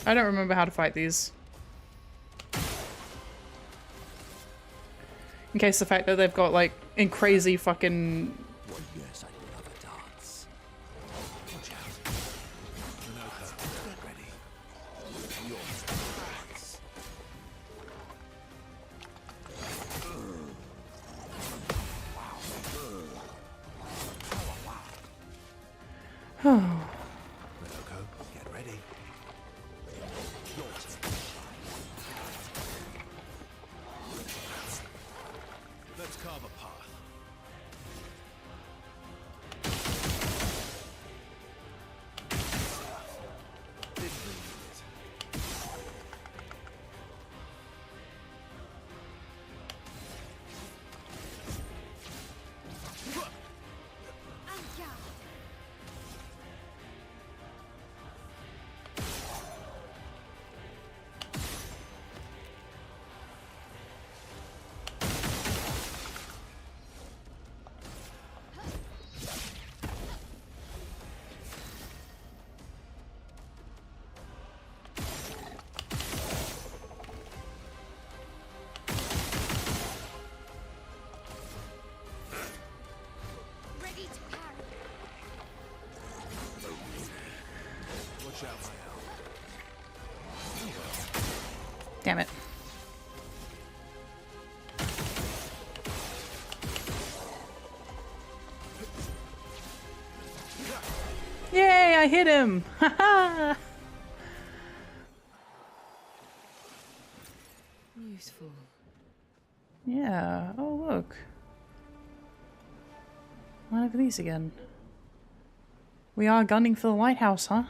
I don't remember how to fight these. In case the fact that they've got like in crazy fucking.
Well, yes, I love a dance. Watch out. Pinocchio, get ready. Your backs. Pinocchio, get ready. Your turn. Let's carve a path. Didn't we need it?
Ready to carry.
Watch out, my owl.
Damn it. Yay, I hit him! Haha!
Useful.
Yeah. Oh, look. One of these again. We are gunning for the lighthouse, huh?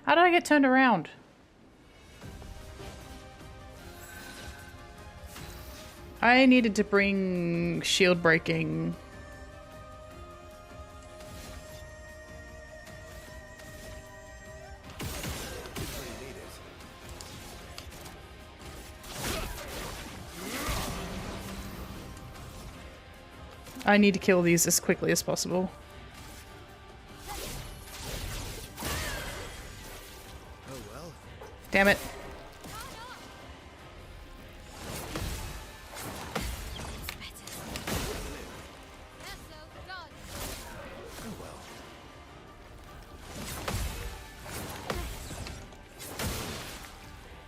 How did I get turned around? I needed to bring shield breaking. I need to kill these as quickly as possible.
Oh well.
Damn it.
Oh well.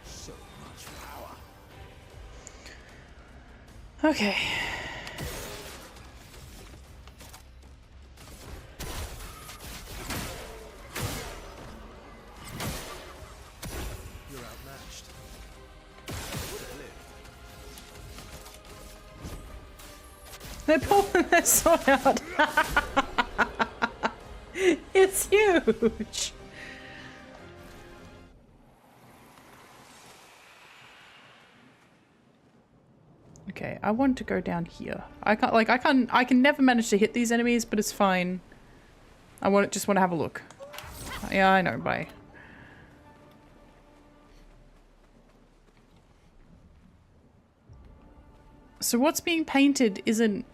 So much power.
Okay.
You're outmatched.
They're pulling their sword out. It's huge. Okay, I want to go down here. I can never manage to hit these enemies, but it's fine. Just want to have a look. Yeah, I know, bye. So what's being painted isn't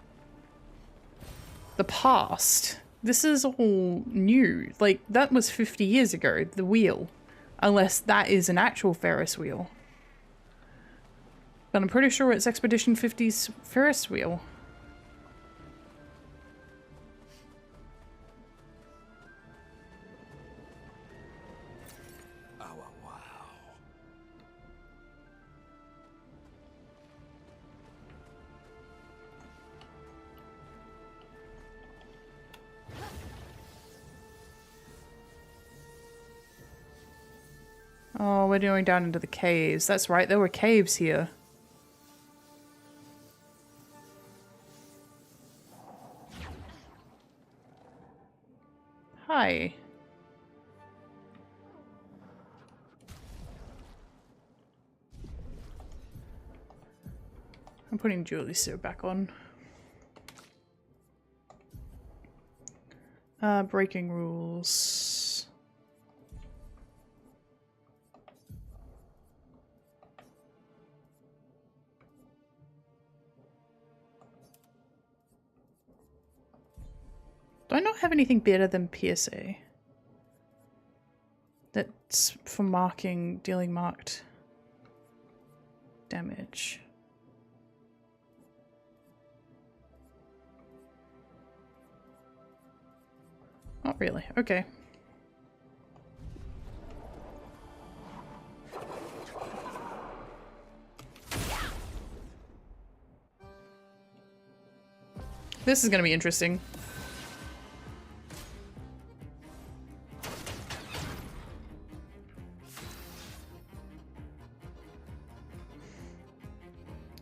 the past. This is all new. Like, that was 50 years ago, the wheel. Unless that is an actual Ferris wheel. But I'm pretty sure it's Expedition 50's Ferris wheel.
Oh, wow.
Oh, we're going down into the caves. That's right, there were caves here. Hi. I'm putting Julie's suit back on. Breaking rules. Do I not have anything better than PSA? That's for marking, dealing marked damage. Not really. Okay. This is going to be interesting.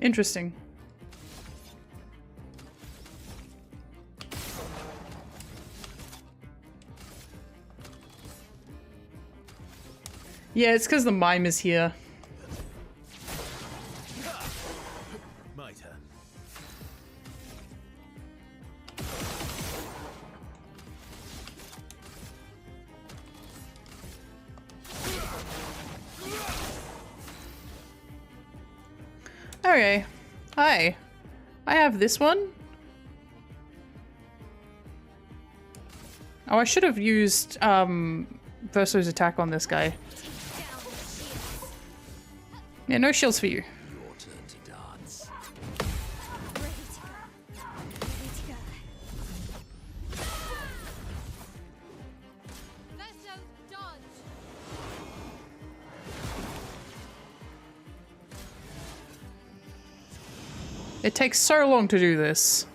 Interesting. Yeah, it's because the mime is here.
My turn.
Okay. Hi. I have this one. Oh, I should have used Verso's attack on this guy. Yeah, no shields for you.
Your turn to dance.
Ready to go. Ready to go. Vessel dodge.
It takes so long to do this.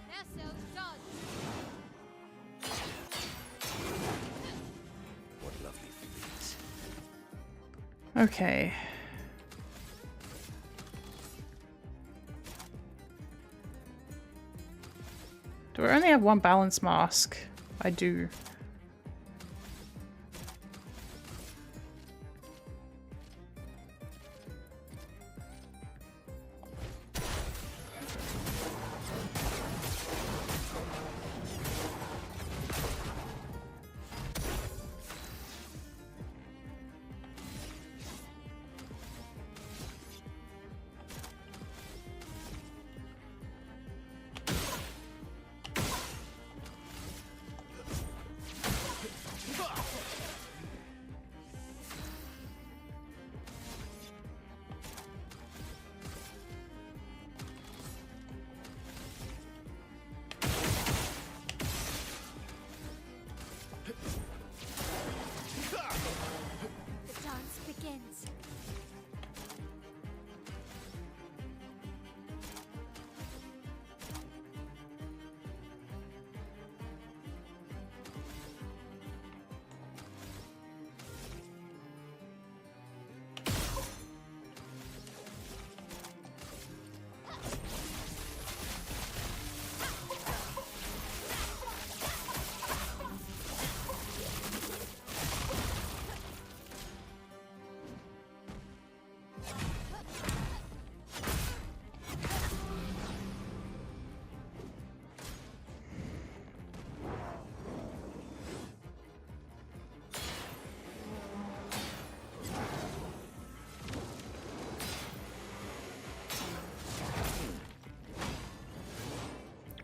Vessel dodge.
What lovely feet.
Okay. Do I only have one balance mask? I do.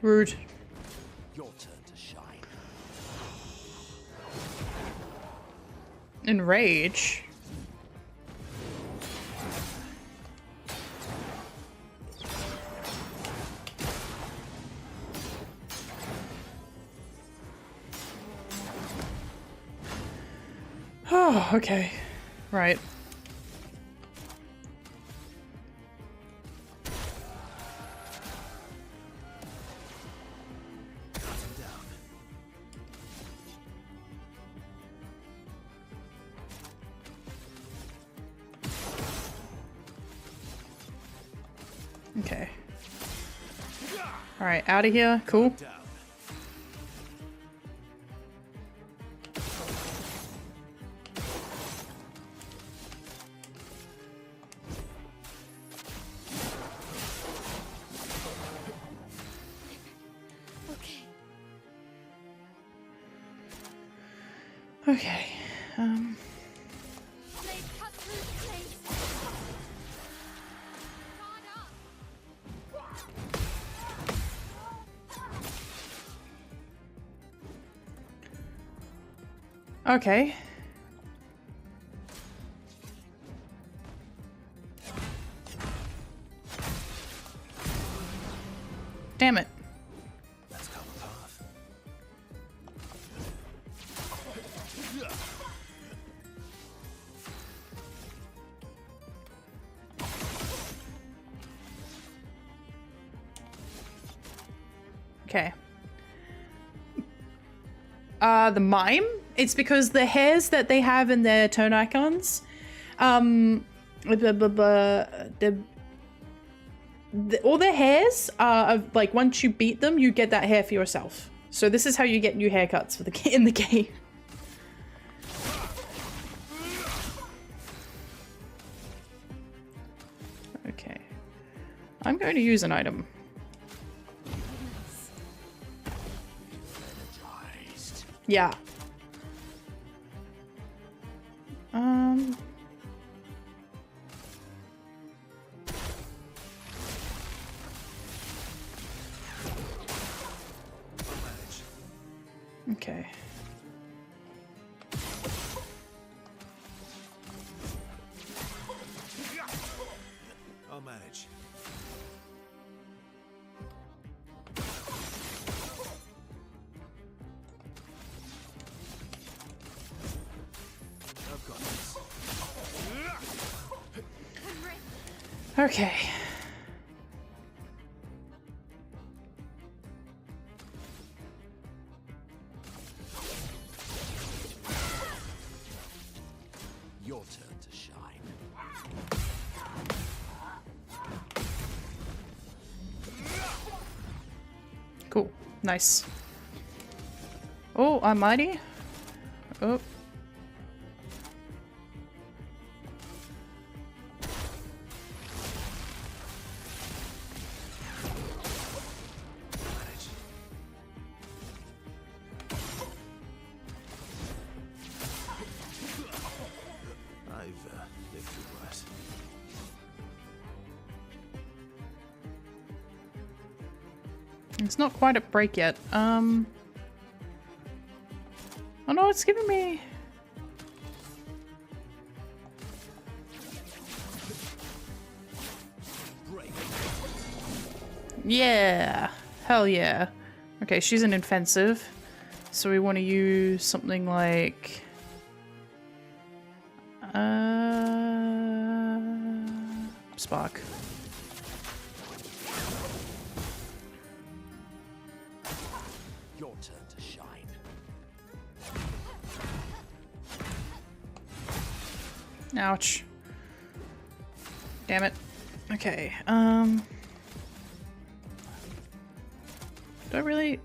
Rude.
Your turn to shine.
Enrage? Oh, okay. Right.
Cut him down.
Okay. Alright, out of here. Cool.
Down.
Okay.
Okay.
Blade cut through the flames. Guard up.
Okay. Damn it.
Let's cover path.
Okay. The mime? It's because the hairs that they have in their turn icons, all their hairs are like once you beat them, you get that hair for yourself. So this is how you get new haircuts for the in the game. Okay, I'm going to use an item.
Energized.
Yeah.
I'll manage.
Okay.
I'll manage. I've got this.
Okay.
Your turn to shine.
Cool. Nice. Oh, almighty. Oh.
Manage. I've lived through worse.
It's not quite at break yet. Oh no, it's giving me...
Break.
Yeah. Hell yeah. Okay, she's an offensive. So we want to use something like... Spark.
Your turn to shine.
Ouch. Damn it. Okay, do I really...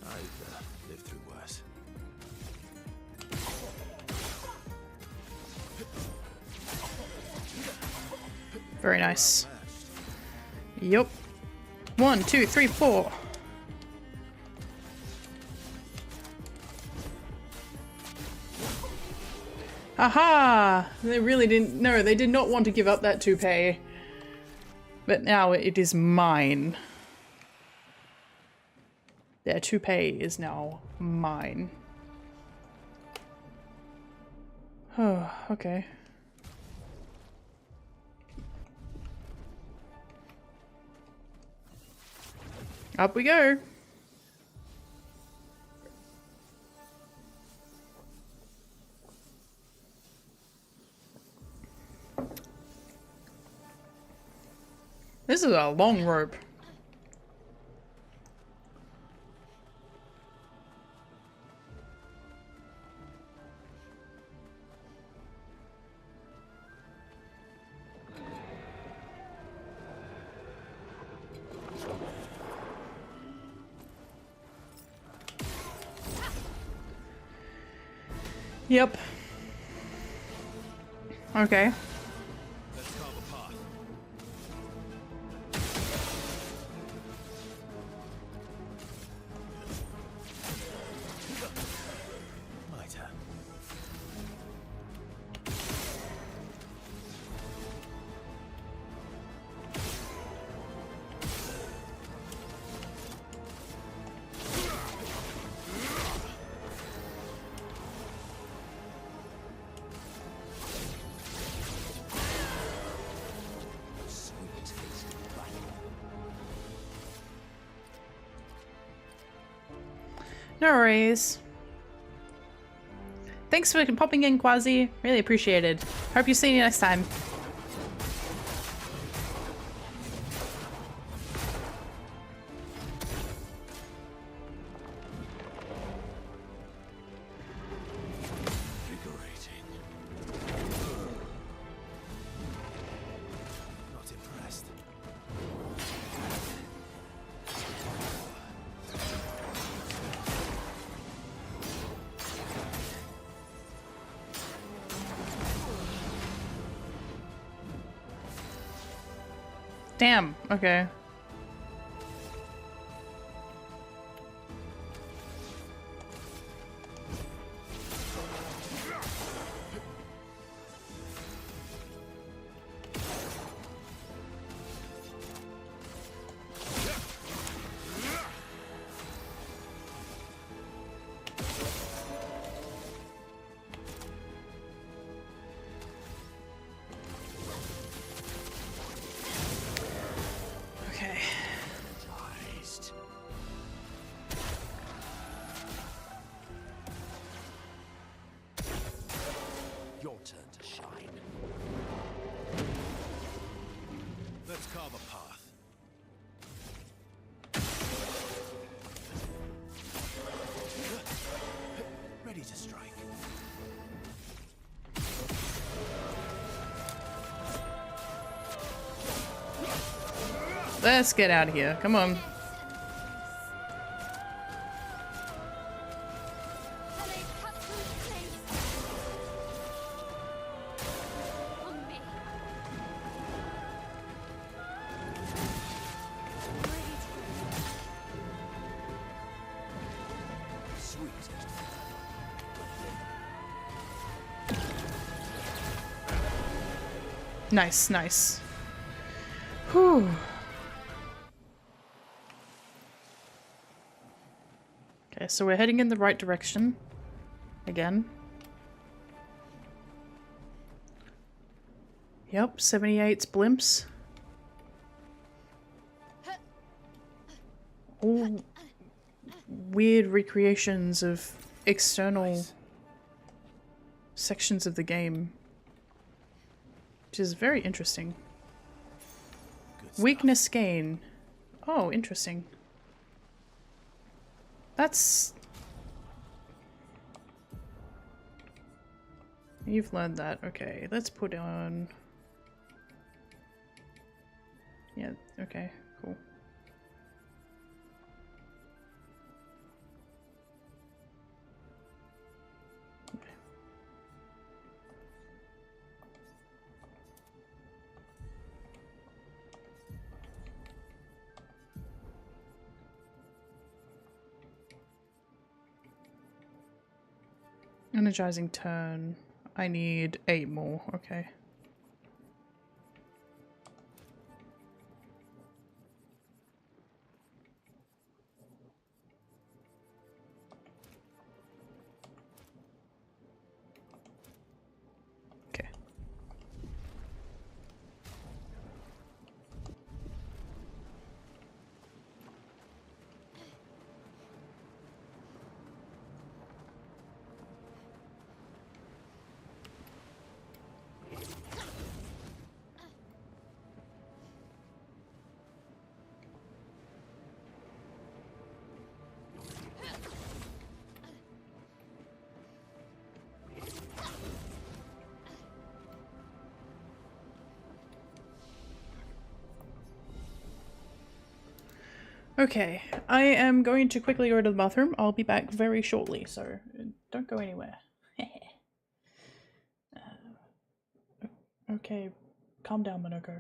I've lived through worse.
Very nice.
Matched.
Yup. 1, 2, 3, 4. Aha! They really didn't. No, they did not want to give up that toupee. But now it is mine. Their toupee is now mine. Oh, okay. Up we go. This is a long rope. Yep. Okay.
Let's carve a path. My turn. Sweet taste of life.
No worries. Thanks for popping in, Quasi. Really appreciated. Hope you see you next time.
Invigorating. Not impressed.
Damn. Okay. Okay.
Energized. Your turn to shine. Let's carve a path. Ready to strike.
Let's get out of here. Come on.
Blade cut through the flames. On me. Ready to
Sweetest.
Nice, nice. Whew. Okay, so we're heading in the right direction. Again. Yep, 78's blimps. All weird recreations of external sections of the game. Which is very interesting.
Good stuff.
Weakness gain. Oh, interesting. That's... You've learned that. Okay, let's put on... Yeah, okay, cool. Okay. Energizing turn. I need 8 more. Okay. Okay. Okay, I am going to quickly go to the bathroom. I'll be back very shortly, so don't go anywhere. Okay, calm down, Monoko.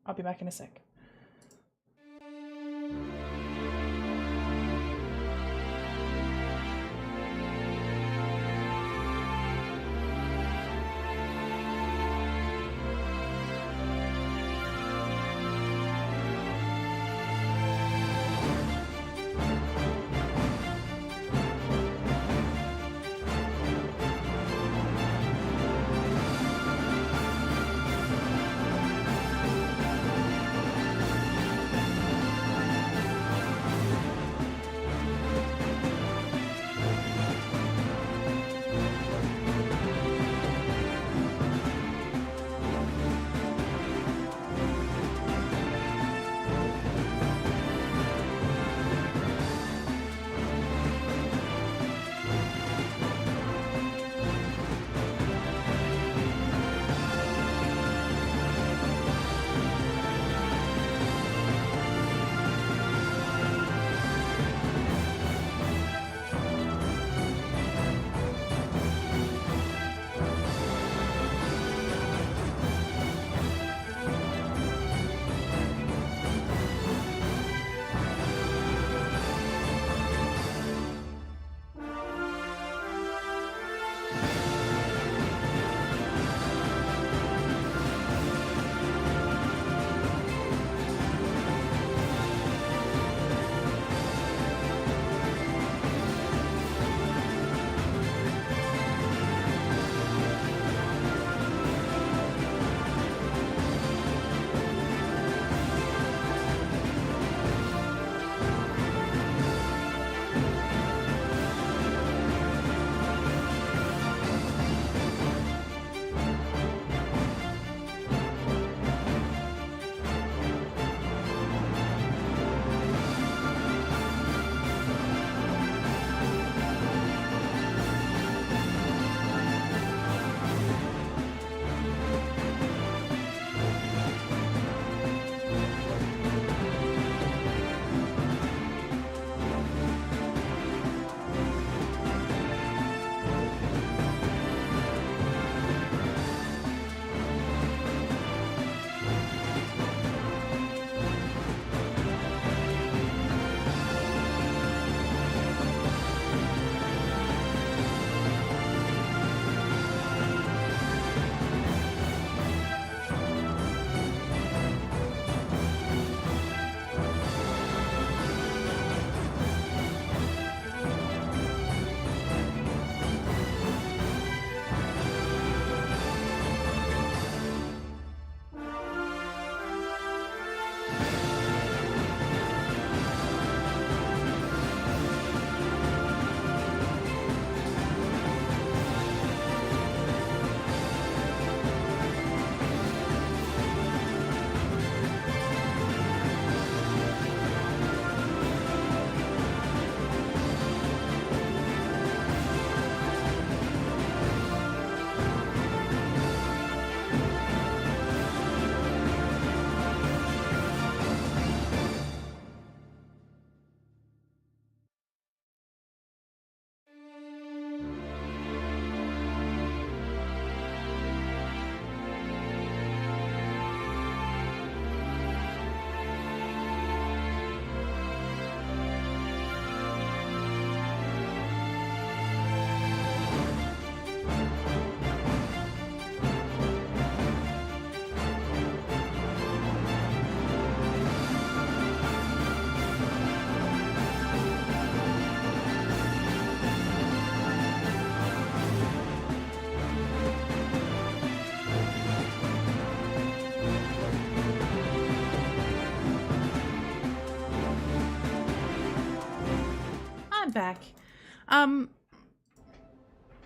I'll be back in a sec.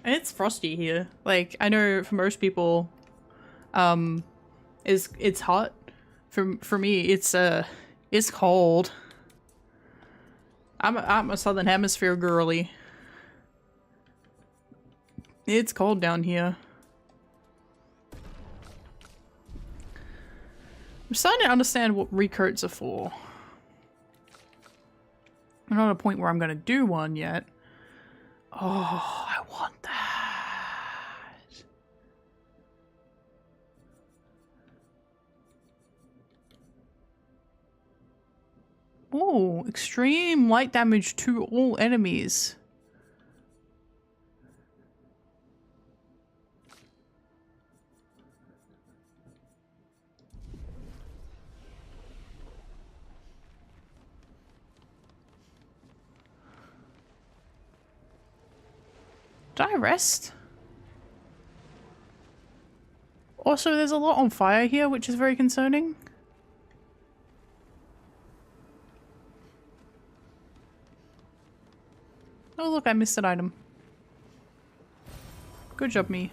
It's frosty here. Like, I know for most people, it's hot. For me, it's cold. I'm a Southern Hemisphere girly. It's cold down here. I'm starting to understand what recoats are for. I'm not at a point where I'm gonna do one yet. Oh, I want that. Oh, extreme light damage to all enemies. Did I rest? Also, there's a lot on fire here, which is very concerning. Oh look, I missed an item. Good job, me.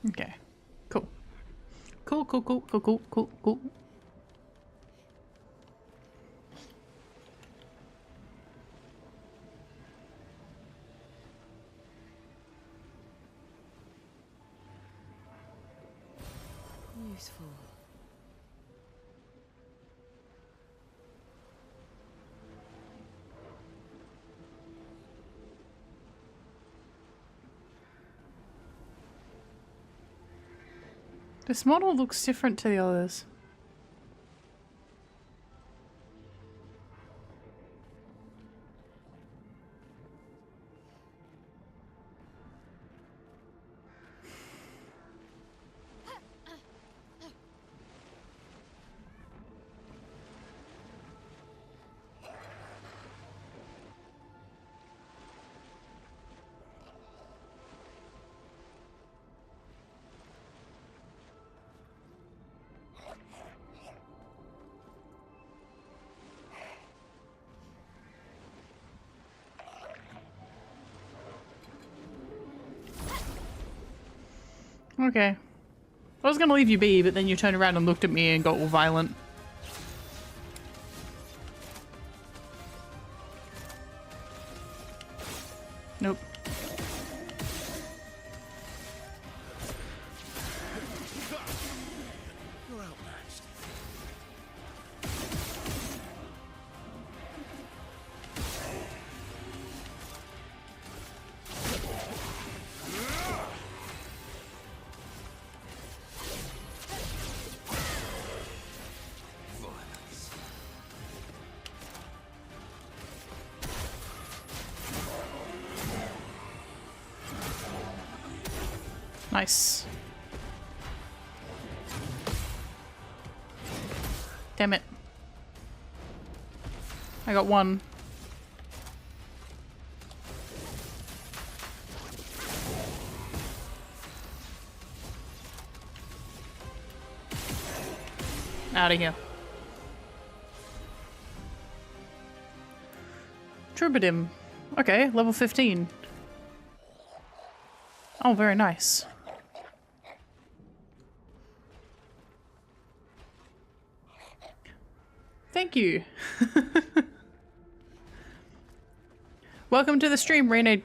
Okay. Cool. Cool, cool, cool, cool, cool, cool, cool.
Useful.
This model looks different to the others. Okay. I was gonna leave you be, but then you turned around and looked at me and got all violent. Nope.
You're outmatched. Violence.
Nice. Damn it. I got one. Out of here. Troubadour. Okay, level 15. Oh, very nice. Thank you. Welcome to the stream, Reynard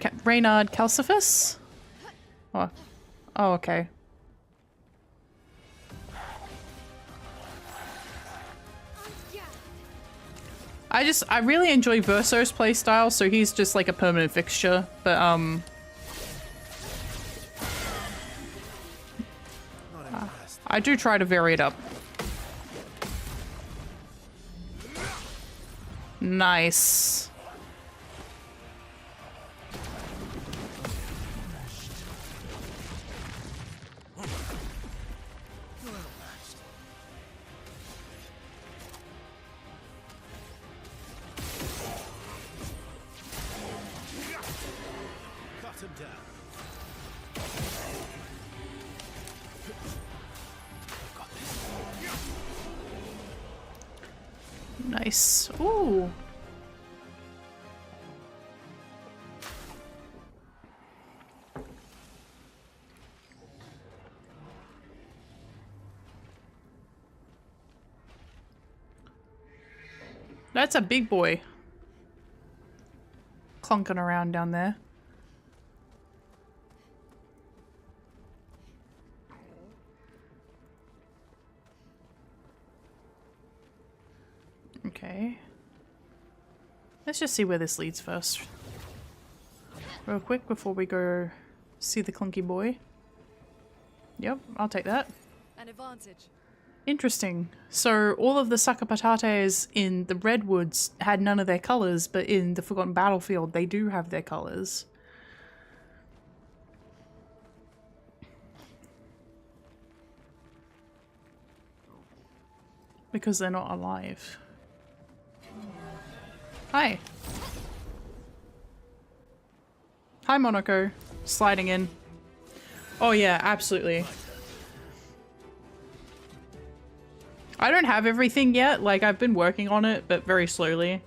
Calcifer. Oh. Oh, okay. I really enjoy Verso's playstyle, so he's just like a permanent fixture, but I do try to vary it up. Nice.
Cut him down.
Nice. Ooh. That's a big boy. Clunking around down there. Okay. Let's just see where this leads first. Real quick before we go see the clunky boy. Yep, I'll take that.
An advantage.
Interesting. So all of the sucker patates in the Redwoods had none of their colours, but in the Forgotten Battlefield they do have their colours. Because they're not alive. Hi. Hi, Monaco. Sliding in. Oh yeah, absolutely. I don't have everything yet, like I've been working on it, but very slowly.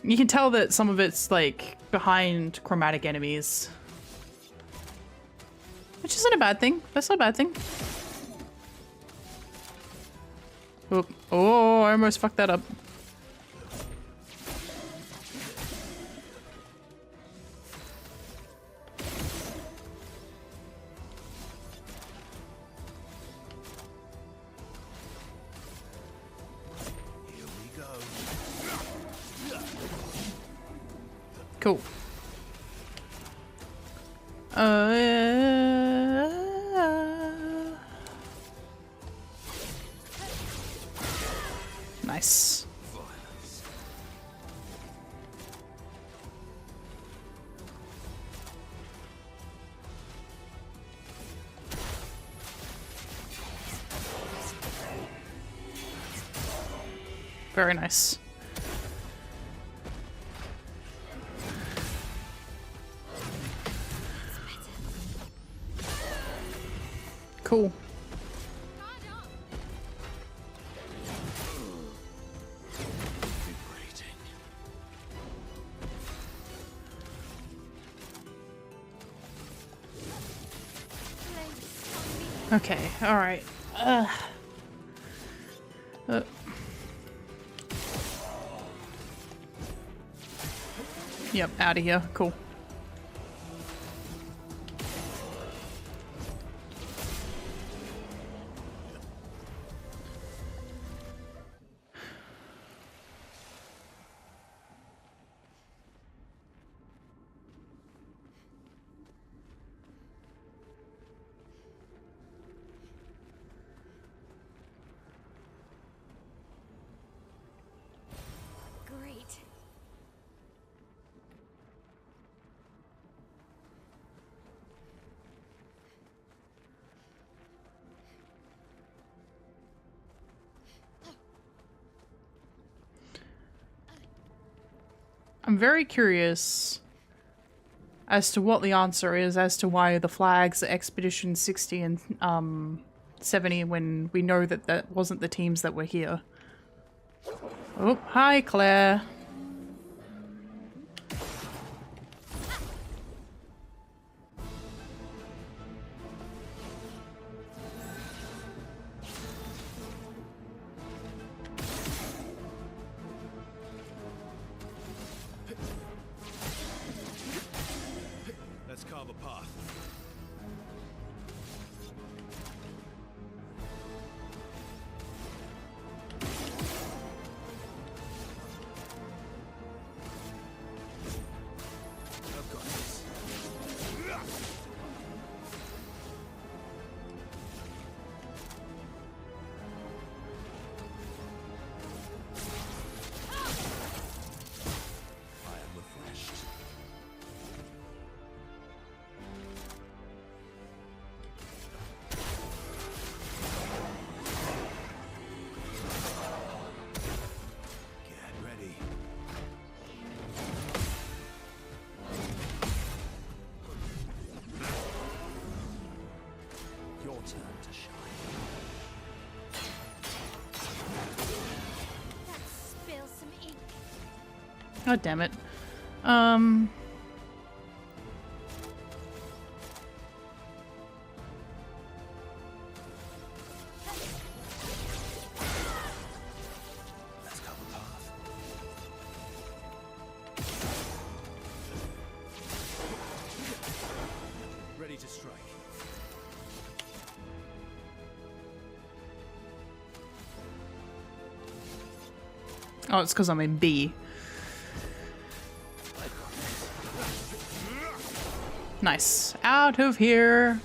You can tell that some of it's like behind chromatic enemies. Which isn't a bad thing. That's not a bad thing. Oh, I almost fucked that up. Cool. Nice. Very nice. Cool. Okay, alright. Yep, out of here. Cool.
Great.
I'm very curious as to what the answer is as to why the flags at Expedition 60 and 70 when we know that that wasn't the teams that were here. Oh, hi Claire.
Let's carve a path.
God damn it.
Let's cut the path. Ready to strike.
Oh, it's because I'm in B. Nice. Out of here.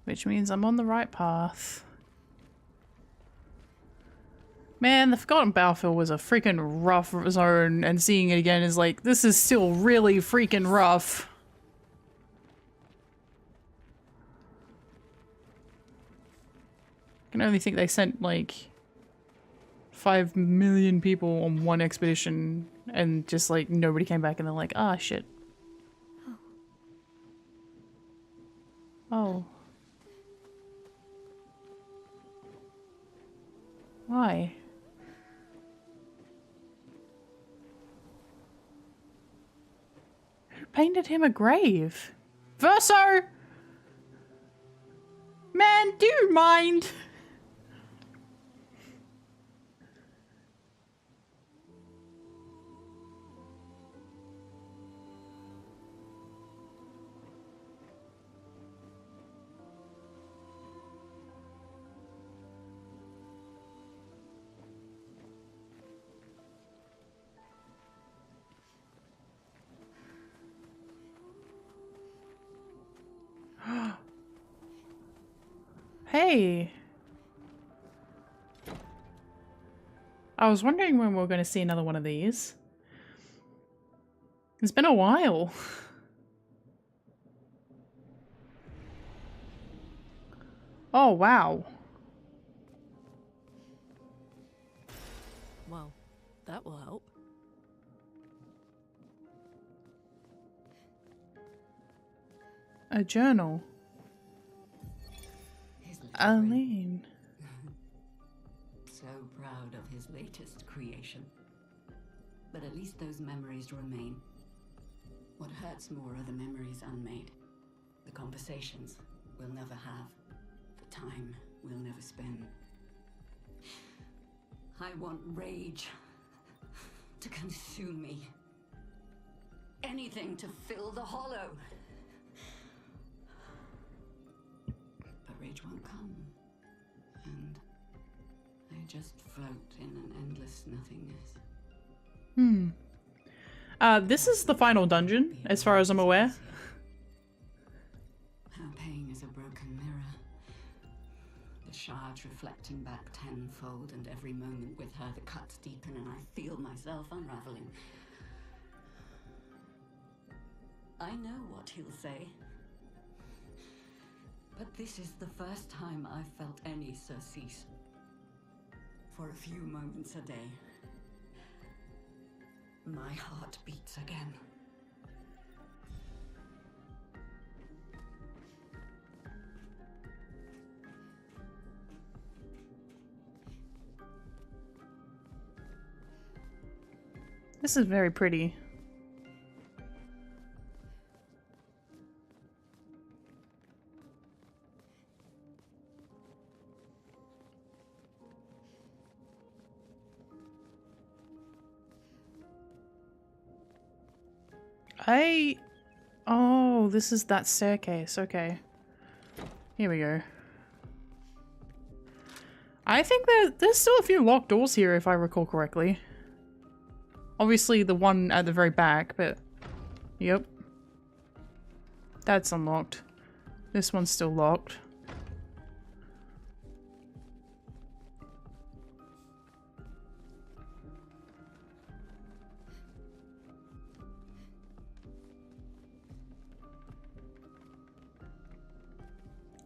Which means I'm on the right path. Man, the Forgotten Battlefield was a freaking rough zone, and seeing it again is like, this is still really freaking rough. I can only think they sent like 5 million people on one expedition and just like nobody came back and they're like, ah, shit. Oh. Why? Who painted him a grave? Verso! Man, do you mind? Hey. I was wondering when we were going to see another one of these. It's been a while. Oh, wow.
Well, that will help.
A journal.
His little brain.
Aline.
So proud of his latest creation. But at least those memories remain. What hurts more are the memories unmade. The conversations we'll never have. The time we'll never spend. I want rage to consume me. Anything to fill the hollow. But rage won't come. And I just float in an endless nothingness.
This is the final dungeon, as far as I'm aware.
Her pain is a broken mirror. The shards reflecting back tenfold, and every moment with her the cuts deepen and I feel myself unraveling. I know what he'll say. But this is the first time I've felt any surcease. For a few moments a day, my heart beats again.
This is very pretty. Oh, this is that staircase. Okay. Here we go. I think there's still a few locked doors here, if I recall correctly. Obviously the one at the very back, but... Yep. That's unlocked. This one's still locked.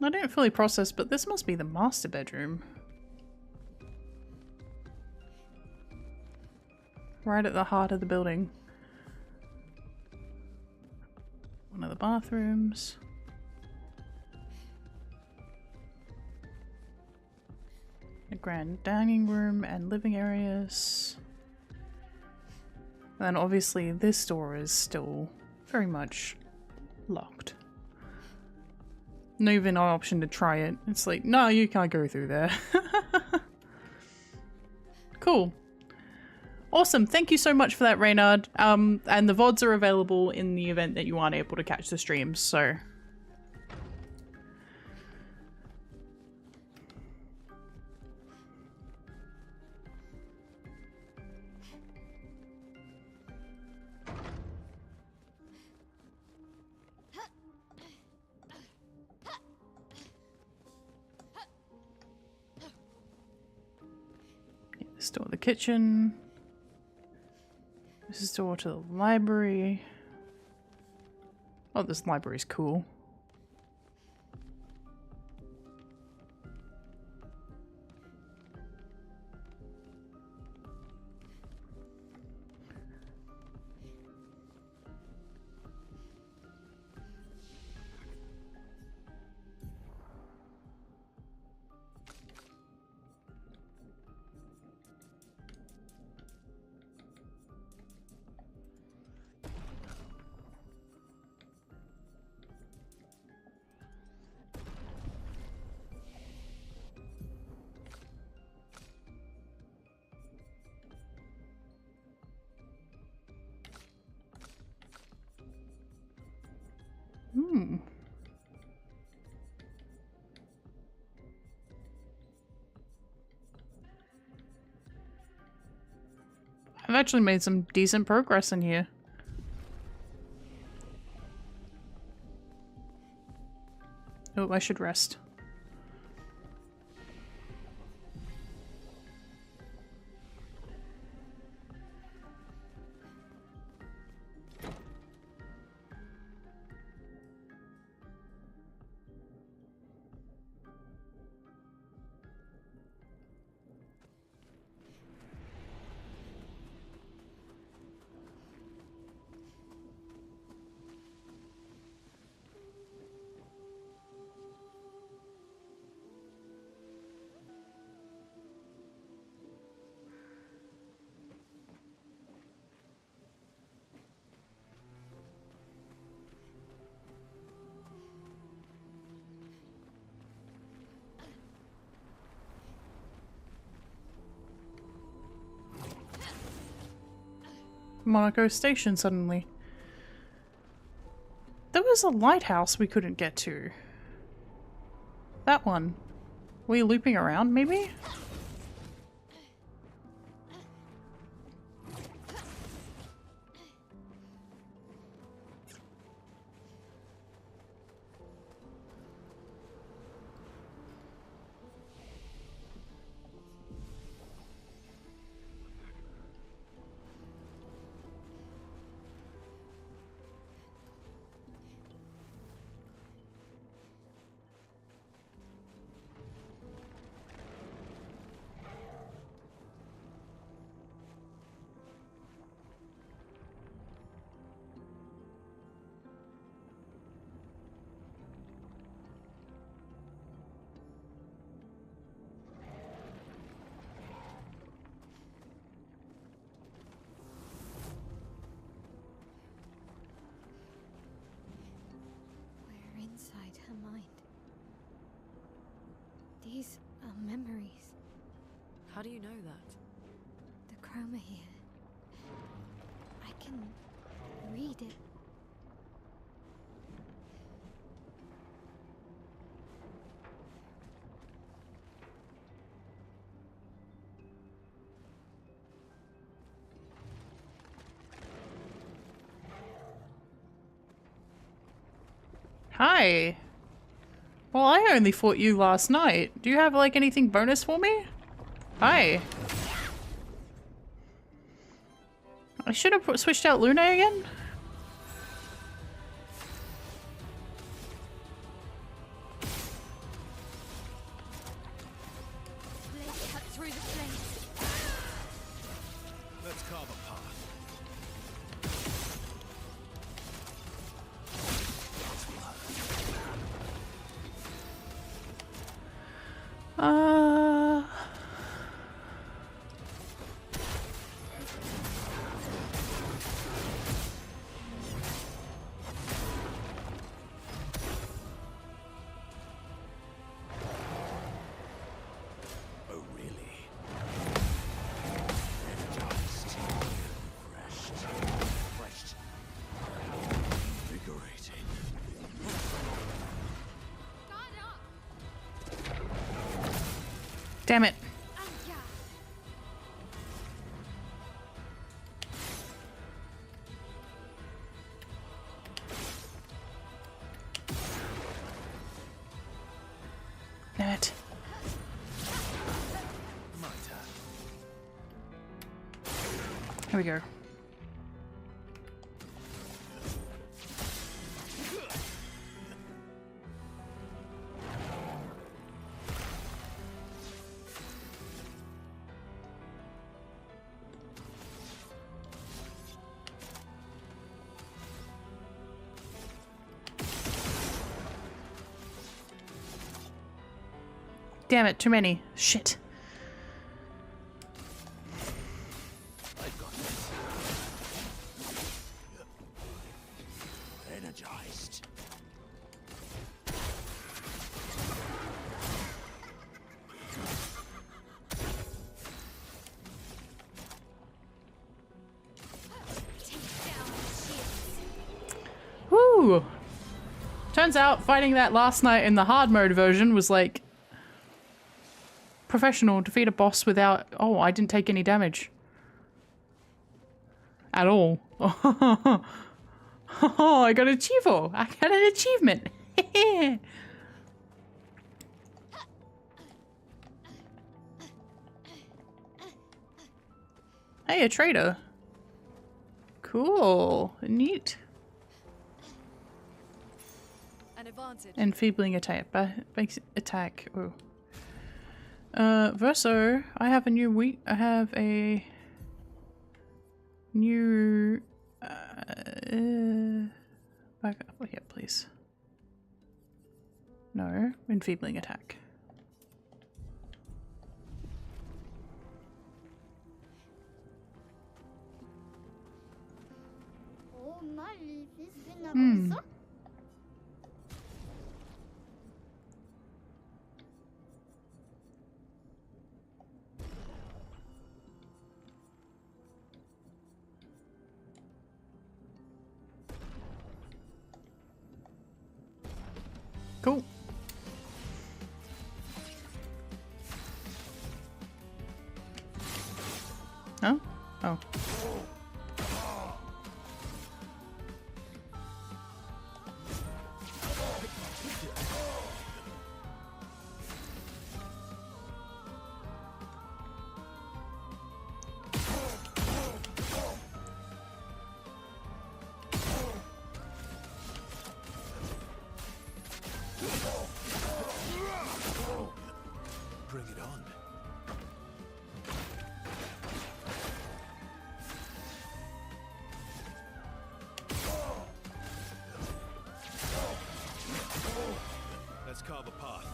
I don't fully process, but this must be the master bedroom. Right at the heart of the building. One of the bathrooms. A grand dining room and living areas. And then obviously this door is still very much locked. No even an option to try it. It's like, no, you can't go through there. Cool. Awesome. Thank you so much for that, Reynard. And the VODs are available in the event that you aren't able to catch the streams, so... This door to the kitchen. This is door to the library. Oh, this library's cool. I've actually made some decent progress in here. Oh, I should rest. Monaco Station suddenly. There was a lighthouse we couldn't get to. That one. Were you looping around, maybe?
We're inside her mind. These are memories.
How do you know that?
The chroma here. I can read it.
Hi. Well, I only fought you last night. Do you have, like, anything bonus for me? Hi. I should have switched out Luna again.
Blade cut through the flames.
Let's carve a path.
Damn it. Damn it.
My turn.
Here we go. Damn it, too many. Shit.
I've got this. Energized.
Woo! Turns out fighting that last night in the hard mode version was like professional. Defeat a boss without... Oh, I didn't take any damage. At all. Oh, I got an achievo. I got an achievement. Hey, a trader. Cool. Neat.
An advantage.
Enfeebling attack. Basic attack. Oh. Verso, I have a new week. I have a new. Back up here, please. No, enfeebling attack. Cool. Oh? Oh.
Bring it on. Let's carve a path.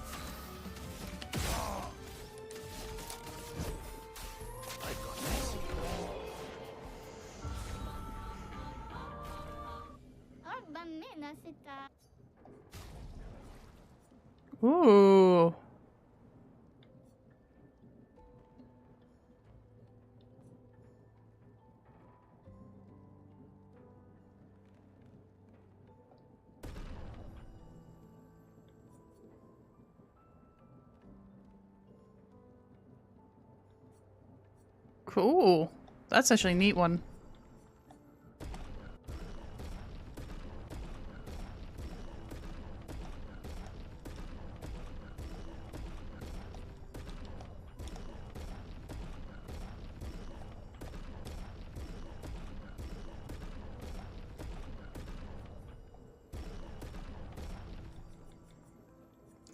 I've got this.
Ooh. Cool. That's actually a neat one.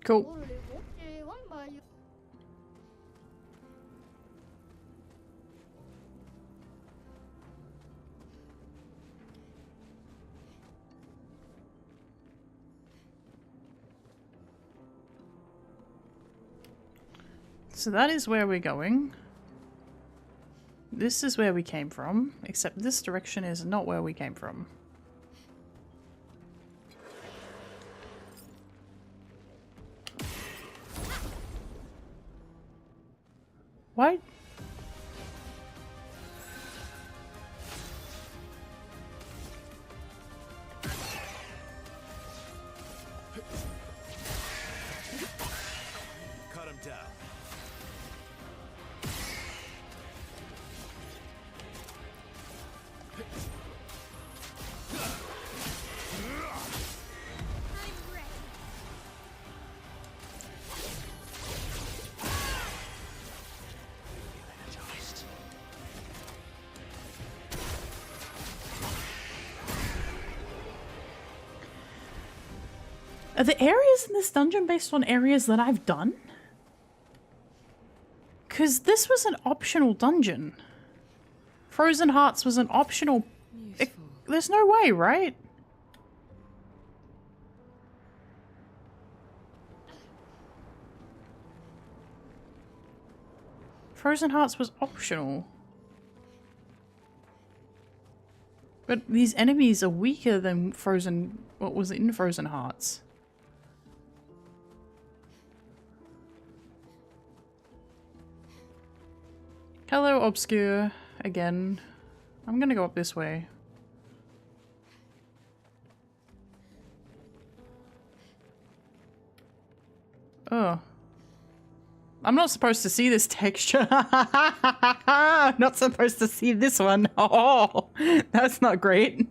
Cool. So that is where we're going. This is where we came from, except this direction is not where we came from. Why?
Cut him down.
Are the areas in this dungeon based on areas that I've done? Because this was an optional dungeon. Frozen Hearts was an optional... there's no way, right? Frozen Hearts was optional. But these enemies are weaker than Frozen... what was in Frozen Hearts? Hello, Obscure. Again. I'm gonna go up this way. Oh. I'm not supposed to see this texture. I'm not supposed to see this one. Oh, that's not great.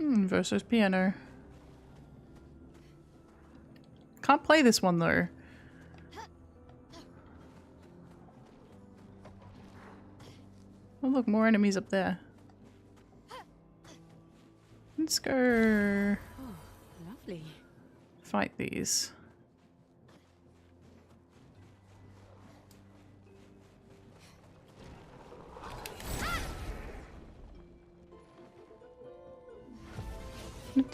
Versus piano. Can't play this one though. Oh look, more enemies up there. Let's go.
Oh, lovely.
Fight these.
Blade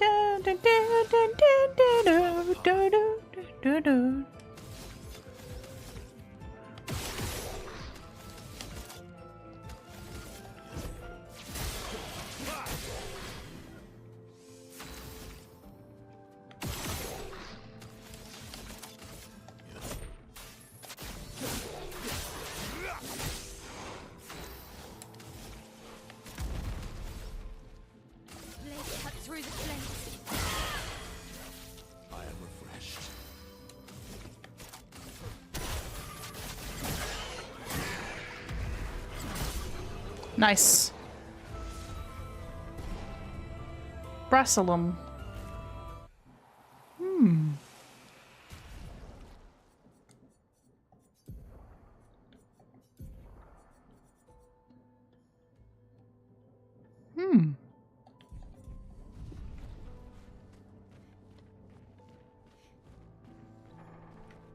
cut through the flames.
I am refreshed.
Nice. Brassilum.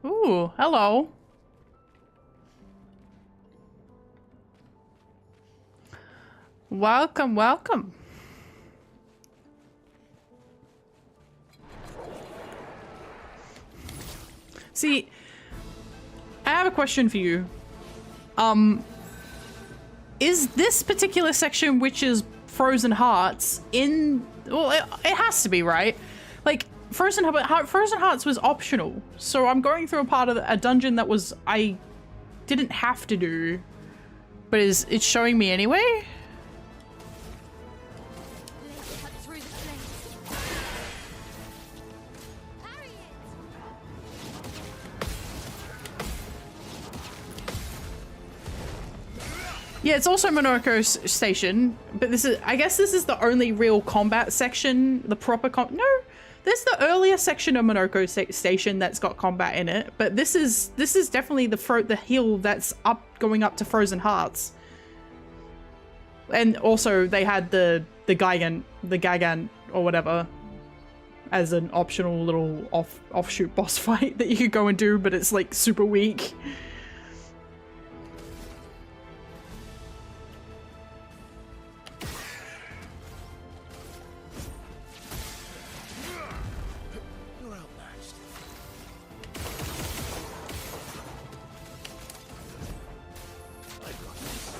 Ooh, hello. Welcome, welcome. See, I have a question for you. Is this particular section, which is Frozen Hearts, in... well, it has to be, right? Like, Frozen Hearts was optional, so I'm going through a part of a dungeon that was... I didn't have to do, but it's showing me anyway?
Blade cut through the flames. Parry it.
Yeah, it's also Monoko's station, but this is... I guess this is the only real combat section, the proper no, there's the earlier section of Monoko station that's got combat in it, but this is definitely the hill that's going up to Frozen Hearts. And also they had the Gigant or whatever as an optional little offshoot boss fight that you could go and do, but it's like super weak.
You're outmatched. I've got this.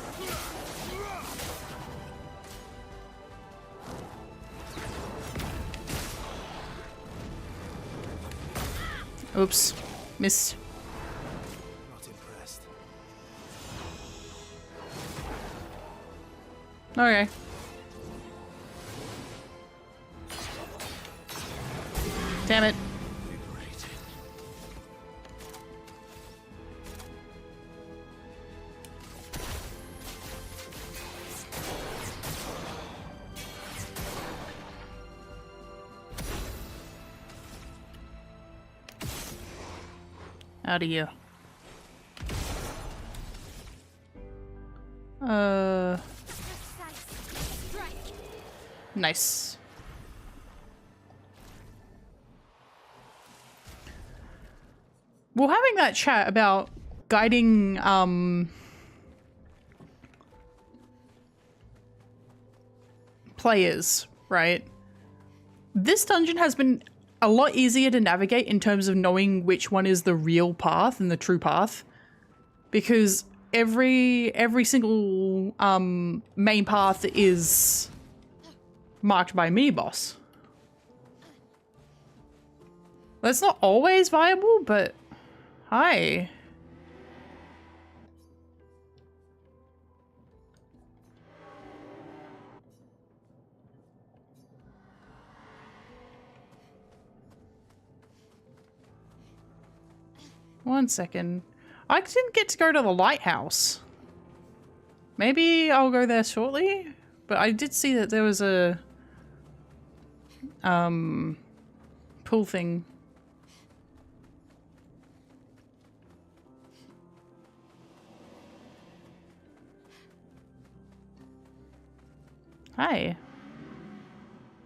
Oops. Missed.
Not impressed.
Okay. Damn it.
Liberated.
Out of here.
Precise strike.
Nice. Well, having that chat about guiding, players, right? This dungeon has been a lot easier to navigate in terms of knowing which one is the real path and the true path. Because every single, main path is marked by mini-boss. That's not always viable, but hi. One second. I didn't get to go to the lighthouse. Maybe I'll go there shortly, but I did see that there was a pool thing. Hi.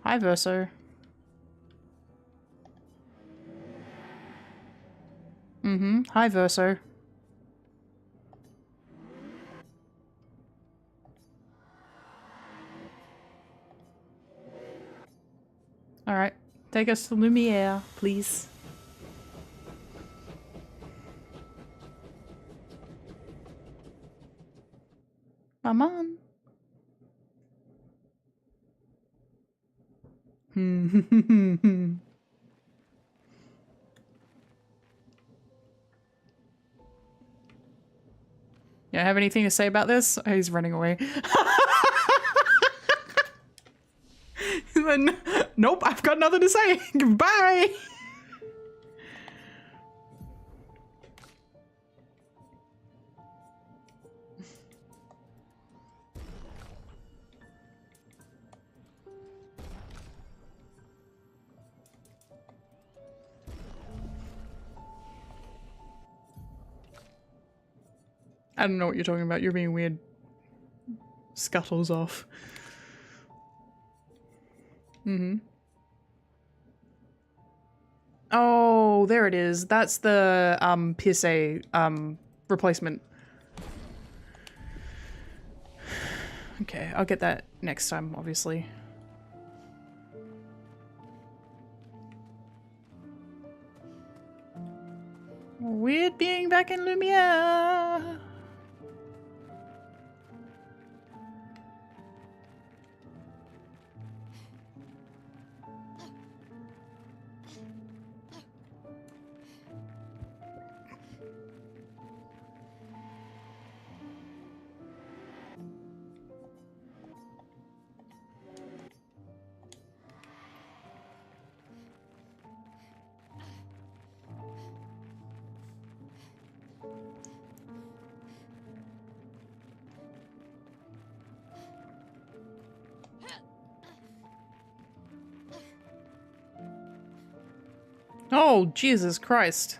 Hi, Verso. Hi, Verso. Alright. Take us to Lumiere, please. Come on. You have anything to say about this? Oh, he's running away. Then, nope, I've got nothing to say. Goodbye. I don't know what you're talking about. You're being weird. Scuttles off. Oh, there it is. That's the PSA replacement. Okay, I'll get that next time, obviously. Weird being back in Lumiere. Oh, Jesus Christ.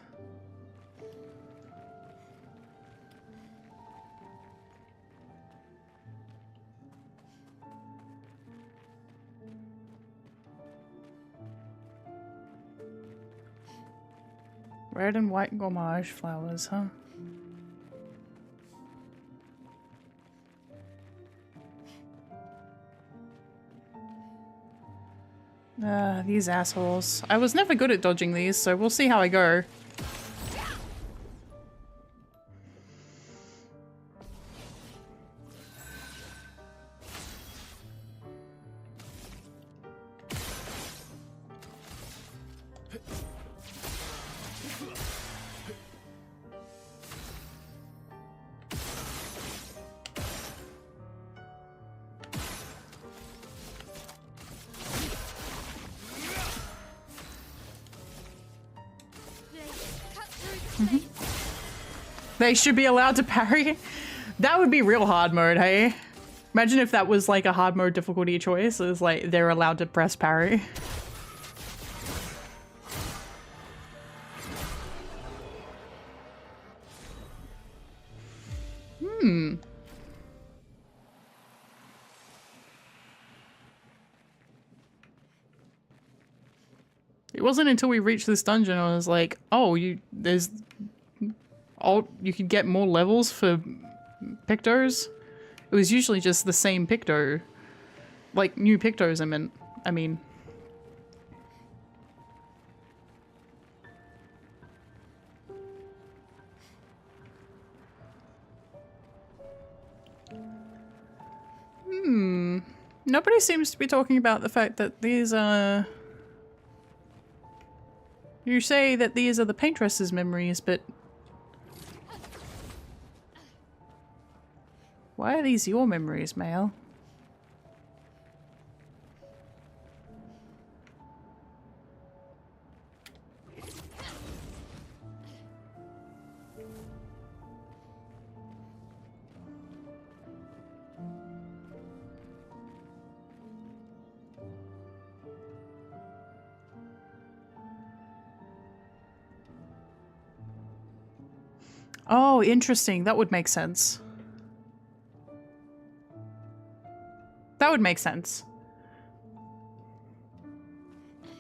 Red and white gommage flowers, huh? These assholes. I was never good at dodging these, so we'll see how I go. They should be allowed to parry. That would be real hard mode, hey? Imagine if that was like a hard mode difficulty choice. It was like they're allowed to press parry. It wasn't until we reached this dungeon I was like, oh, you could get more levels for Pictos. It was usually just the same Picto. Like, new Pictos, I mean. Nobody seems to be talking about the fact that these are... You say that these are the paintress's memories, but... Why are these your memories, Mael? Oh, interesting. That would make sense. That would make sense.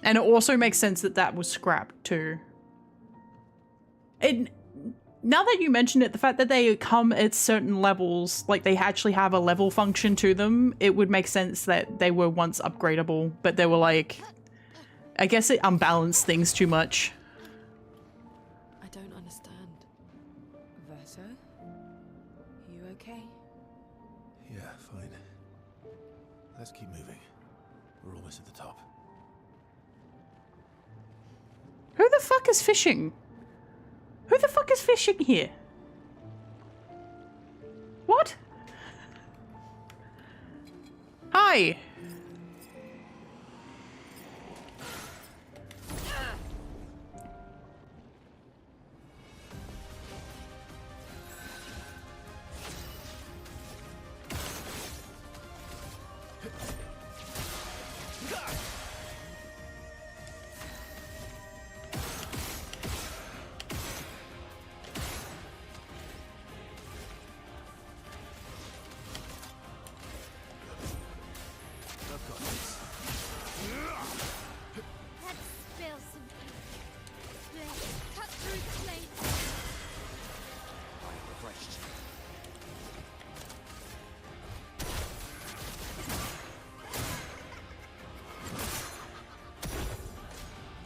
And it also makes sense that that was scrapped too. Now that you mention it, the fact that they come at certain levels, like they actually have a level function to them, it would make sense that they were once upgradable, but they were like... I guess it unbalanced things too much.
I don't understand. Verso? You okay?
Yeah, fine. Let's keep moving. We're almost at the top.
Who the fuck is fishing? Who the fuck is fishing here? What? Hi.
Let's spill some ink. Blade, cut through the flames.
Refreshed.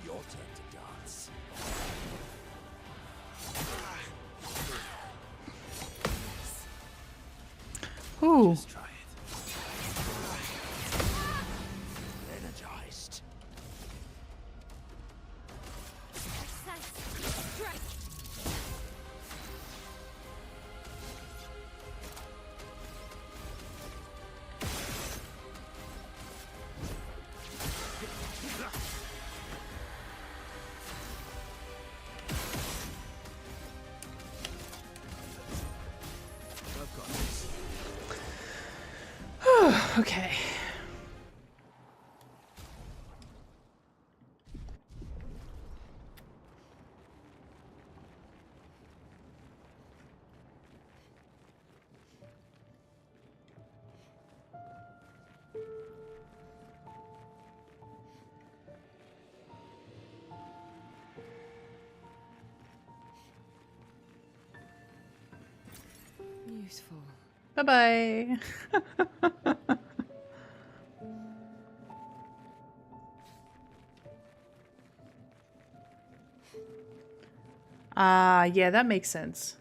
Your turn to dance.
Ooh.
Let's try it. Energized.
Access. Strike.
I've got this.
Okay.
Useful.
Bye-bye. Yeah, that makes sense.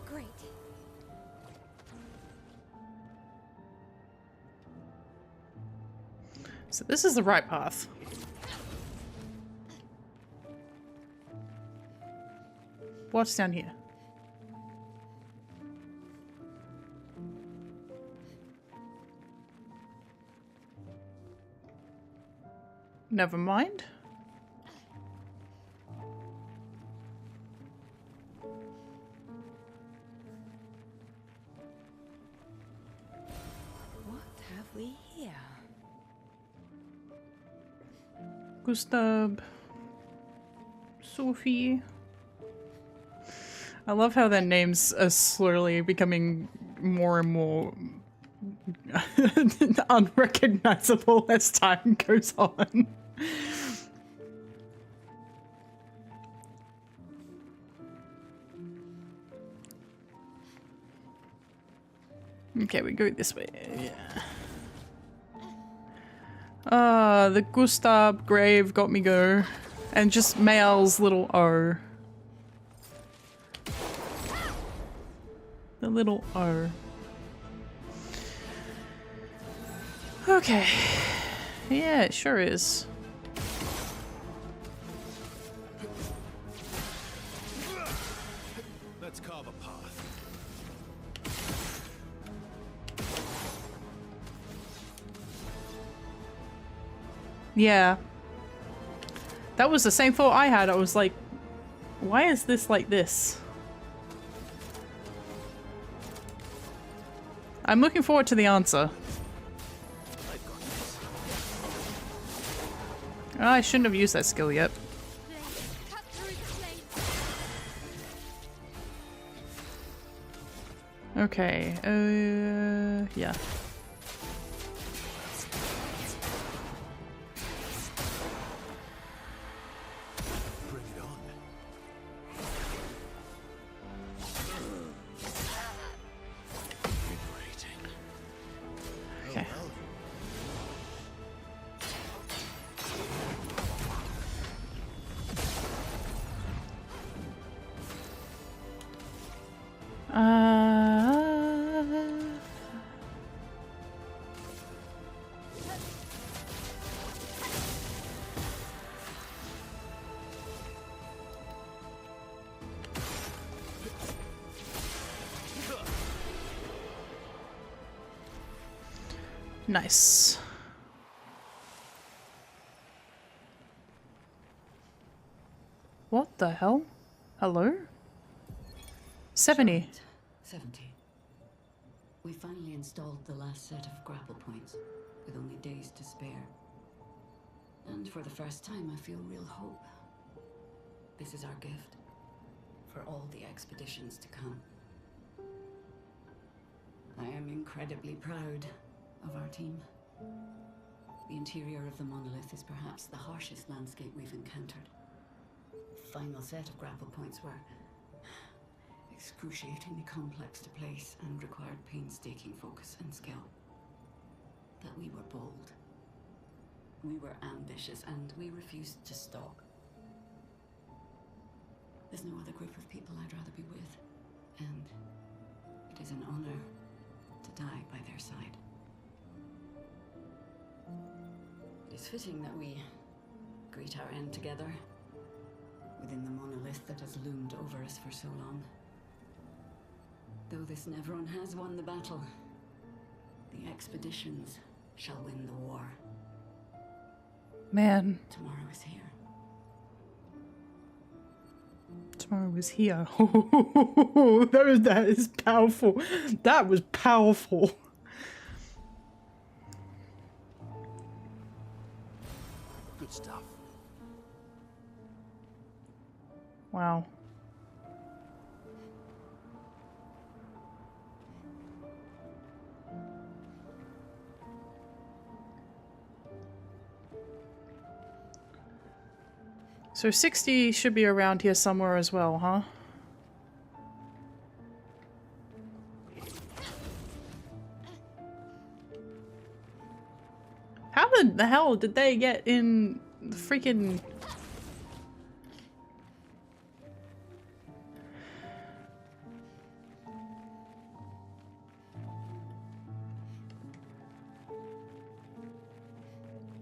Great.
So this is the right path. What's down here? Never mind.
here?
Gustav. Sophie. I love how their names are slowly becoming more and more unrecognizable as time goes on. Okay, we go this way. Yeah. The Gustav grave got me go. And just Mael's little O. The little O. Okay. Yeah, it sure is.
Let's carve a path.
Yeah. That was the same thought I had. I was like, why is this like this? I'm looking forward to the answer. Oh, I shouldn't have used that skill yet.
Cut through the flame.
Okay, yeah.
Bring it on. Liberating.
Okay.
Oh, well.
Nice. What the hell? Hello? 70.
Right. 70. We finally installed the last set of grapple points, with only days to spare. And for the first time, I feel real hope. This is our gift for all the expeditions to come. I am incredibly proud of our team. The interior of the monolith is perhaps the harshest landscape we've encountered. The final set of grapple points were excruciatingly complex to place and required painstaking focus and skill. But we were bold. We were ambitious and we refused to stop. There's no other group of people I'd rather be with, and it is an honor to die by their side. It is fitting that we greet our end together within the monolith that has loomed over us for so long. Though this Nevron has won the battle, the expeditions shall win the war.
Man,
Tomorrow is here.
tomorrow was here. That is powerful. That was powerful.
Good stuff.
Wow. So 60 should be around here somewhere as well, huh? How the hell did they get in the freaking...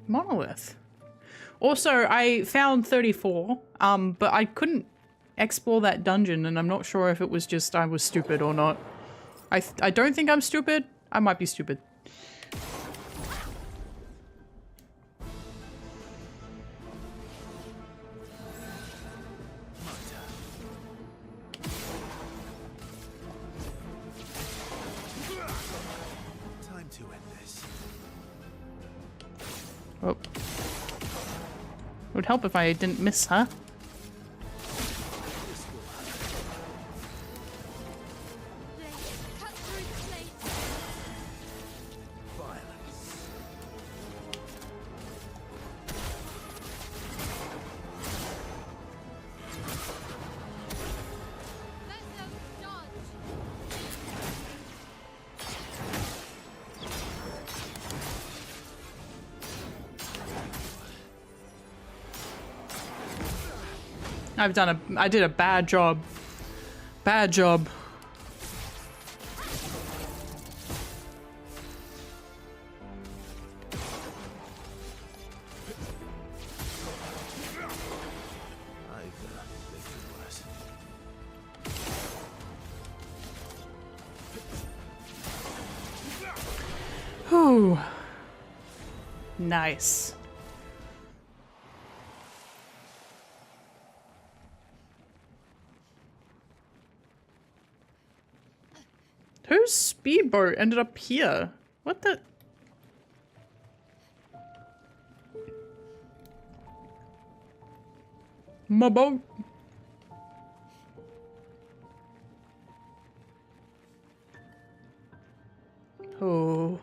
monolith? Also, I found 34, but I couldn't explore that dungeon, and I'm not sure if it was just I was stupid or not. I don't think I'm stupid. I might be stupid.
Time to end this.
Oh. It would help if I didn't miss her.
Cut through the plate.
Violence.
Let them dodge.
I did a bad job. Bad job.
I've lived through worse.
Whew. Nice. Whose speedboat ended up here? What the? My boat. Oh.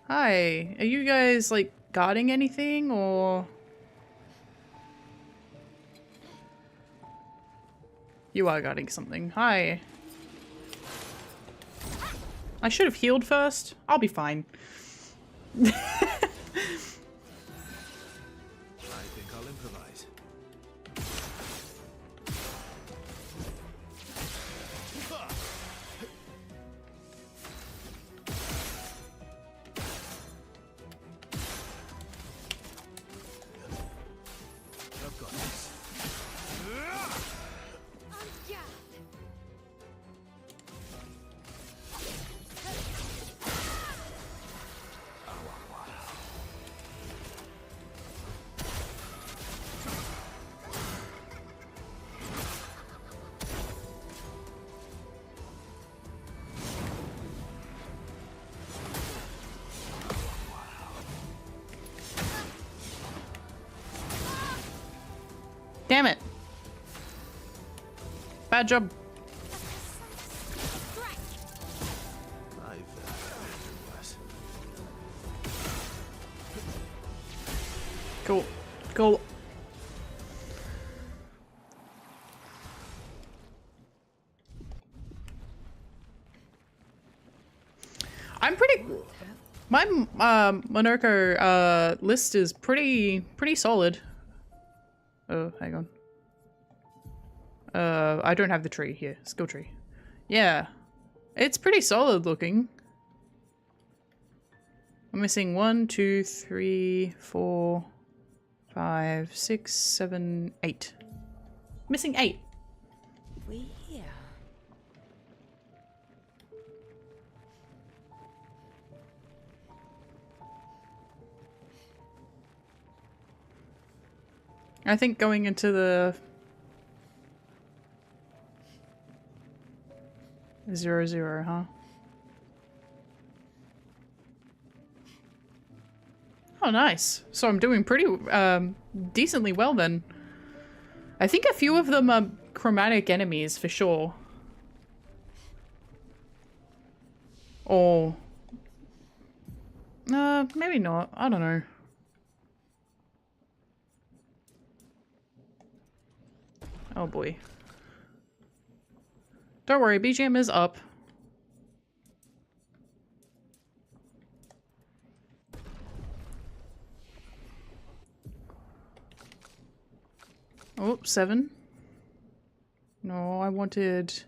Hi. Are you guys like guarding anything or? You are guarding something. Hi. I should have healed first. I'll be fine.
I think I'll improvise. I've got this.
Damn it. Bad job.
I've lived through worse.
Cool. Cool. I'm pretty. My Monarcho list is pretty solid. Oh, hang on. I don't have the tree here. Skill tree. Yeah. It's pretty solid looking. I'm missing 1, 2, 3, 4, 5, 6, 7, 8. Missing 8.
We here.
I think going into the 0-0, huh? Oh, nice. So I'm doing pretty decently well then. I think a few of them are chromatic enemies for sure. Or maybe not. I don't know. Oh boy. Don't worry, BGM is up. Oh, 7. No, I wanted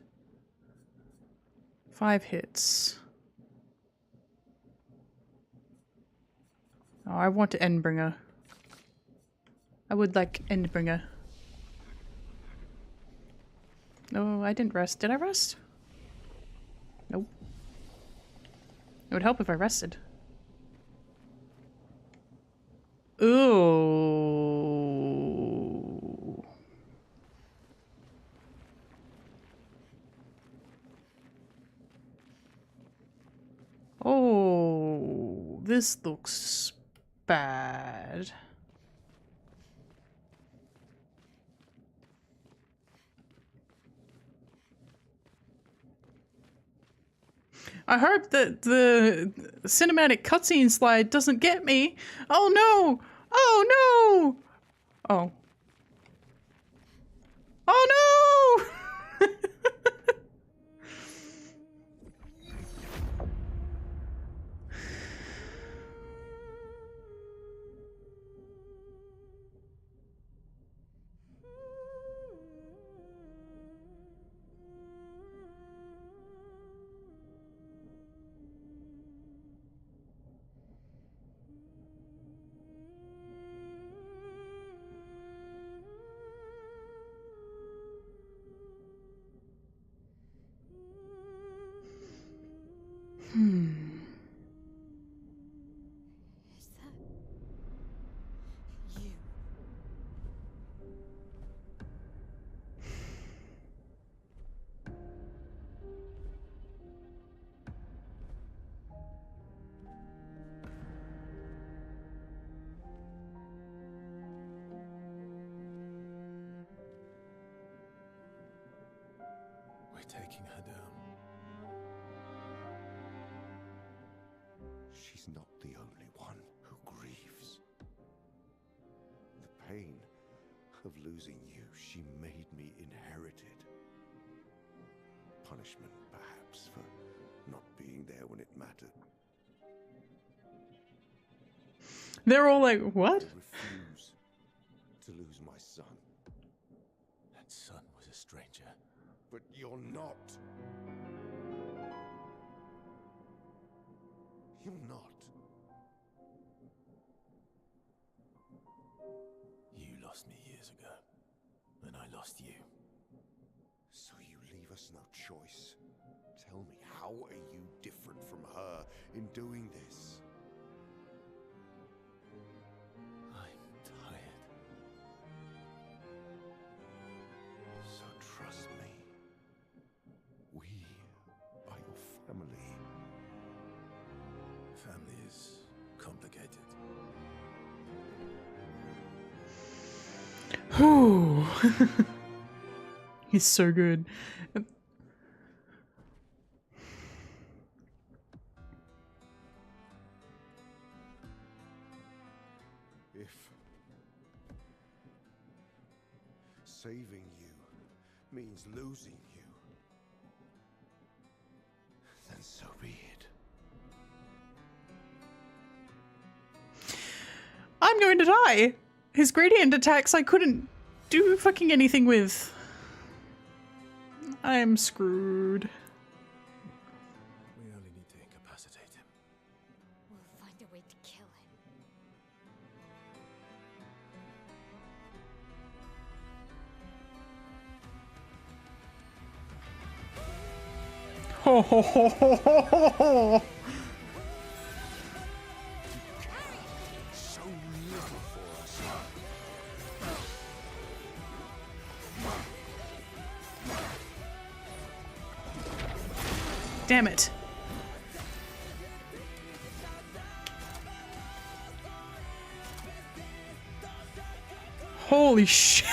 5 hits. Oh, I want Endbringer. I would like Endbringer. No, I didn't rest. Did I rest? Nope. It would help if I rested. Ooh. this looks bad. I hope that the cinematic cutscene slide doesn't get me. Oh no! Oh no! Oh. Oh no!
Is that
You.
We're taking her down.
She's not the only one who grieves. The pain of losing you, she made me inherited. Punishment, perhaps, for not being there when it mattered.
They're all like, what?
I refuse to lose my son.
That son was a stranger.
But you're not. You're not.
You lost me years ago, and I lost you.
So you leave us no choice. Tell me, how are you different from her in doing this?
I'm tired.
So trust me. We are your family.
Family is complicated.
Whew. He's so good.
If saving you means losing you, then so be it.
I'm going to die. His gradient attacks I couldn't do fucking anything with. I am screwed.
We only need to incapacitate him.
we'll find a way to kill him.
Ho ho ho ho ho ho ho.
So little for us.
Damn it. Holy shit.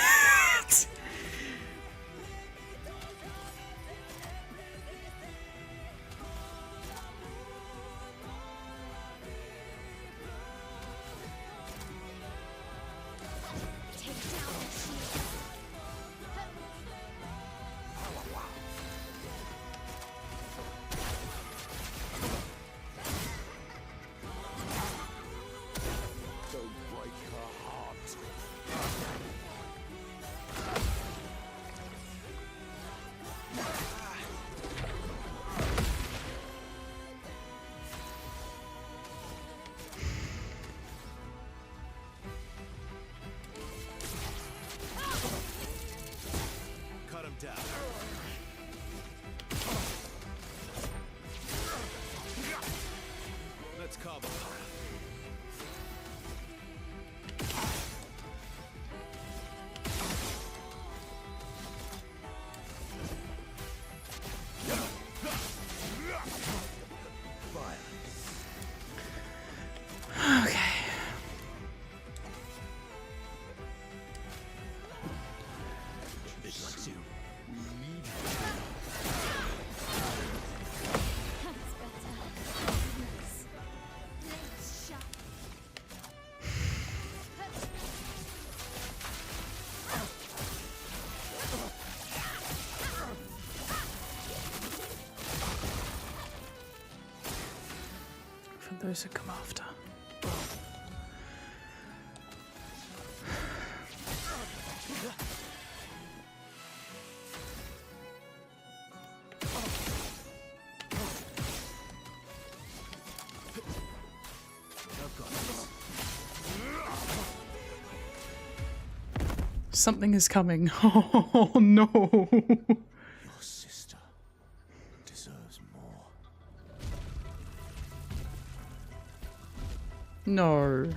Take down the shield.
Don't break her heart.
Cut him down. Let's carve a path.
those who come after. Something is coming. Oh no.
Your sister deserves more.
No.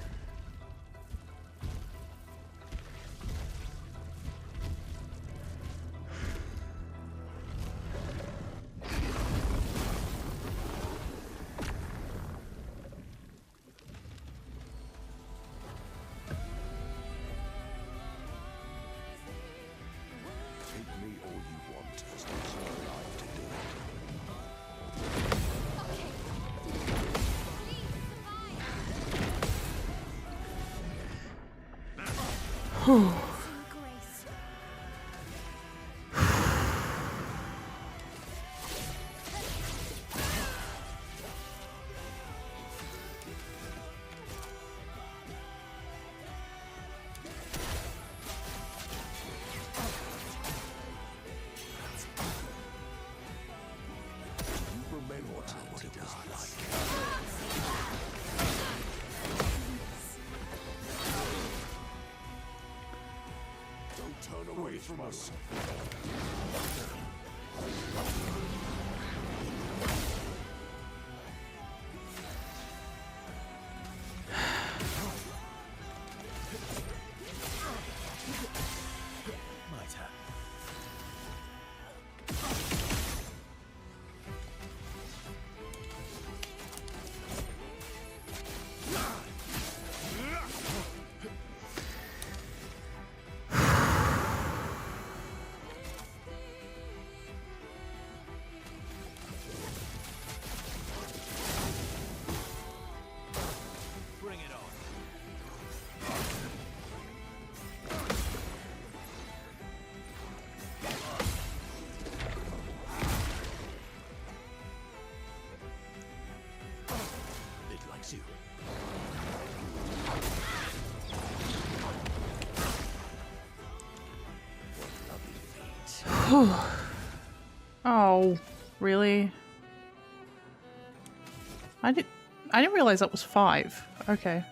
Take me all you want as long as you're alive to do it.
Grace.
You remember what it was like. Don't turn away from us.
My turn. Bring it on. It likes you. What lovely feet.
Oh, really? I didn't realize that was 5. Okay.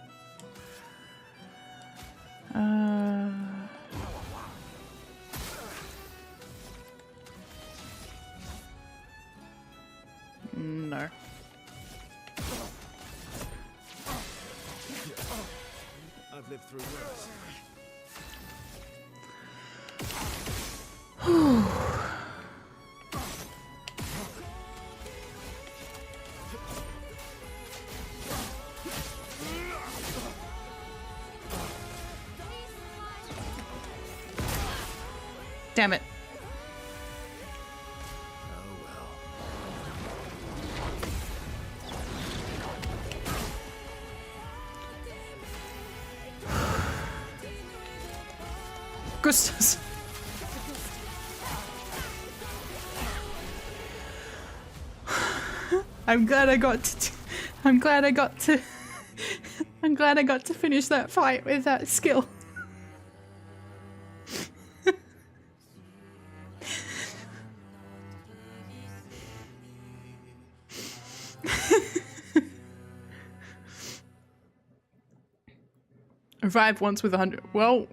No.
I've lived through worse.
Damn it.
Oh well.
Gustus. I'm glad I got to. I'm glad I got to. I'm glad I got to finish that fight with that skill. Revive once with 100. Well.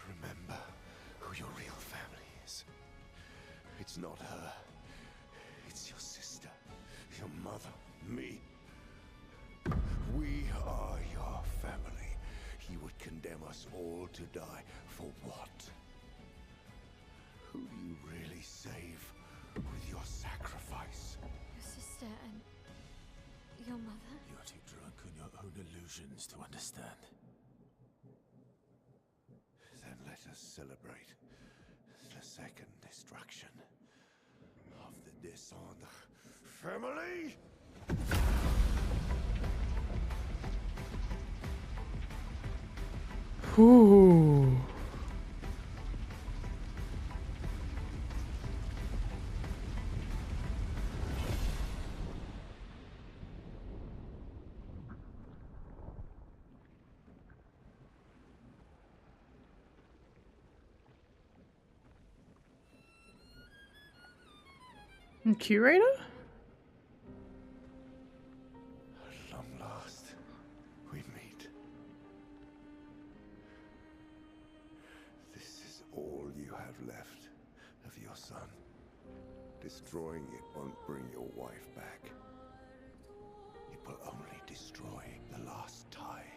Remember who your real family is. It's not her. It's your sister, your mother, me. We are your us all to die. For what? Who do you really save with your sacrifice?
Your sister and your mother.
You're too drunk on your own illusions to understand.
Then let us celebrate the second destruction of the Descendre family.
Ooh. Curator?
At long last, we meet. This is all you have left of your son. Destroying it won't bring your wife back. It will only destroy the last tie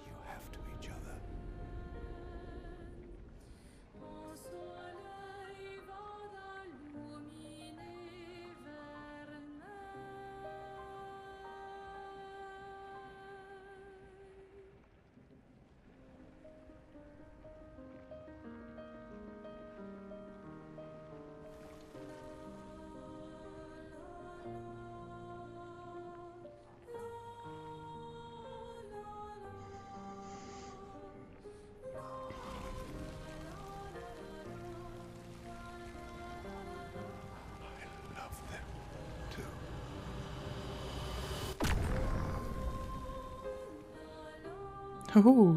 you have to each other. I love them too.
Oh.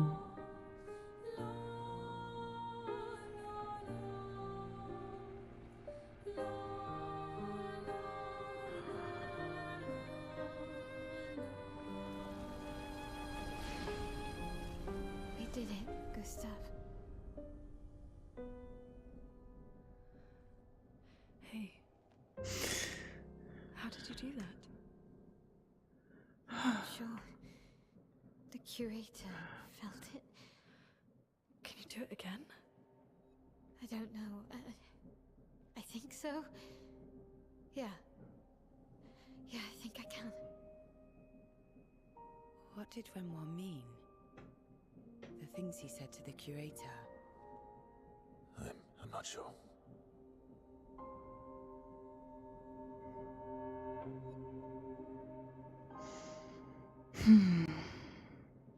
We did it, Gustav.
Hey. How did you do that?
I'm sure the curator felt it.
Can you do it again?
I don't know. I think so. Yeah. Yeah, I think I can.
What did Renoir mean? The things he said to the curator.
I'm not sure.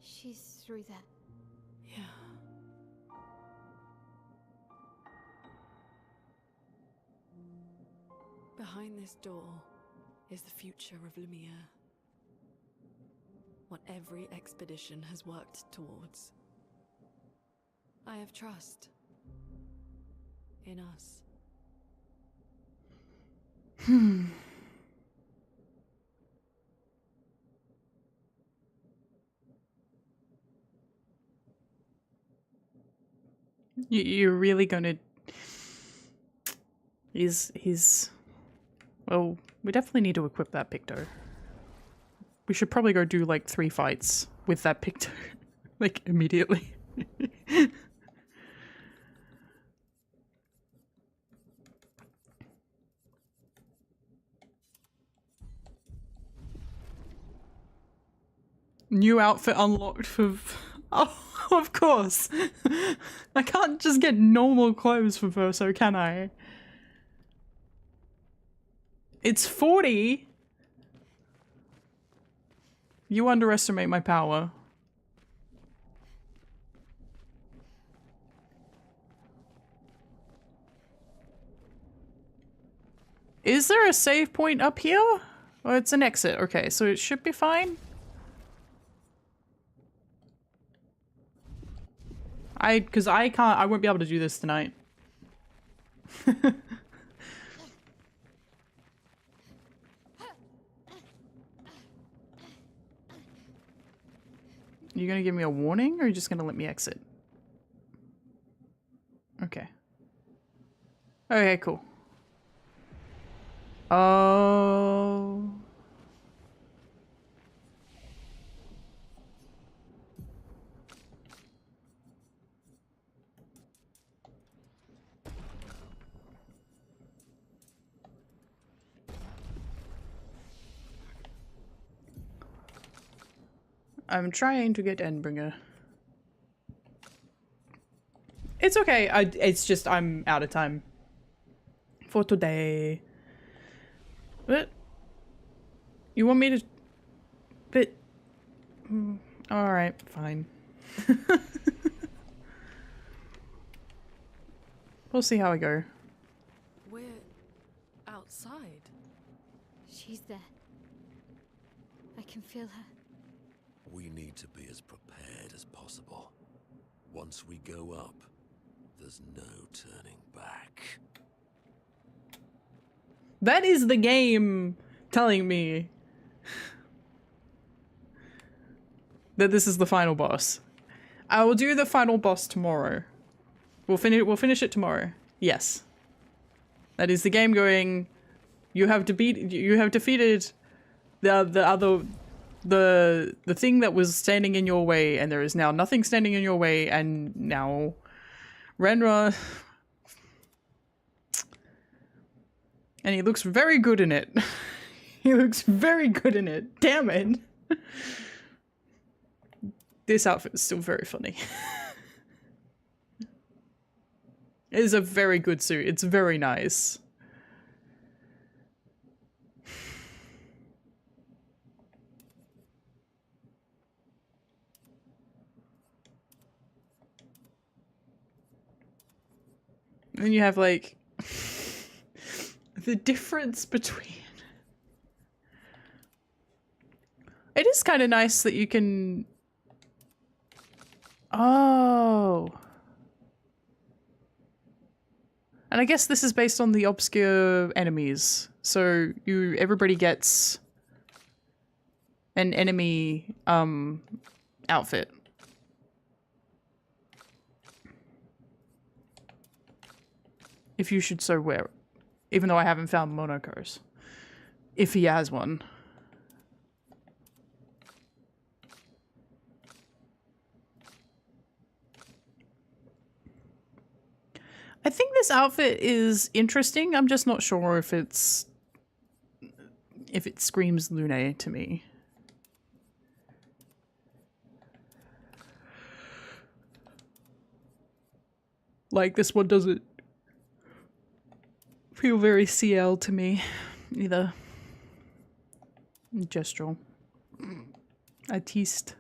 She's through that.
Yeah. Behind this door is the future of Lumiere. What every expedition has worked towards. I have trust in us.
You're really gonna... He's... Well, we definitely need to equip that Picto. We should probably go do like 3 fights with that Picto. Like, immediately. New outfit unlocked for... Oh, of course. I can't just get normal clothes for Verso, can I? It's 40! You underestimate my power. Is there a save point up here? Oh, it's an exit. Okay, so it should be fine. Because I won't be able to do this tonight. You gonna give me a warning, or are you just gonna let me exit? Okay. Okay, cool. Oh. I'm trying to get Endbringer. It's okay. It's just I'm out of time for today. But you want me to? But all right, fine. We'll see how I go.
We're outside.
She's there. I can feel her.
We need to be as prepared as possible. Once we go up, there's no turning back.
That is the game telling me that this is the final boss. I will do the final boss tomorrow. We'll finish it tomorrow. Yes. That is the game going, you have defeated the thing that was standing in your way, and there is now nothing standing in your way, and now Renra, and he looks very good in it. He looks very good in it. Damn it. This outfit is still very funny. It is a very good suit. It's very nice. And you have like the difference between. It is kind of nice that you can. Oh. And I guess this is based on the obscure enemies. So everybody gets an enemy outfit. If you should so wear it. Even though I haven't found Monaco's. If he has one. I think this outfit is interesting. I'm just not sure if it screams Lune to me. Like, this one doesn't feel very CL to me either. Gestural. Artiste.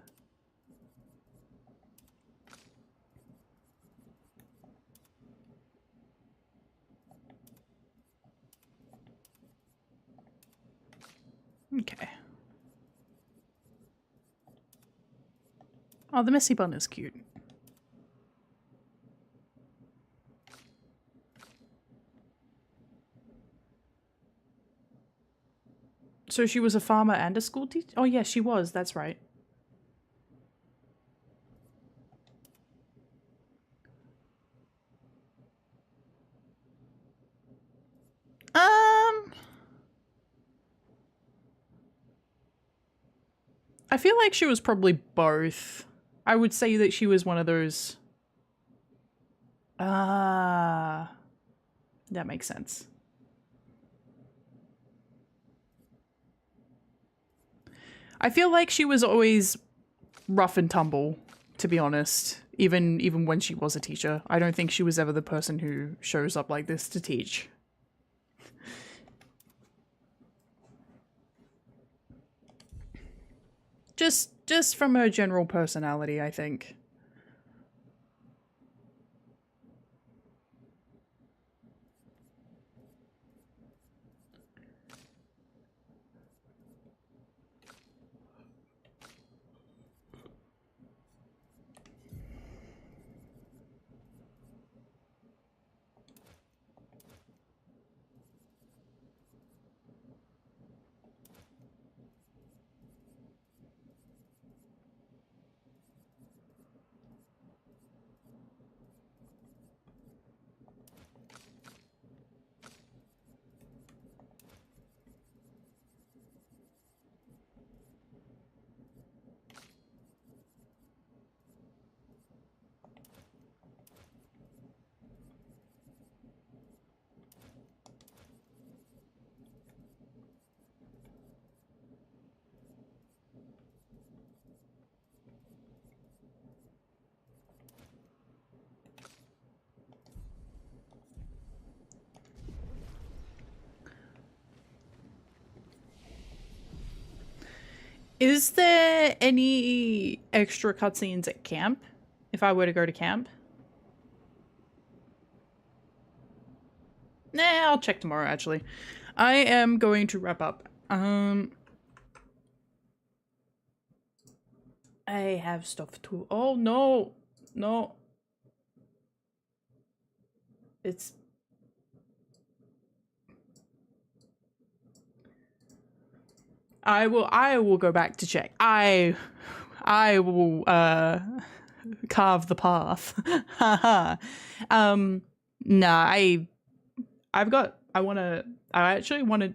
Okay. Oh, the messy bun is cute. So she was a farmer and a school teacher? Oh yeah, she was, that's right. I feel like she was probably both. I would say that she was one of those. That makes sense. I feel like she was always rough and tumble, to be honest. Even when she was a teacher. I don't think she was ever the person who shows up like this to teach. Just from her general personality, I think. Is there any extra cutscenes at camp? If I were to go to camp? Nah, I'll check tomorrow, actually. I am going to wrap up. I have stuff to... Oh, no! No. It's... I will go back to check. I will, carve the path. Haha. Nah, I actually wanna...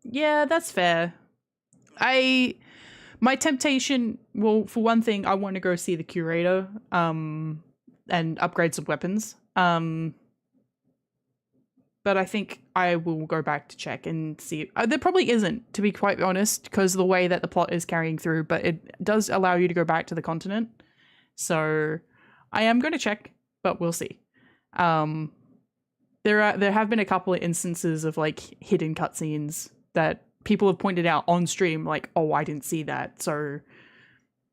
Yeah, that's fair. My temptation, well, for one thing, I want to go see the curator, and upgrade some weapons. But I think I will go back to check and see. There probably isn't, to be quite honest, because of the way that the plot is carrying through, but it does allow you to go back to the continent. So I am going to check, but we'll see. There have been a couple of instances of like hidden cutscenes that people have pointed out on stream, like, oh, I didn't see that. So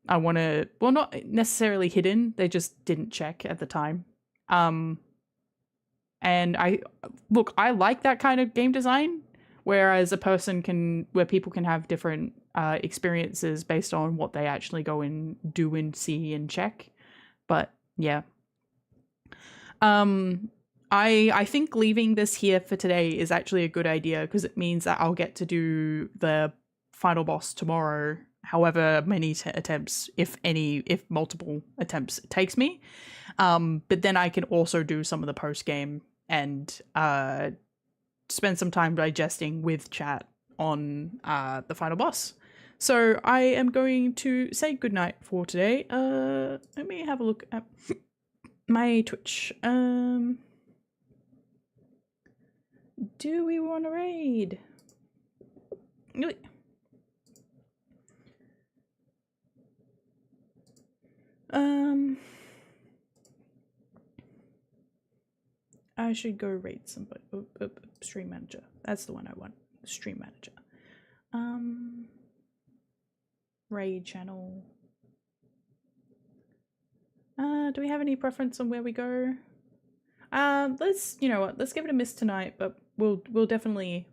I want to, well, not necessarily hidden. They just didn't check at the time. And I like that kind of game design, whereas where people can have different experiences based on what they actually go and do and see and check. But yeah. I think leaving this here for today is actually a good idea, because it means that I'll get to do the final boss tomorrow, however many attempts, if multiple attempts it takes me. But then I can also do some of the post game and spend some time digesting with chat on the final boss. So I am going to say goodnight for today. Let me have a look at my Twitch. Do we want to raid? I should go raid somebody. Stream manager. That's the one I want. Stream manager. Raid channel. Do we have any preference on where we go? Let's, you know what? Let's give it a miss tonight, but we'll definitely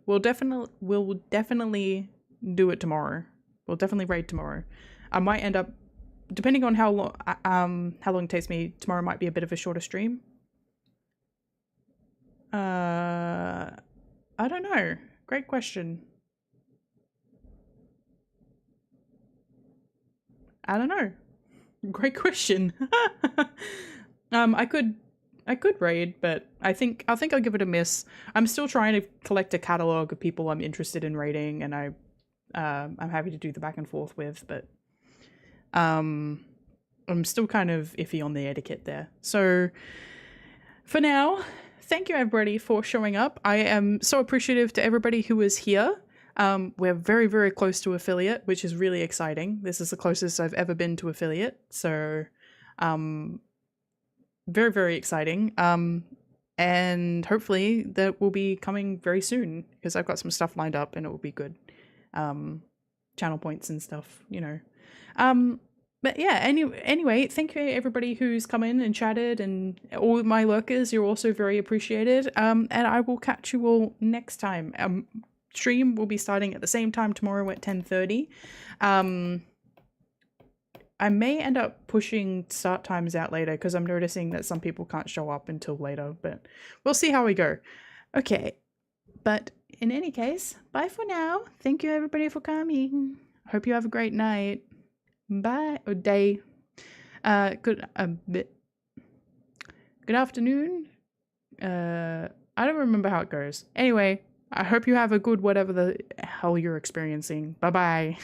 do it tomorrow. We'll definitely raid tomorrow. I might end up, depending on how long it takes me, tomorrow might be a bit of a shorter stream. I don't know. Great question. I don't know. Great question. I could raid, but I think I'll give it a miss. I'm still trying to collect a catalog of people I'm interested in raiding, and I'm happy to do the back and forth with, but I'm still kind of iffy on the etiquette there. So for now, thank you everybody for showing up. I am so appreciative to everybody who is here. We're very, very close to affiliate, which is really exciting. This is the closest I've ever been to affiliate. So, very, very exciting. And hopefully that will be coming very soon, because I've got some stuff lined up and it will be good. Channel points and stuff, you know. But yeah, anyway, thank you everybody who's come in and chatted, and all of my lurkers, you're also very appreciated. And I will catch you all next time. Stream will be starting at the same time tomorrow at 10:30. I may end up pushing start times out later, because I'm noticing that some people can't show up until later, but we'll see how we go. Okay, but in any case, bye for now. Thank you everybody for coming. Hope you have a great night. Bye, or day. Good afternoon. I don't remember how it goes. Anyway, I hope you have a good whatever the hell you're experiencing. Bye bye.